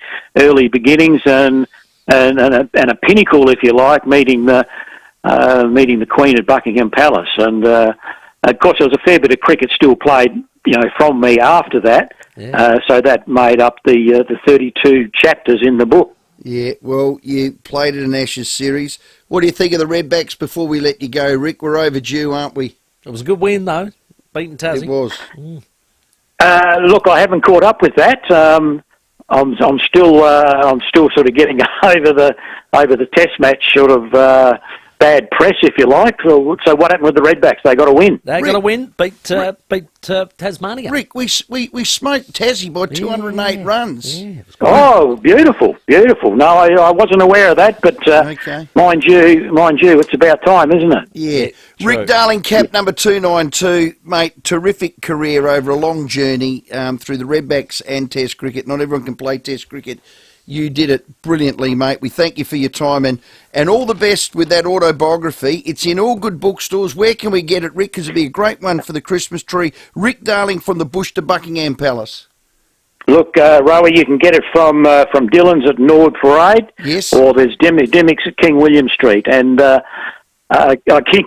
beginnings, and a pinnacle, if you like, meeting the Queen at Buckingham Palace. And of course, there was a fair bit of cricket still played, you know, from me after that. So that made up the 32 chapters in the book. Yeah, well, you played in an Ashes series. What do you think of the Redbacks before we let you go, Rick? We're overdue, aren't we? It was a good win, though. Beating Tassie. It was. Look, I haven't caught up with that. I'm still sort of getting over the Test match sort of bad press, if you like. So what happened with the Redbacks? They got a win. They got a win. Beat Tasmania. Rick, we smoked Tassie by 208 runs. Yeah, oh, beautiful. No, I wasn't aware of that, but mind you, it's about time, isn't it? Yeah. Rick Darling, cap number 292, mate. Terrific career over a long journey through the Redbacks and Test cricket. Not everyone can play Test cricket You did it brilliantly, mate. We thank you for your time and all the best with that autobiography. It's in all good bookstores. Where can we get it, Rick? Because it'd be a great one for the Christmas tree. Rick Darling, From the Bush to Buckingham Palace. Look, Rowey, you can get it from Dillon's at Nord Parade. Yes. Or there's Demick's at King William Street and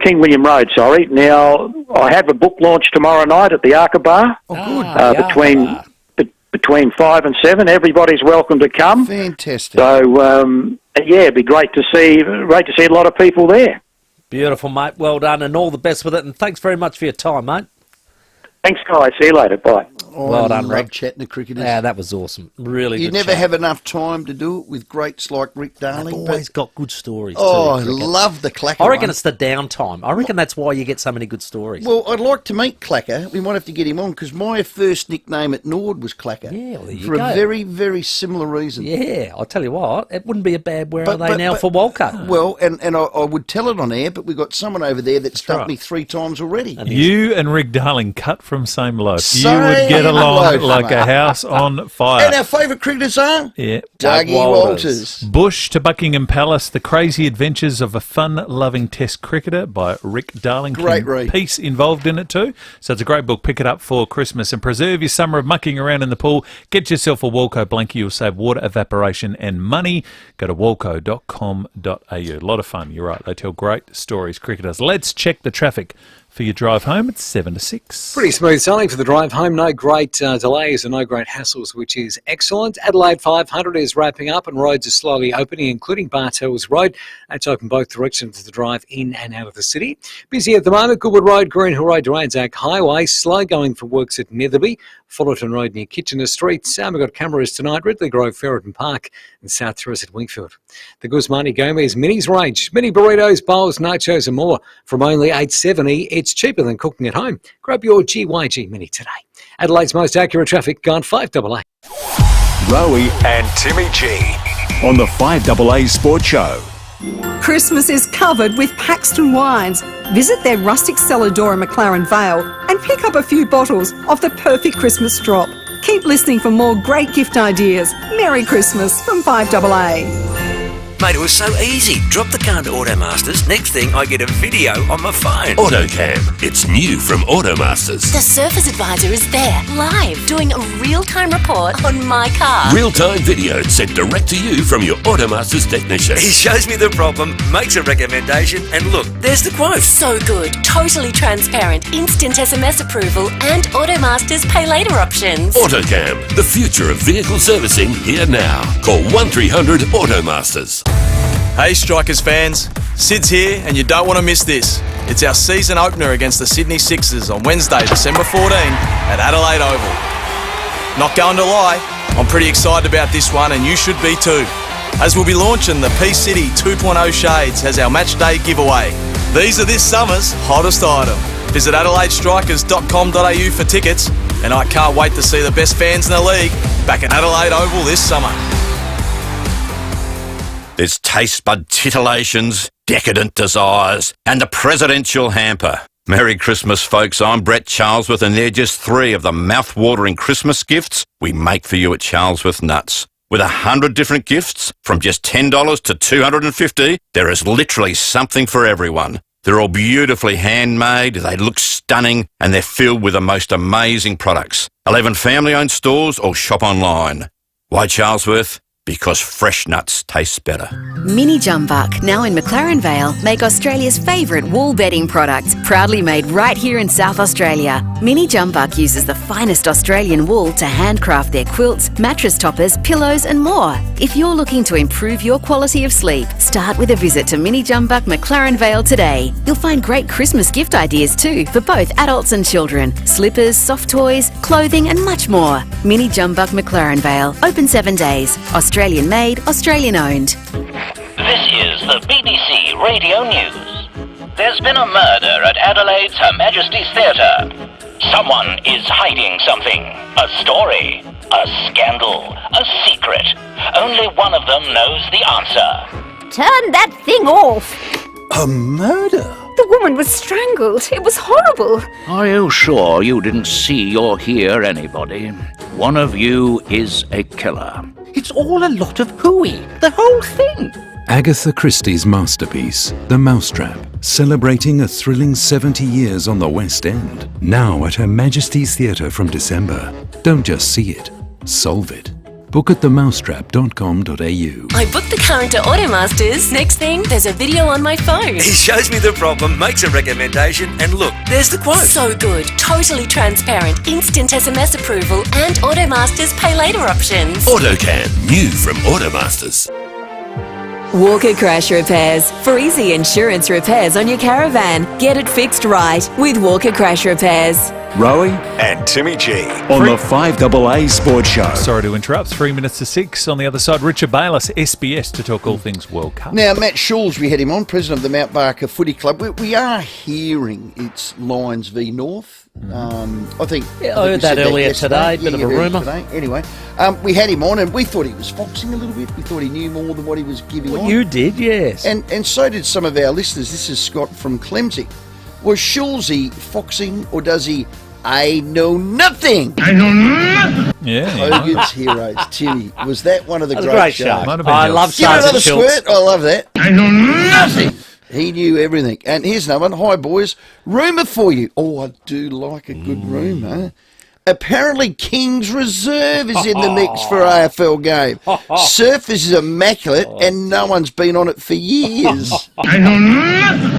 King William Road. Sorry. Now I have a book launch tomorrow night at the Arca Bar. Oh, good. Between 5 and 7. Everybody's welcome to come. Fantastic. So it'd be great to see a lot of people there. Beautiful, mate. Well done, and all the best with it. And thanks very much for your time, mate. Thanks, guys. See you later. Bye. Well done, Rick. Chatting to cricketers. Yeah, that was awesome. Really You good never chat. have enough time to do it with greats like Rick Darling. They've always got good stories. Oh, too, I cricket. love the Clacker I reckon one. it's the downtime. I reckon that's why you get so many good stories. Well, I'd like to meet Clacker. We might have to get him on because my first nickname at Nord was Clacker. Yeah, well, there you for go. a very, very similar reason. Yeah, I'll tell you what, it wouldn't be a bad where are they now for World Cup. Well, and I would tell it on air, but we've got someone over there that's stumped right. me 3 times already. You and Rick Darling cut from same loaf. Same you would get along loaf, like mate. a house on fire. And our favourite cricketers are? Yeah. Dougie Walters. Bush to Buckingham Palace, The Crazy Adventures of a Fun-Loving Test Cricketer by Rick Darling. Great read. Piece involved in it too. So it's a great book. Pick it up for Christmas and preserve your summer of mucking around in the pool. Get yourself a Walco blankie. You'll save water, evaporation and money. Go to walco.com.au. A lot of fun. You're right. They tell great stories, cricketers. Let's check the traffic for your drive home. It's 7 to 6. Pretty smooth sailing for the drive home. No great delays and no great hassles, which is excellent. Adelaide 500 is wrapping up and roads are slowly opening, including Bartels Road. That's open both directions for the drive in and out of the city. Busy at the moment. Goodwood Road, Green Hill Road to Anzac Highway. Slow going for works at Netherby. Fullerton Road near Kitchener Street. We've got cameras tonight. Ridley Grove, Ferreton Park and South Terrace at Wingfield. The Guzmani Gomez Minis range. Mini burritos, bowls, nachos and more from only $8.70. It's cheaper than cooking at home. Grab your GYG Mini today. Adelaide's most accurate traffic on 5AA. Rowey and Timmy G on the 5AA Sports Show. Christmas is covered with Paxton Wines. Visit their rustic cellar door in McLaren Vale and pick up a few bottles of the perfect Christmas drop. Keep listening for more great gift ideas. Merry Christmas from 5AA. Mate, it was so easy. Drop the car to Automasters. Next thing, I get a video on my phone. AutoCam. It's new from Automasters. The Surface Advisor is there, live, doing a real-time report on my car. Real-time video sent direct to you from your Automasters technician. He shows me the problem, makes a recommendation, and look, there's the quote. So good. Totally transparent, instant SMS approval, and Automasters pay later options. AutoCam. The future of vehicle servicing here now. Call 1300 Automasters. Hey Strikers fans, Sid's here and you don't want to miss this. It's our season opener against the Sydney Sixers on Wednesday, December 14 at Adelaide Oval. Not going to lie, I'm pretty excited about this one and you should be too, as we'll be launching the P-City 2.0 Shades as our match day giveaway. These are this summer's hottest item. Visit adelaidestrikers.com.au for tickets, and I can't wait to see the best fans in the league back at Adelaide Oval this summer. There's taste bud titillations, decadent desires, and the presidential hamper. Merry Christmas, folks. I'm Brett Charlesworth, and they're just 3 of the mouth-watering Christmas gifts we make for you at Charlesworth Nuts. With 100 different gifts, from just $10 to $250, there is literally something for everyone. They're all beautifully handmade, they look stunning, and they're filled with the most amazing products. 11 family-owned stores or shop online. Why Charlesworth? Because fresh nuts taste better. Mini Jumbuck, now in McLaren Vale, make Australia's favourite wool bedding products, proudly made right here in South Australia. Mini Jumbuck uses the finest Australian wool to handcraft their quilts, mattress toppers, pillows and more. If you're looking to improve your quality of sleep, start with a visit to Mini Jumbuck McLaren Vale today. You'll find great Christmas gift ideas too for both adults and children. Slippers, soft toys, clothing and much more. Mini Jumbuck McLaren Vale, open 7 days. Australian made, Australian owned. This is the BBC Radio News. There's been a murder at Adelaide's Her Majesty's Theatre. Someone is hiding something. A story, a scandal, a secret. Only one of them knows the answer. Turn that thing off! A murder? The woman was strangled. It was horrible. Are you sure you didn't see or hear anybody? One of you is a killer. It's all a lot of hooey. The whole thing. Agatha Christie's masterpiece, The Mousetrap, celebrating a thrilling 70 years on the West End. Now at Her Majesty's Theatre from December. Don't just see it, solve it. Book at themousetrap.com.au. I booked the car into Automasters. Next thing, there's a video on my phone. He shows me the problem, makes a recommendation, and look, there's the quote. So good. Totally transparent. Instant SMS approval and Automasters pay later options. AutoCan, new from Automasters. Walker Crash Repairs. For easy insurance repairs on your caravan. Get it fixed right with Walker Crash Repairs. Rowey and Timmy G on the 5AA Sports Show. Sorry to interrupt. 3 minutes to 6. On the other side, Richard Bayless, SBS, to talk all things World Cup. Now, Matt Schulz, we had him on, president of the Mount Barker Footy Club. We are hearing it's Lions v North. I think I heard that earlier today, bit of a rumour. Anyway, we had him on and we thought he was foxing a little bit. We thought he knew more than what he was giving on. You did, yes. And so did some of our listeners. This is Scott from Clemsy. Was Schulzy foxing or does he know nothing? I know nothing. Yeah. Hogan's Heroes, Timmy. Was that one of the great shows? I love Give it another Sergeant Schultz. squirt. I love that. I know nothing. He knew everything. And here's another one. Hi, boys. Rumour for you. Oh, I do like a good rumour. Apparently, King's Reserve is in the mix for AFL game. Surface is immaculate, and no one's been on it for years.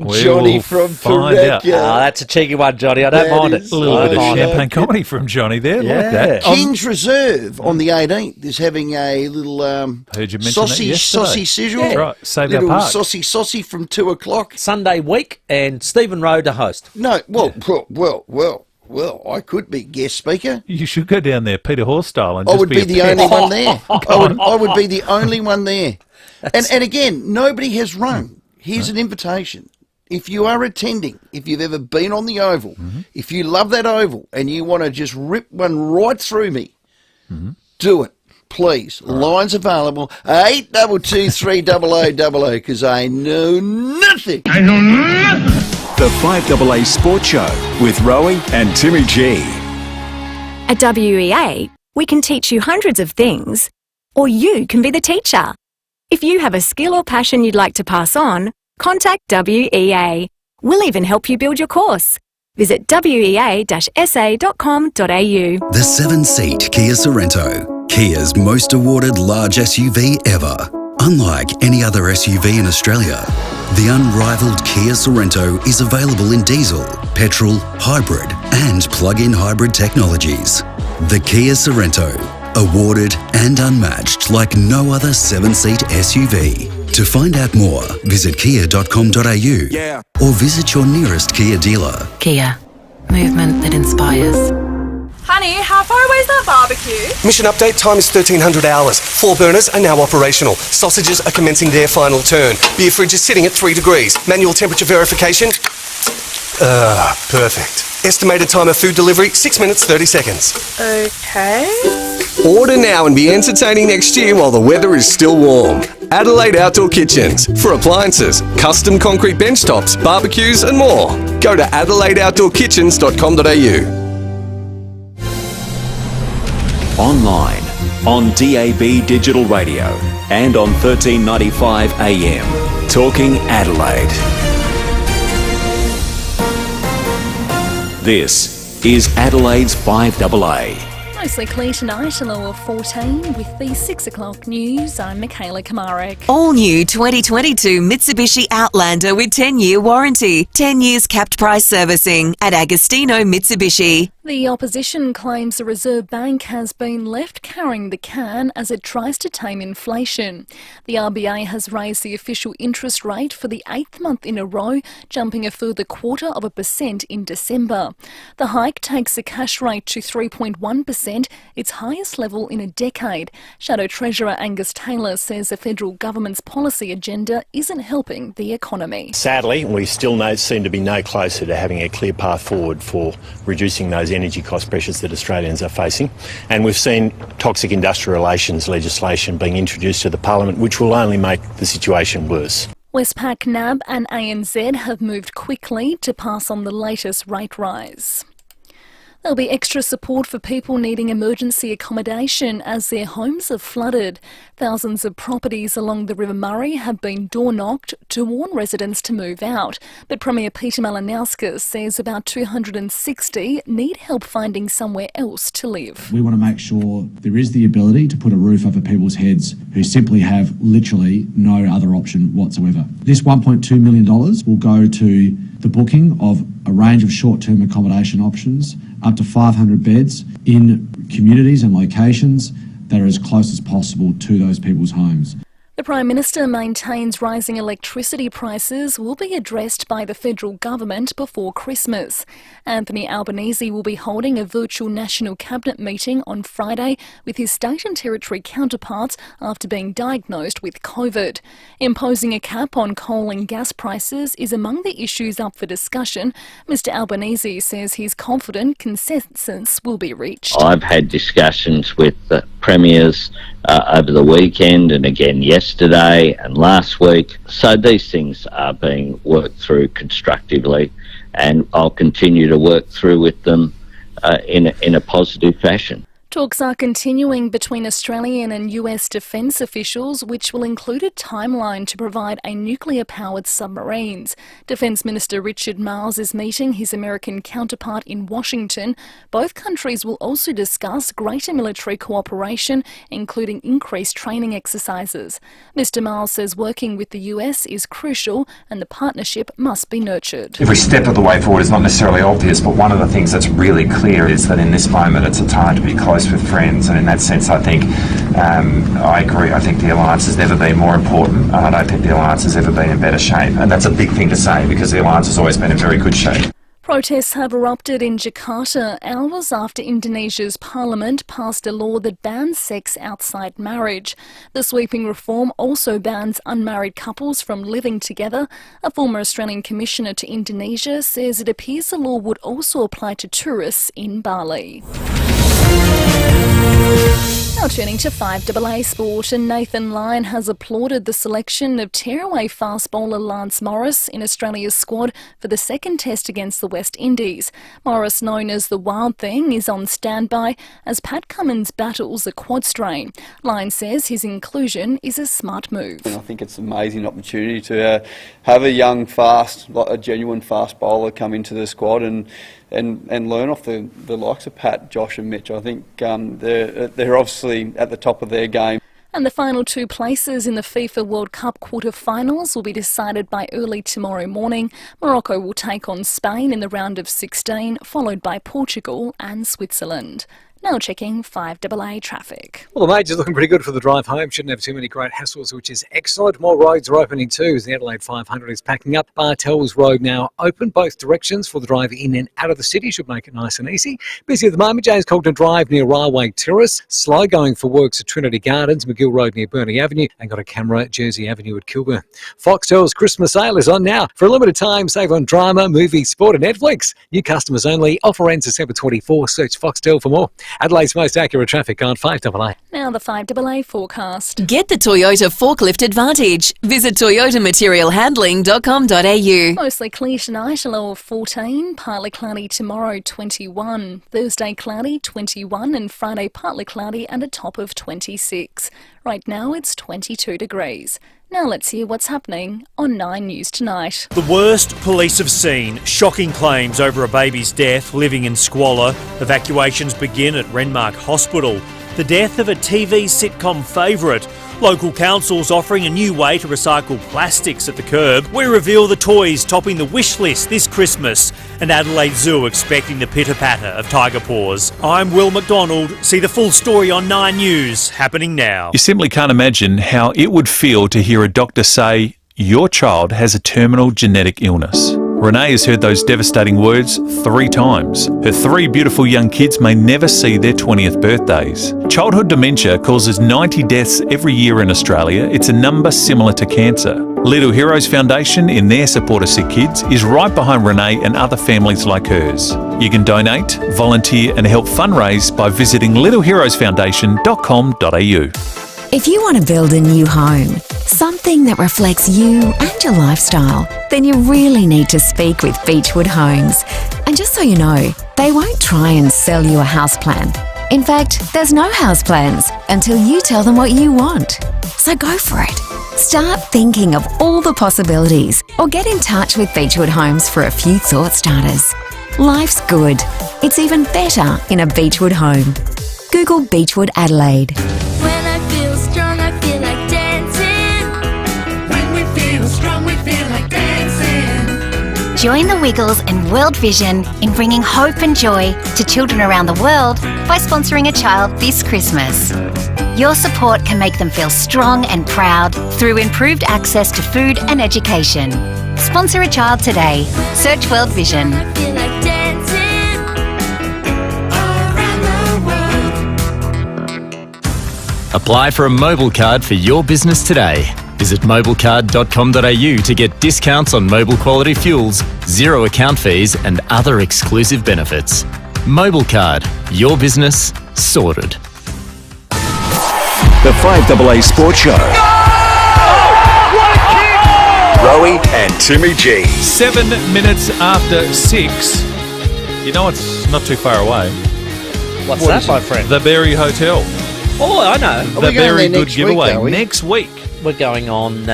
Johnny from Parecchia. That's a cheeky one, Johnny. I don't mind it. A little bit of champagne comedy from Johnny there. Yeah. Like that. King's Reserve on the 18th is having a little Heard you mention that yesterday. saucy sizzle. That's right. Save our little park. saucy from 2 o'clock. Sunday week, and Stephen Rowe to host. No, well, I could be guest speaker. You should go down there, Peter Horse style, and I just would be a the pet. only one there. I would be the only one there. And again, nobody has rung. Here's an invitation. If you are attending, if you've ever been on the Oval, if you love that Oval and you want to just rip one right through me, do it. Please. Lines available. 82230000 because I know nothing. I know nothing. The 5AA Sports Show with Rowey and Timmy G. At WEA, we can teach you hundreds of things, or you can be the teacher. If you have a skill or passion you'd like to pass on, contact WEA. We'll even help you build your course. Visit wea-sa.com.au. The 7-seat Kia Sorrento, Kia's most awarded large SUV ever. Unlike any other SUV in Australia, the unrivaled Kia Sorrento is available in diesel, petrol, hybrid and plug-in hybrid technologies. The Kia Sorrento, awarded and unmatched like no other 7-seat SUV. To find out more, visit kia.com.au or visit your nearest Kia dealer. Kia, movement that inspires. Honey, how far away is that barbecue? Mission update, time is 1300 hours. 4 burners are now operational. Sausages are commencing their final turn. Beer fridge is sitting at 3 degrees. Manual temperature verification. Perfect. Estimated time of food delivery, 6 minutes, 30 seconds. Okay. Order now and be entertaining next year while the weather is still warm. Adelaide Outdoor Kitchens. For appliances, custom concrete benchtops, barbecues and more. Go to adelaideoutdoorkitchens.com.au. Online, on DAB Digital Radio and on 1395 AM. Talking Adelaide. This is Adelaide's 5AA. Mostly clear tonight, a low of 14. With the 6 o'clock news, I'm Michaela Kamarik. All new 2022 Mitsubishi Outlander with 10-year warranty, 10 years capped price servicing at Agostino Mitsubishi. The opposition claims the Reserve Bank has been left carrying the can as it tries to tame inflation. The RBA has raised the official interest rate for the 8th month in a row, jumping a further 0.25% in December. The hike takes the cash rate to 3.1%, its highest level in a decade. Shadow Treasurer Angus Taylor says the federal government's policy agenda isn't helping the economy. Sadly, we still seem to be no closer to having a clear path forward for reducing those energy cost pressures that Australians are facing. And we've seen toxic industrial relations legislation being introduced to the Parliament, which will only make the situation worse. Westpac, NAB and ANZ have moved quickly to pass on the latest rate rise. There'll be extra support for people needing emergency accommodation as their homes are flooded. Thousands of properties along the River Murray have been door-knocked to warn residents to move out. But Premier Peter Malinauskas says about 260 need help finding somewhere else to live. We want to make sure there is the ability to put a roof over people's heads who simply have literally no other option whatsoever. This $1.2 million will go to the booking of a range of short-term accommodation options, up to 500 beds in communities and locations that are as close as possible to those people's homes. The Prime Minister maintains rising electricity prices will be addressed by the federal government before Christmas. Anthony Albanese will be holding a virtual National Cabinet meeting on Friday with his state and territory counterparts after being diagnosed with COVID. Imposing a cap on coal and gas prices is among the issues up for discussion. Mr Albanese says he's confident consensus will be reached. I've had discussions with the premiers over the weekend and again yesterday and last week. So these things are being worked through constructively, and I'll continue to work through with them in a positive fashion. Talks are continuing between Australian and US defence officials, which will include a timeline to provide a nuclear-powered submarines. Defence Minister Richard Marles is meeting his American counterpart in Washington. Both countries will also discuss greater military cooperation, including increased training exercises. Mr Marles says working with the US is crucial and the partnership must be nurtured. Every step of the way forward is not necessarily obvious, but one of the things that's really clear is that in this moment it's a time to be close with friends, and in that sense I think I agree. I think the alliance has never been more important, and I don't think the alliance has ever been in better shape, and that's a big thing to say because the alliance has always been in very good shape. Protests have erupted in Jakarta hours after Indonesia's parliament passed a law that bans sex outside marriage. The sweeping reform also bans unmarried couples from living together. A former Australian commissioner to Indonesia says it appears the law would also apply to tourists in Bali. Now turning to 5AA sport, and Nathan Lyon has applauded the selection of tearaway fast bowler Lance Morris in Australia's squad for the second test against the West Indies. Morris, known as the Wild Thing, is on standby as Pat Cummins battles a quad strain. Lyon says his inclusion is a smart move. I think it's an amazing opportunity to have a young, fast, a genuine fast bowler come into the squad and learn off the likes of Pat, Josh and Mitch. I think they're obviously at the top of their game. And the final two places in the FIFA World Cup quarter-finals will be decided by early tomorrow morning. Morocco will take on Spain in the round of 16, followed by Portugal and Switzerland. Now checking 5AA traffic. Well, the major's looking pretty good for the drive home. Shouldn't have too many great hassles, which is excellent. More roads are opening too as the Adelaide 500 is packing up. Bartels Road now open both directions for the drive in and out of the city. Should make it nice and easy. Busy at the moment, James Cogden Drive near Railway Terrace. Slow going for works at Trinity Gardens, McGill Road near Burnie Avenue, and got a camera at Jersey Avenue at Kilburn. Foxtel's Christmas sale is on now. For a limited time, save on drama, movie, sport and Netflix. New customers only. Offer ends December 24. Search Foxtel for more. Adelaide's most accurate traffic on 5AA. Now the 5AA forecast. Get the Toyota Forklift Advantage. Visit toyotamaterialhandling.com.au. Mostly clear tonight, a low of 14. Partly cloudy tomorrow, 21. Thursday cloudy, 21. And Friday partly cloudy and a top of 26. Right now it's 22 degrees. Now let's hear what's happening on 9 News Tonight. The worst police have seen. Shocking claims over a baby's death, living in squalor. Evacuations begin at Renmark Hospital. The death of a TV sitcom favourite. Local councils offering a new way to recycle plastics at the curb. We reveal the toys topping the wish list this Christmas. And Adelaide Zoo expecting the pitter-patter of tiger paws. I'm Will McDonald. See the full story on 9 News, happening now. You simply can't imagine how it would feel to hear a doctor say, your child has a terminal genetic illness. Renee has heard those devastating words 3 times. Her 3 beautiful young kids may never see their 20th birthdays. Childhood dementia causes 90 deaths every year in Australia. It's a number similar to cancer. Little Heroes Foundation, in their support of sick kids, is right behind Renee and other families like hers. You can donate, volunteer and help fundraise by visiting littleheroesfoundation.com.au. If you want to build a new home, something that reflects you and your lifestyle, then you really need to speak with Beechwood Homes. And just so you know, they won't try and sell you a house plan. In fact, there's no house plans until you tell them what you want. So go for it. Start thinking of all the possibilities or get in touch with Beechwood Homes for a few thought starters. Life's good. It's even better in a Beechwood home. Google Beechwood Adelaide. When I feel strong, I feel like dancing. When we feel strong, we feel like dancing. Join the Wiggles and World Vision in bringing hope and joy to children around the world by sponsoring a child this Christmas. Your support can make them feel strong and proud through improved access to food and education. Sponsor a child today. Search World Vision. I feel like dancing around the world. Apply for a mobile card for your business today. Visit mobilecard.com.au to get discounts on mobile quality fuels, zero account fees and other exclusive benefits. Mobile Card. Your business sorted. The 5AA Sports Show. Rowey and Timmy G. 7 minutes after 6. You know it's not too far away. What's What that, is my it? friend? The Berry Hotel. Oh, I know. The very good giveaway. Next week. We're going on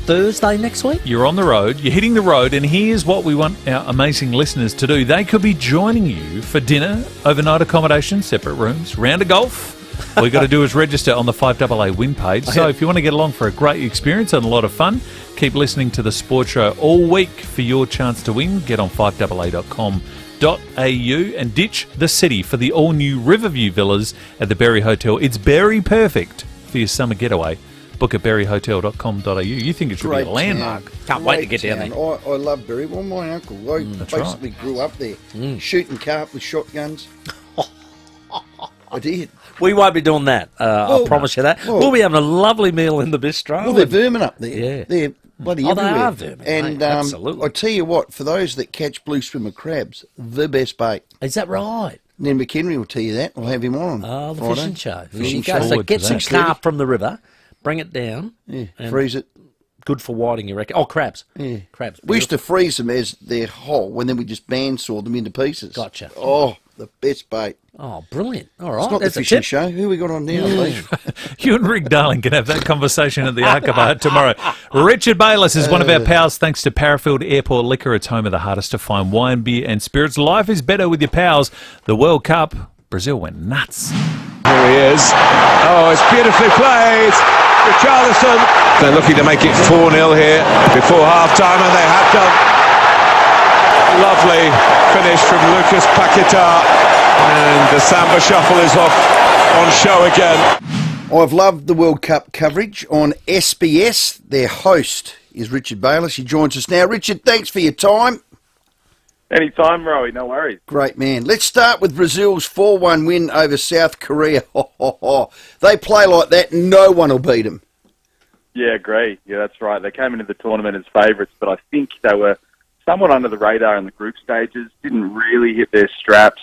Thursday next week. You're on the road. You're hitting the road, and here's what we want our amazing listeners to do. They could be joining you for dinner, overnight accommodation, separate rooms, round of golf. All you got to do is register on the 5AA win page. So if you want to get along for a great experience and a lot of fun, keep listening to the Sports Show all week for your chance to win. Get on 5AA.com.au and ditch the city for the all-new Riverview Villas at the Berry Hotel. It's Berry perfect for your summer getaway. Book at berryhotel.com.au. You think it should be a landmark. Can't wait to get down there. I love Berry. Well, my uncle, I basically grew up there, shooting carp with shotguns. I did. We won't be doing that. I promise you that. well- We'll be having a lovely meal in the bistro. Well, they're vermin up there. Yeah. They're bloody Oh, they everywhere. are vermin, And mate, absolutely. I tell you what, for those that catch blue swimmer crabs, the best bait. Is that right? Then McHenry will tell you that. I'll have him on. Oh, the Friday. fishing show. There Fishing you go. show. So get some 6:30. carp from the river, bring it down. Yeah, and freeze it. Good for whiting, you reckon? Oh, crabs. Yeah. Crabs. We used to freeze them as they're whole, and then we just bandsaw them into pieces. Gotcha. Oh, the best bait. Oh, brilliant. All right. It's not That's the a fishing tip. show. Who we got on now, please? You and Rick Darling can have that conversation at the Archibald tomorrow. Richard Bayliss is one of our pals thanks to Parafield Airport Liquor. It's home of the hardest to find wine, beer and spirits. Life is better with your pals. The World Cup, Brazil went nuts. Here he is. Oh, it's beautifully played. Richarlison. They're looking to make it 4-0 here before half-time, and they have done. Lovely finish from Lucas Paquetá. And the Samba Shuffle is off on show again. I've loved the World Cup coverage on SBS. Their host is Richard Bayliss. He joins us now. Richard, thanks for your time. Anytime, Rowey, no worries. Great man. Let's start with Brazil's 4-1 win over South Korea. They play like that, no one will beat them. Yeah, agree. Yeah, that's right. They came into the tournament as favourites, but I think they were somewhat under the radar in the group stages, didn't really hit their straps.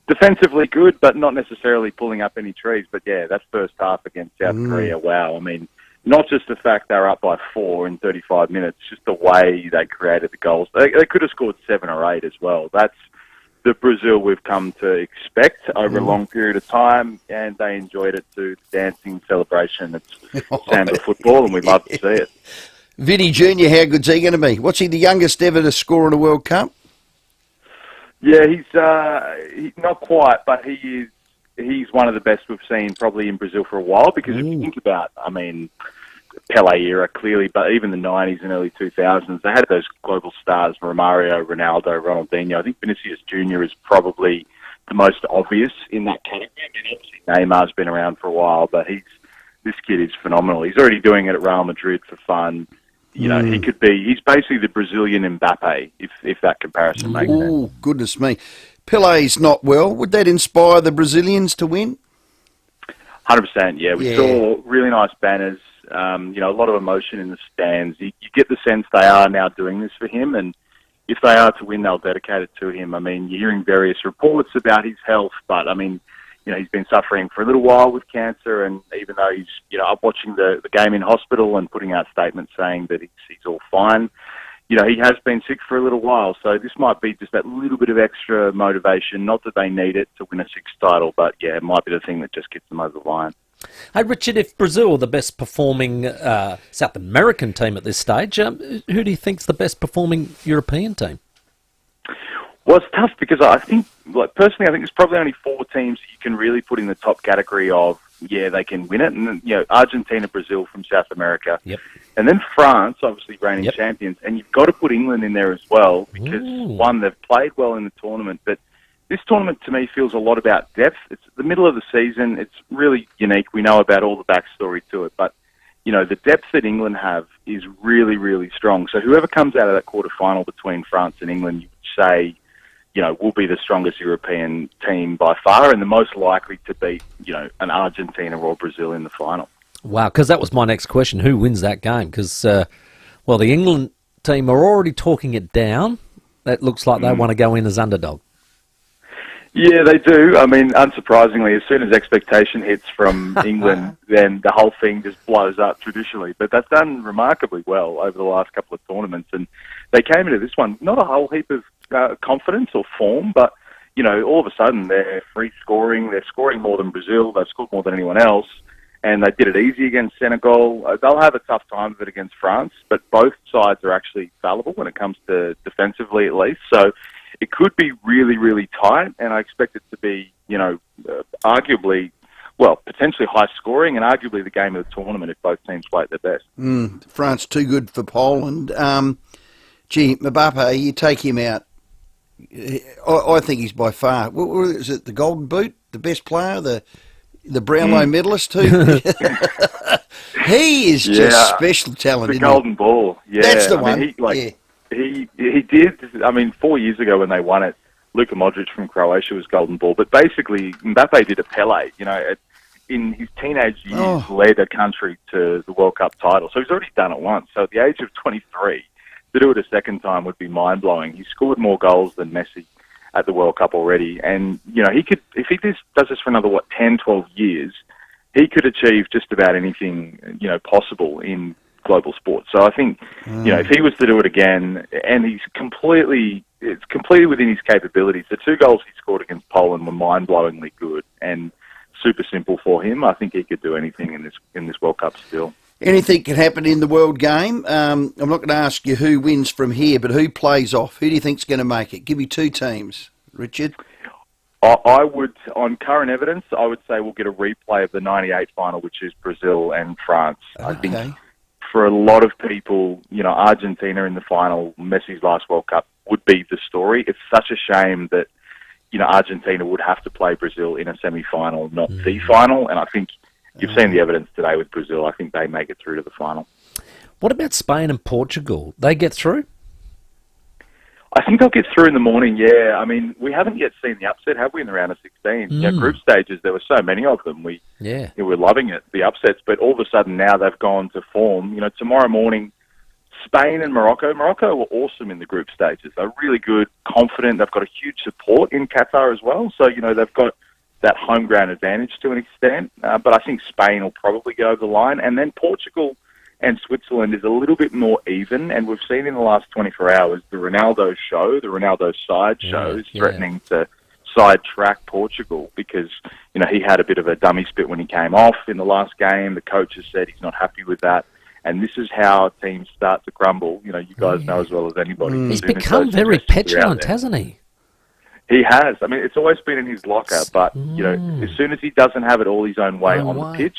Defensively good, but not necessarily pulling up any trees. But yeah, that first half against South Korea, wow. I mean, not just the fact they were up by 4 in 35 minutes, just the way they created the goals. They could have scored 7 or 8 as well. That's the Brazil we've come to expect over a long period of time, and they enjoyed it too. The dancing celebration. It's samba football, and we love to see it. Vinny Jr., how good's he going to be? What's he, the youngest ever to score in a World Cup? Yeah, he's not quite, but he's one of the best we've seen probably in Brazil for a while, because if you think about, I mean, Pele era clearly, but even the 90s and early 2000s, they had those global stars, Romario, Ronaldo, Ronaldinho. I think Vinicius Jr. is probably the most obvious in that category. I mean, obviously Neymar's been around for a while, but this kid is phenomenal. He's already doing it at Real Madrid for fun. You know, he's basically the Brazilian Mbappe, if that comparison makes sense. Oh, goodness me. Pele's not well. Would that inspire the Brazilians to win? 100%, yeah. We saw really nice banners, a lot of emotion in the stands. You get the sense they are now doing this for him, and if they are to win, they'll dedicate it to him. I mean, you're hearing various reports about his health, but I mean, he's been suffering for a little while with cancer, and even though he's, up watching the game in hospital and putting out statements saying that he's all fine, he has been sick for a little while, so this might be just that little bit of extra motivation. Not that they need it to win a sixth title, but yeah, it might be the thing that just gets them over the line. Hey, Richard, if Brazil are the best performing South American team at this stage, who do you think's the best performing European team? Well, it's tough because I think, personally, I think there's probably only 4 teams that you can really put in the top category of, yeah, they can win it. And, Argentina, Brazil from South America. Yep. And then France, obviously reigning champions. And you've got to put England in there as well because, one, they've played well in the tournament. But this tournament, to me, feels a lot about depth. It's the middle of the season. It's really unique. We know about all the backstory to it. But, the depth that England have is really, really strong. So whoever comes out of that quarterfinal between France and England, you would say, will be the strongest European team by far and the most likely to beat, an Argentina or Brazil in the final. Wow, because that was my next question. Who wins that game? Because, the England team are already talking it down. That looks like they want to go in as underdog. Yeah, they do. I mean, unsurprisingly, as soon as expectation hits from England, then the whole thing just blows up traditionally. But they've done remarkably well over the last couple of tournaments, and they came into this one not a whole heap of confidence or form, but all of a sudden they're free scoring. They're scoring more than Brazil. They've scored more than anyone else, and they did it easy against Senegal. They'll have a tough time of it against France, but both sides are actually fallible when it comes to defensively, at least. So it could be really, really tight, and I expect it to be, arguably, potentially high scoring, and arguably the game of the tournament if both teams play at their best. France too good for Poland. Mbappe, you take him out. I think he's by far, is it the Golden Boot, the best player, the Brownlow medalist too? He is just special talent. The Golden Ball, yeah. That's the one. He did. I mean, 4 years ago when they won it, Luka Modric from Croatia was Golden Ball, but basically Mbappe did a Pele. In his teenage years, led a country to the World Cup title. So he's already done it once. So at the age of 23. To do it a second time would be mind-blowing. He scored more goals than Messi at the World Cup already. And, he could, if he does this for another, 10, 12 years, he could achieve just about anything, possible in global sports. So I think, if he was to do it again, and it's completely within his capabilities. The 2 goals he scored against Poland were mind-blowingly good and super simple for him. I think he could do anything in this World Cup still. Anything can happen in the world game. I'm not going to ask you who wins from here, but who plays off? Who do you think's going to make it? Give me 2 teams, Richard. I would, on current evidence, I would say we'll get a replay of the 98 final, which is Brazil and France. I think for a lot of people, Argentina in the final, Messi's last World Cup, would be the story. It's such a shame that, Argentina would have to play Brazil in a semi-final, not the final, and I think you've seen the evidence today with Brazil. I think they make it through to the final. What about Spain and Portugal? They get through? I think they'll get through in the morning, yeah. I mean, we haven't yet seen the upset, have we, in the round of 16? Group stages, there were so many of them. We were loving it, the upsets, but all of a sudden now they've gone to form. Tomorrow morning, Spain and Morocco. Morocco were awesome in the group stages. They're really good, confident. They've got a huge support in Qatar as well. So, they've got that home ground advantage to an extent. But I think Spain will probably go over the line. And then Portugal and Switzerland is a little bit more even. And we've seen in the last 24 hours the Ronaldo side show is threatening to sidetrack Portugal because, he had a bit of a dummy spit when he came off in the last game. The coach has said he's not happy with that. And this is how teams start to crumble. You guys know as well as anybody. He's become very petulant, hasn't he? He has. I mean, it's always been in his locker, but, as soon as he doesn't have it all his own way on the pitch,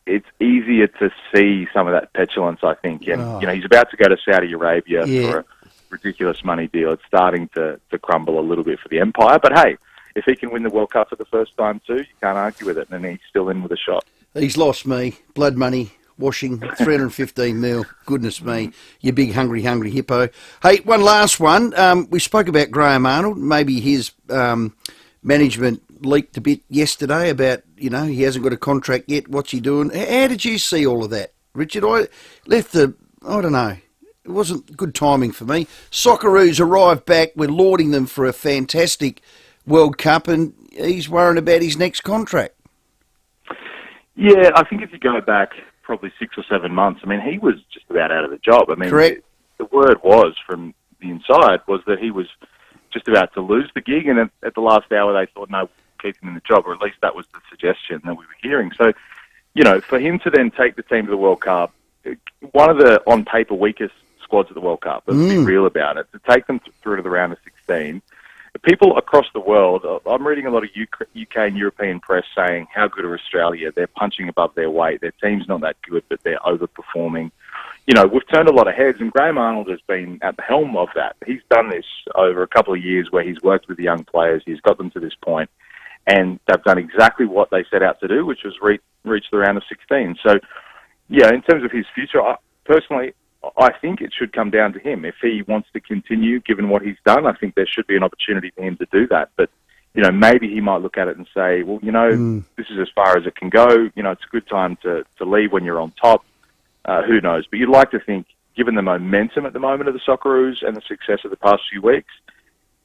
it's easier to see some of that petulance, I think. And, he's about to go to Saudi Arabia for a ridiculous money deal. It's starting to crumble a little bit for the Empire. But, hey, if he can win the World Cup for the first time too, you can't argue with it. And he's still in with a shot. He's lost me. Blood money. Washing, 315 mil. Goodness me, you big hungry hippo. Hey, one last one. We spoke about Graham Arnold. Maybe his management leaked a bit yesterday about, he hasn't got a contract yet. What's he doing? How did you see all of that, Richard? I don't know. It wasn't good timing for me. Socceroos arrived back. We're lauding them for a fantastic World Cup, and he's worrying about his next contract. Yeah, I think if you go back probably 6 or 7 months, I mean, he was just about out of the job. I mean, correct. the word was from the inside was that he was just about to lose the gig, and at the last hour they thought, no, we'll keep him in the job, or at least that was the suggestion that we were hearing. So, for him to then take the team to the World Cup, one of the, on paper, weakest squads at the World Cup, let's be real about it, to take them through to the round of 16, people across the world, I'm reading a lot of UK and European press saying how good are Australia, they're punching above their weight, their team's not that good, but they're overperforming. We've turned a lot of heads, and Graham Arnold has been at the helm of that. He's done this over a couple of years where he's worked with the young players, he's got them to this point, and they've done exactly what they set out to do, which was reach the round of 16. So, in terms of his future, I think it should come down to him. If he wants to continue, given what he's done, I think there should be an opportunity for him to do that. But, maybe he might look at it and say, well, this is as far as it can go. It's a good time to leave when you're on top. Who knows? But you'd like to think, given the momentum at the moment of the Socceroos and the success of the past few weeks,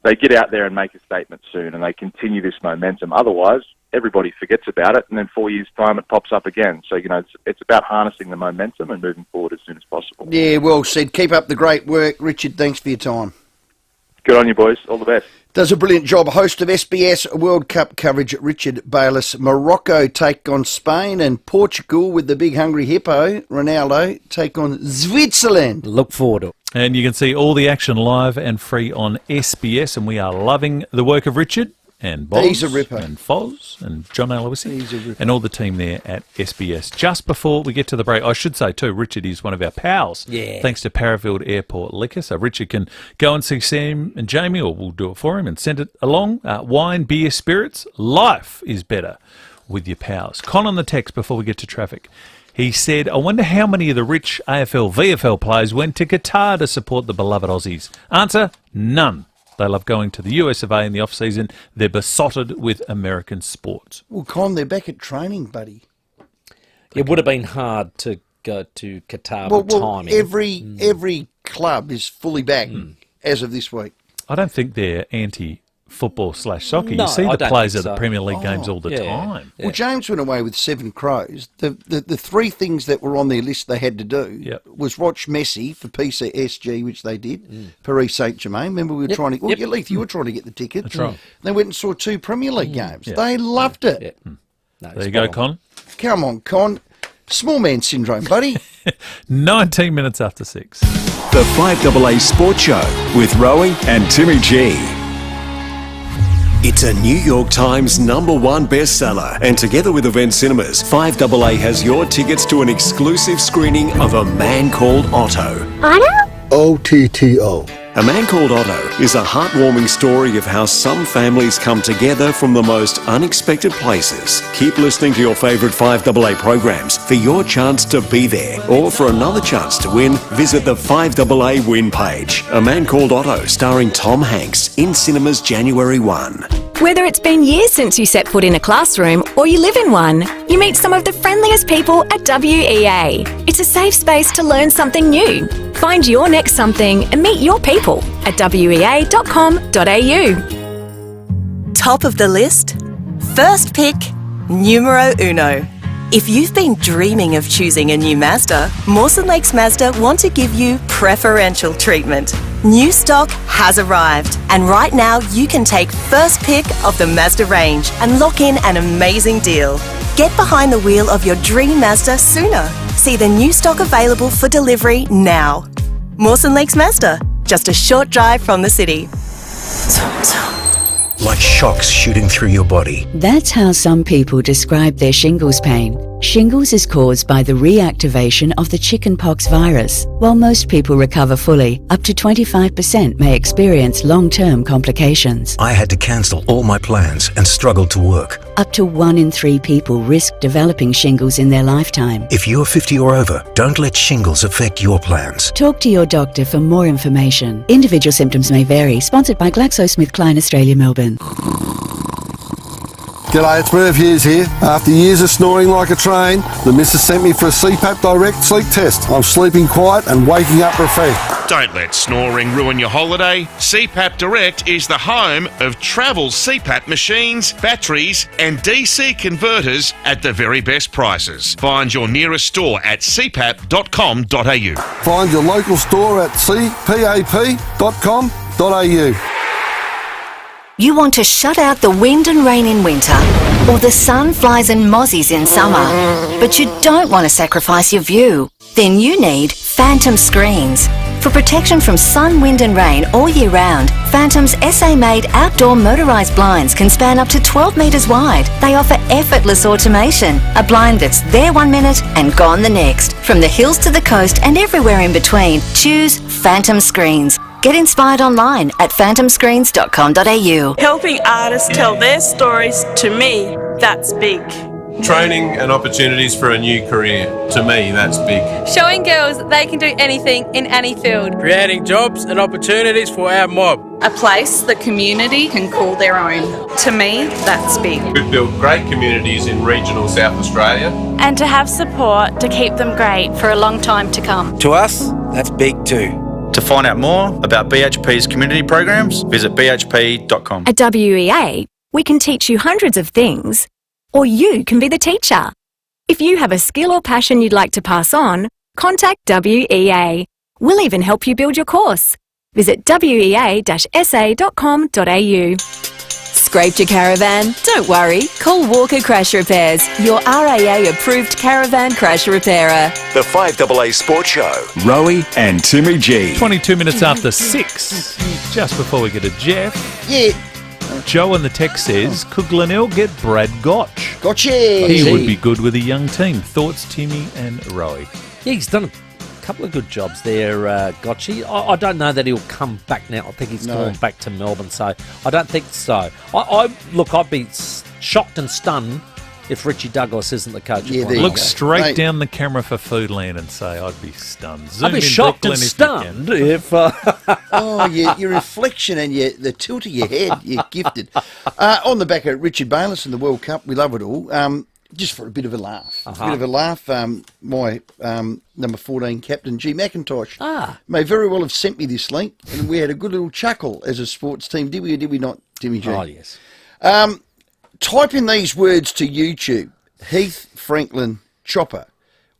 they get out there and make a statement soon and they continue this momentum. Otherwise, everybody forgets about it, and then 4 years' time it pops up again. So, it's about harnessing the momentum and moving forward as soon as possible. Yeah, well said. Keep up the great work. Richard, thanks for your time. Good on you, boys. All the best. Does a brilliant job. Host of SBS World Cup coverage, Richard Bayless. Morocco take on Spain, and Portugal with the big hungry hippo, Ronaldo, take on Switzerland. Look forward to it. And you can see all the action live and free on SBS, and we are loving the work of Richard and Boz He's a ripper. and Foz and John Aloisi He's a ripper. and all the team there at SBS. Just before we get to the break, I should say too, Richard is one of our pals. Yeah. Thanks to Parafield Airport Liquor. So Richard can go and see Sam and Jamie, or we'll do it for him and send it along. Wine, beer, spirits. Life is better with your pals. Con on the text before we get to traffic. He said, I wonder how many of the rich AFL, VFL players went to Qatar to support the beloved Aussies. Answer, none. They love going to the US of A in the off-season. They're besotted with American sports. Well, Con, they're back at training, buddy. It would have been hard to go to Qatar with Well, timing. every club is fully back as of this week. I don't think they're anti-football/soccer. No, You see I the don't players think at the so. Premier League games all the yeah. time. Well, James went away with 7 crows. The three things that were on their list they had to do was watch Messi for PCSG, which they did, Paris Saint-Germain. Remember, we were trying to... Well, yeah, Leith, you were trying to get the ticket. That's right. They went and saw 2 Premier League games. They loved it. No, There you go, Con. Come on, Con. Small man syndrome, buddy. 19 minutes after 6. The 5AA Sports Show with Rowey and Timmy G. It's a New York Times #1 bestseller, and together with Event Cinemas, 5AA has your tickets to an exclusive screening of A Man Called Otto. Otto? O-T-T-O. A Man Called Otto is a heartwarming story of how some families come together from the most unexpected places. Keep listening to your favourite 5AA programs for your chance to be there. Or for another chance to win, visit the 5AA win page. A Man Called Otto, starring Tom Hanks, in cinemas January 1. Whether it's been years since you set foot in a classroom or you live in one, you meet some of the friendliest people at WEA. It's a safe space to learn something new. Find your next something and meet your people at wea.com.au. Top of the list? First pick, numero uno. If you've been dreaming of choosing a new Mazda, Mawson Lakes Mazda want to give you preferential treatment. New stock has arrived, and right now you can take first pick of the Mazda range and lock in an amazing deal. Get behind the wheel of your dream Mazda sooner. See the new stock available for delivery now. Mawson Lakes Mazda, just a short drive from the city. Like shocks shooting through your body. That's how some people describe their shingles pain. Shingles is caused by the reactivation of the chickenpox virus. While most people recover fully, up to 25% may experience long-term complications. I had to cancel all my plans and struggled to work. Up to 1 in 3 people risk developing shingles in their lifetime. If you're 50 or over, don't let shingles affect your plans. Talk to your doctor for more information. Individual symptoms may vary. Sponsored by GlaxoSmithKline Australia, Melbourne. G'day, it's Merv Hughes here. After years of snoring like a train, the missus sent me for a CPAP Direct sleep test. I'm sleeping quiet and waking up refreshed. Don't let snoring ruin your holiday. CPAP Direct is the home of travel CPAP machines, batteries and DC converters at the very best prices. Find your nearest store at cpap.com.au. Find your local store at cpap.com.au. You want to shut out the wind and rain in winter, or the sun, flies and mozzies in summer, but you don't want to sacrifice your view? Then you need Phantom Screens. For protection from sun, wind and rain all year round, Phantom's SA-made outdoor motorised blinds can span up to 12 metres wide. They offer effortless automation, a blind that's there 1 minute and gone the next. From the hills to the coast and everywhere in between, choose Phantom Screens. Get inspired online at phantomscreens.com.au. Helping artists tell their stories, to me, that's big. Training and opportunities for a new career, to me, that's big. Showing girls that they can do anything in any field. Creating jobs and opportunities for our mob. A place the community can call their own. To me, that's big. We've built great communities in regional South Australia. And to have support to keep them great for a long time to come. To us, that's big too. To find out more about BHP's community programs, visit bhp.com. At WEA, we can teach you hundreds of things, or you can be the teacher. If you have a skill or passion you'd like to pass on, contact WEA. We'll even help you build your course. Visit wea-sa.com.au. Scraped your caravan? Don't worry. Call Walker Crash Repairs, your RAA-approved caravan crash repairer. The 5AA Sports Show. Rowey and Timmy G. 22 minutes after 6. Just before we get to Jeff. Yeah. Joe in the text says, could Glenelg get Brad Gotch? Gotcha. He would be good with a young team. Thoughts, Timmy and Rowey? Yeah, he's done a couple of good jobs there, Gotchi. I don't know that he'll come back now. I think he's gone back to Melbourne, so I don't think so. Look, I'd be shocked and stunned if Richie Douglas isn't the coach. Yeah, Look straight down the camera for Foodland and say, I'd be stunned. Zoom I'd be in shocked Brooklyn and if stunned you can. if... Oh, your reflection and the tilt of your head, you're gifted. On the back of Richard Bayless in the World Cup, we love it all. Just for a bit of a laugh. My number 14 captain, G. McIntosh, may very well have sent me this link, and we had a good little chuckle as a sports team. Did we or did we not, Timmy G? Oh, yes. Type in these words to YouTube: Heath Franklin chopper,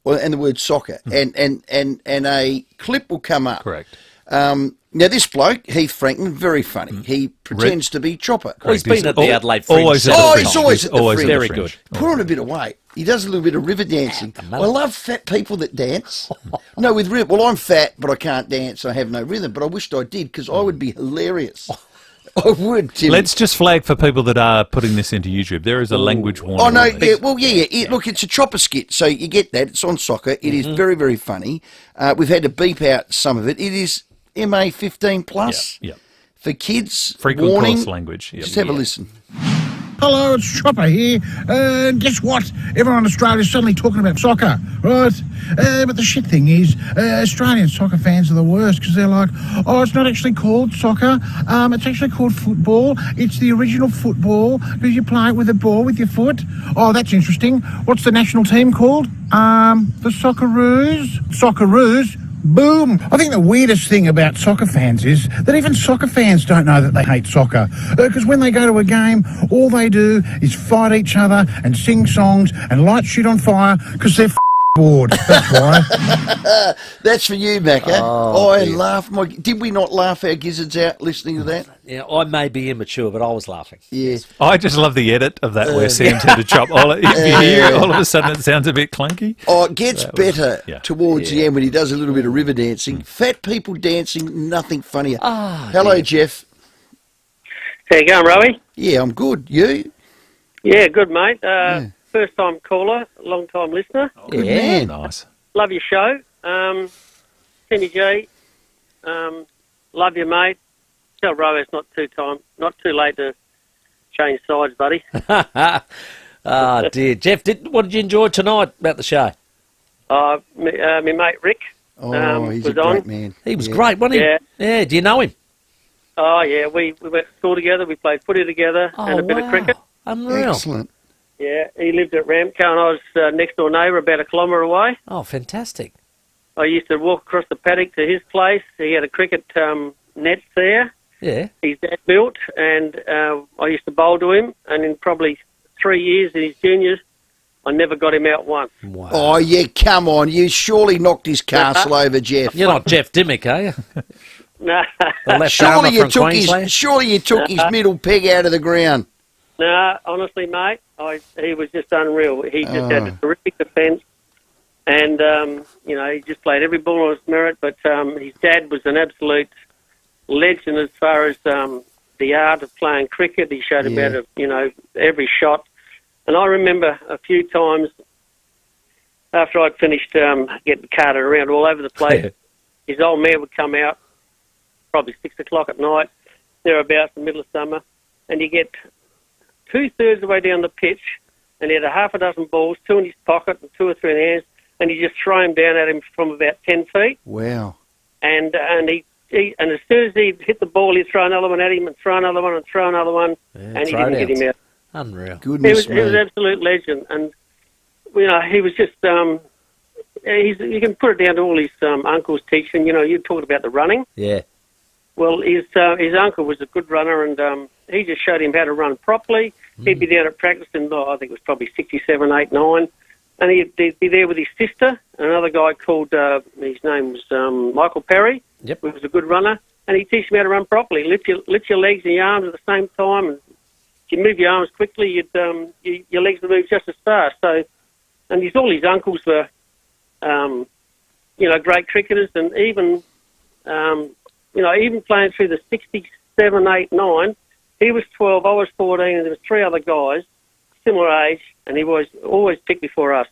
and the word soccer, and a clip will come up. Correct. Now, this bloke, Heath Franklin, very funny. He pretends to be Chopper. Well, he's been at the Adelaide Fringe. He's always at the Fringe. Very good. Put on a bit of weight. He does a little bit of river dancing. I love fat people that dance. No, with rhythm. Well, I'm fat, but I can't dance. I have no rhythm, but I wished I did because I would be hilarious. I would, Tim. Let's just flag for people that are putting this into YouTube. There is a language warning. Oh, no, yeah, well, yeah. Look, it's a Chopper skit, so you get that. It's on soccer. It is very, very funny. We've had to beep out some of it. It is MA 15 plus for kids. Frequent warning. course language. Yep. Just have a listen. Hello, it's Chopper here. Guess what? Everyone in Australia is suddenly talking about soccer, right? But the shit thing is, Australian soccer fans are the worst because they're like, oh, it's not actually called soccer. It's actually called football. It's the original football because you play it with a ball with your foot. Oh, that's interesting. What's the national team called? The Socceroos. Socceroos? Boom! I think the weirdest thing about soccer fans is that even soccer fans don't know that they hate soccer. Because when they go to a game, all they do is fight each other and sing songs and light shit on fire because they're bored. That's why. That's for you, Macca. I laughed. Did we not laugh our gizzards out listening to that? Yeah, I may be immature, but I was laughing. Yeah. I just love the edit of that where Sam's had to chop. If you hear it, all of a sudden it sounds a bit clunky. Oh, it gets better towards the end when he does a little bit of river dancing. Fat people dancing, nothing funnier. Hello, Jeff. How you going, Rowey? Yeah, I'm good. You? Yeah, good, mate. First time caller, long time listener. Good man. Nice. Love your show. Timmy G, love you, mate. Tell Rowey it's not too late to change sides, buddy. Oh, dear. Jeff, what did you enjoy tonight about the show? My mate Rick he's was a great on. man. He was great, wasn't he? Yeah, do you know him? Oh, yeah, we went to school together, we played footy together and a bit of cricket. Unreal. Excellent. Yeah, he lived at Ramco, and I was next door neighbour, about a kilometre away. Oh, fantastic. I used to walk across the paddock to his place. He had a cricket net there. Yeah. His dad built, and I used to bowl to him. And in probably 3 years in his juniors, I never got him out once. Wow. Oh, yeah, come on. You surely knocked his castle over, Jeff. You're not Jeff Dimmick, are you? No. The left Surely armour you from took Queensland? surely you took his middle peg out of the ground. No, honestly, mate, he was just unreal. He just had a terrific defence, and he just played every ball on his merit. But his dad was an absolute legend as far as the art of playing cricket. He showed about every shot. And I remember a few times after I'd finished getting carted around all over the place, his old mare would come out, probably 6 o'clock at night, thereabouts in the middle of summer, and you get 2/3 of the way down the pitch, and he had a half a dozen balls, 2 in his pocket and 2 or 3 in his hands, and he just throw him down at him from about 10 feet. Wow. And as soon as he hit the ball, he'd throw another one at him and throw another one and throw another one, and he didn't get him out. Unreal. Goodness he was an absolute legend, and he was just you can put it down to all his uncle's teaching. You talked about the running. Yeah. Well, his uncle was a good runner, and he just showed him how to run properly. He'd be down at practice in, I think it was probably 67, 8, 9, and he'd be there with his sister, and another guy called, his name was Michael Perry, Yep. who was a good runner, and he'd teach him how to run properly. Lift your legs and your arms at the same time, and if you move your arms quickly, your legs would move just as fast. So, and all his uncles were, great cricketers, and even playing through the 67, 8, 9, he was 12, I was 14, and there was 3 other guys, similar age, and he was always picked before us.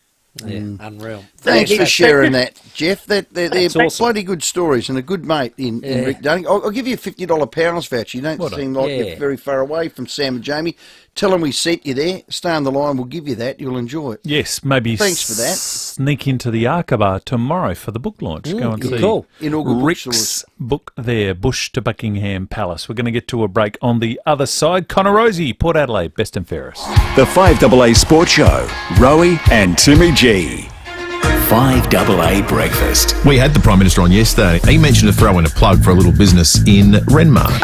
Yeah, unreal. Thanks for sharing that, Jeff. They're awesome. bloody good stories and a good mate in Rick Dunning. I'll give you a $50 pounds voucher. You don't seem like you're very far away from Sam and Jamie. Tell them we sent you there. Stay on the line. We'll give you that. You'll enjoy it. Yes, maybe Thanks for that. sneak into the Arkabar tomorrow for the book launch. Go and see Cool. Inaugural Rick's book there, Bush to Buckingham Palace. We're going to get to a break on the other side. Connor Rosie, Port Adelaide, best and fairest. The 5AA Sports Show, Rowey and Timmy G. 5AA Breakfast. We had the Prime Minister on yesterday. He mentioned to throw in a plug for a little business in Renmark.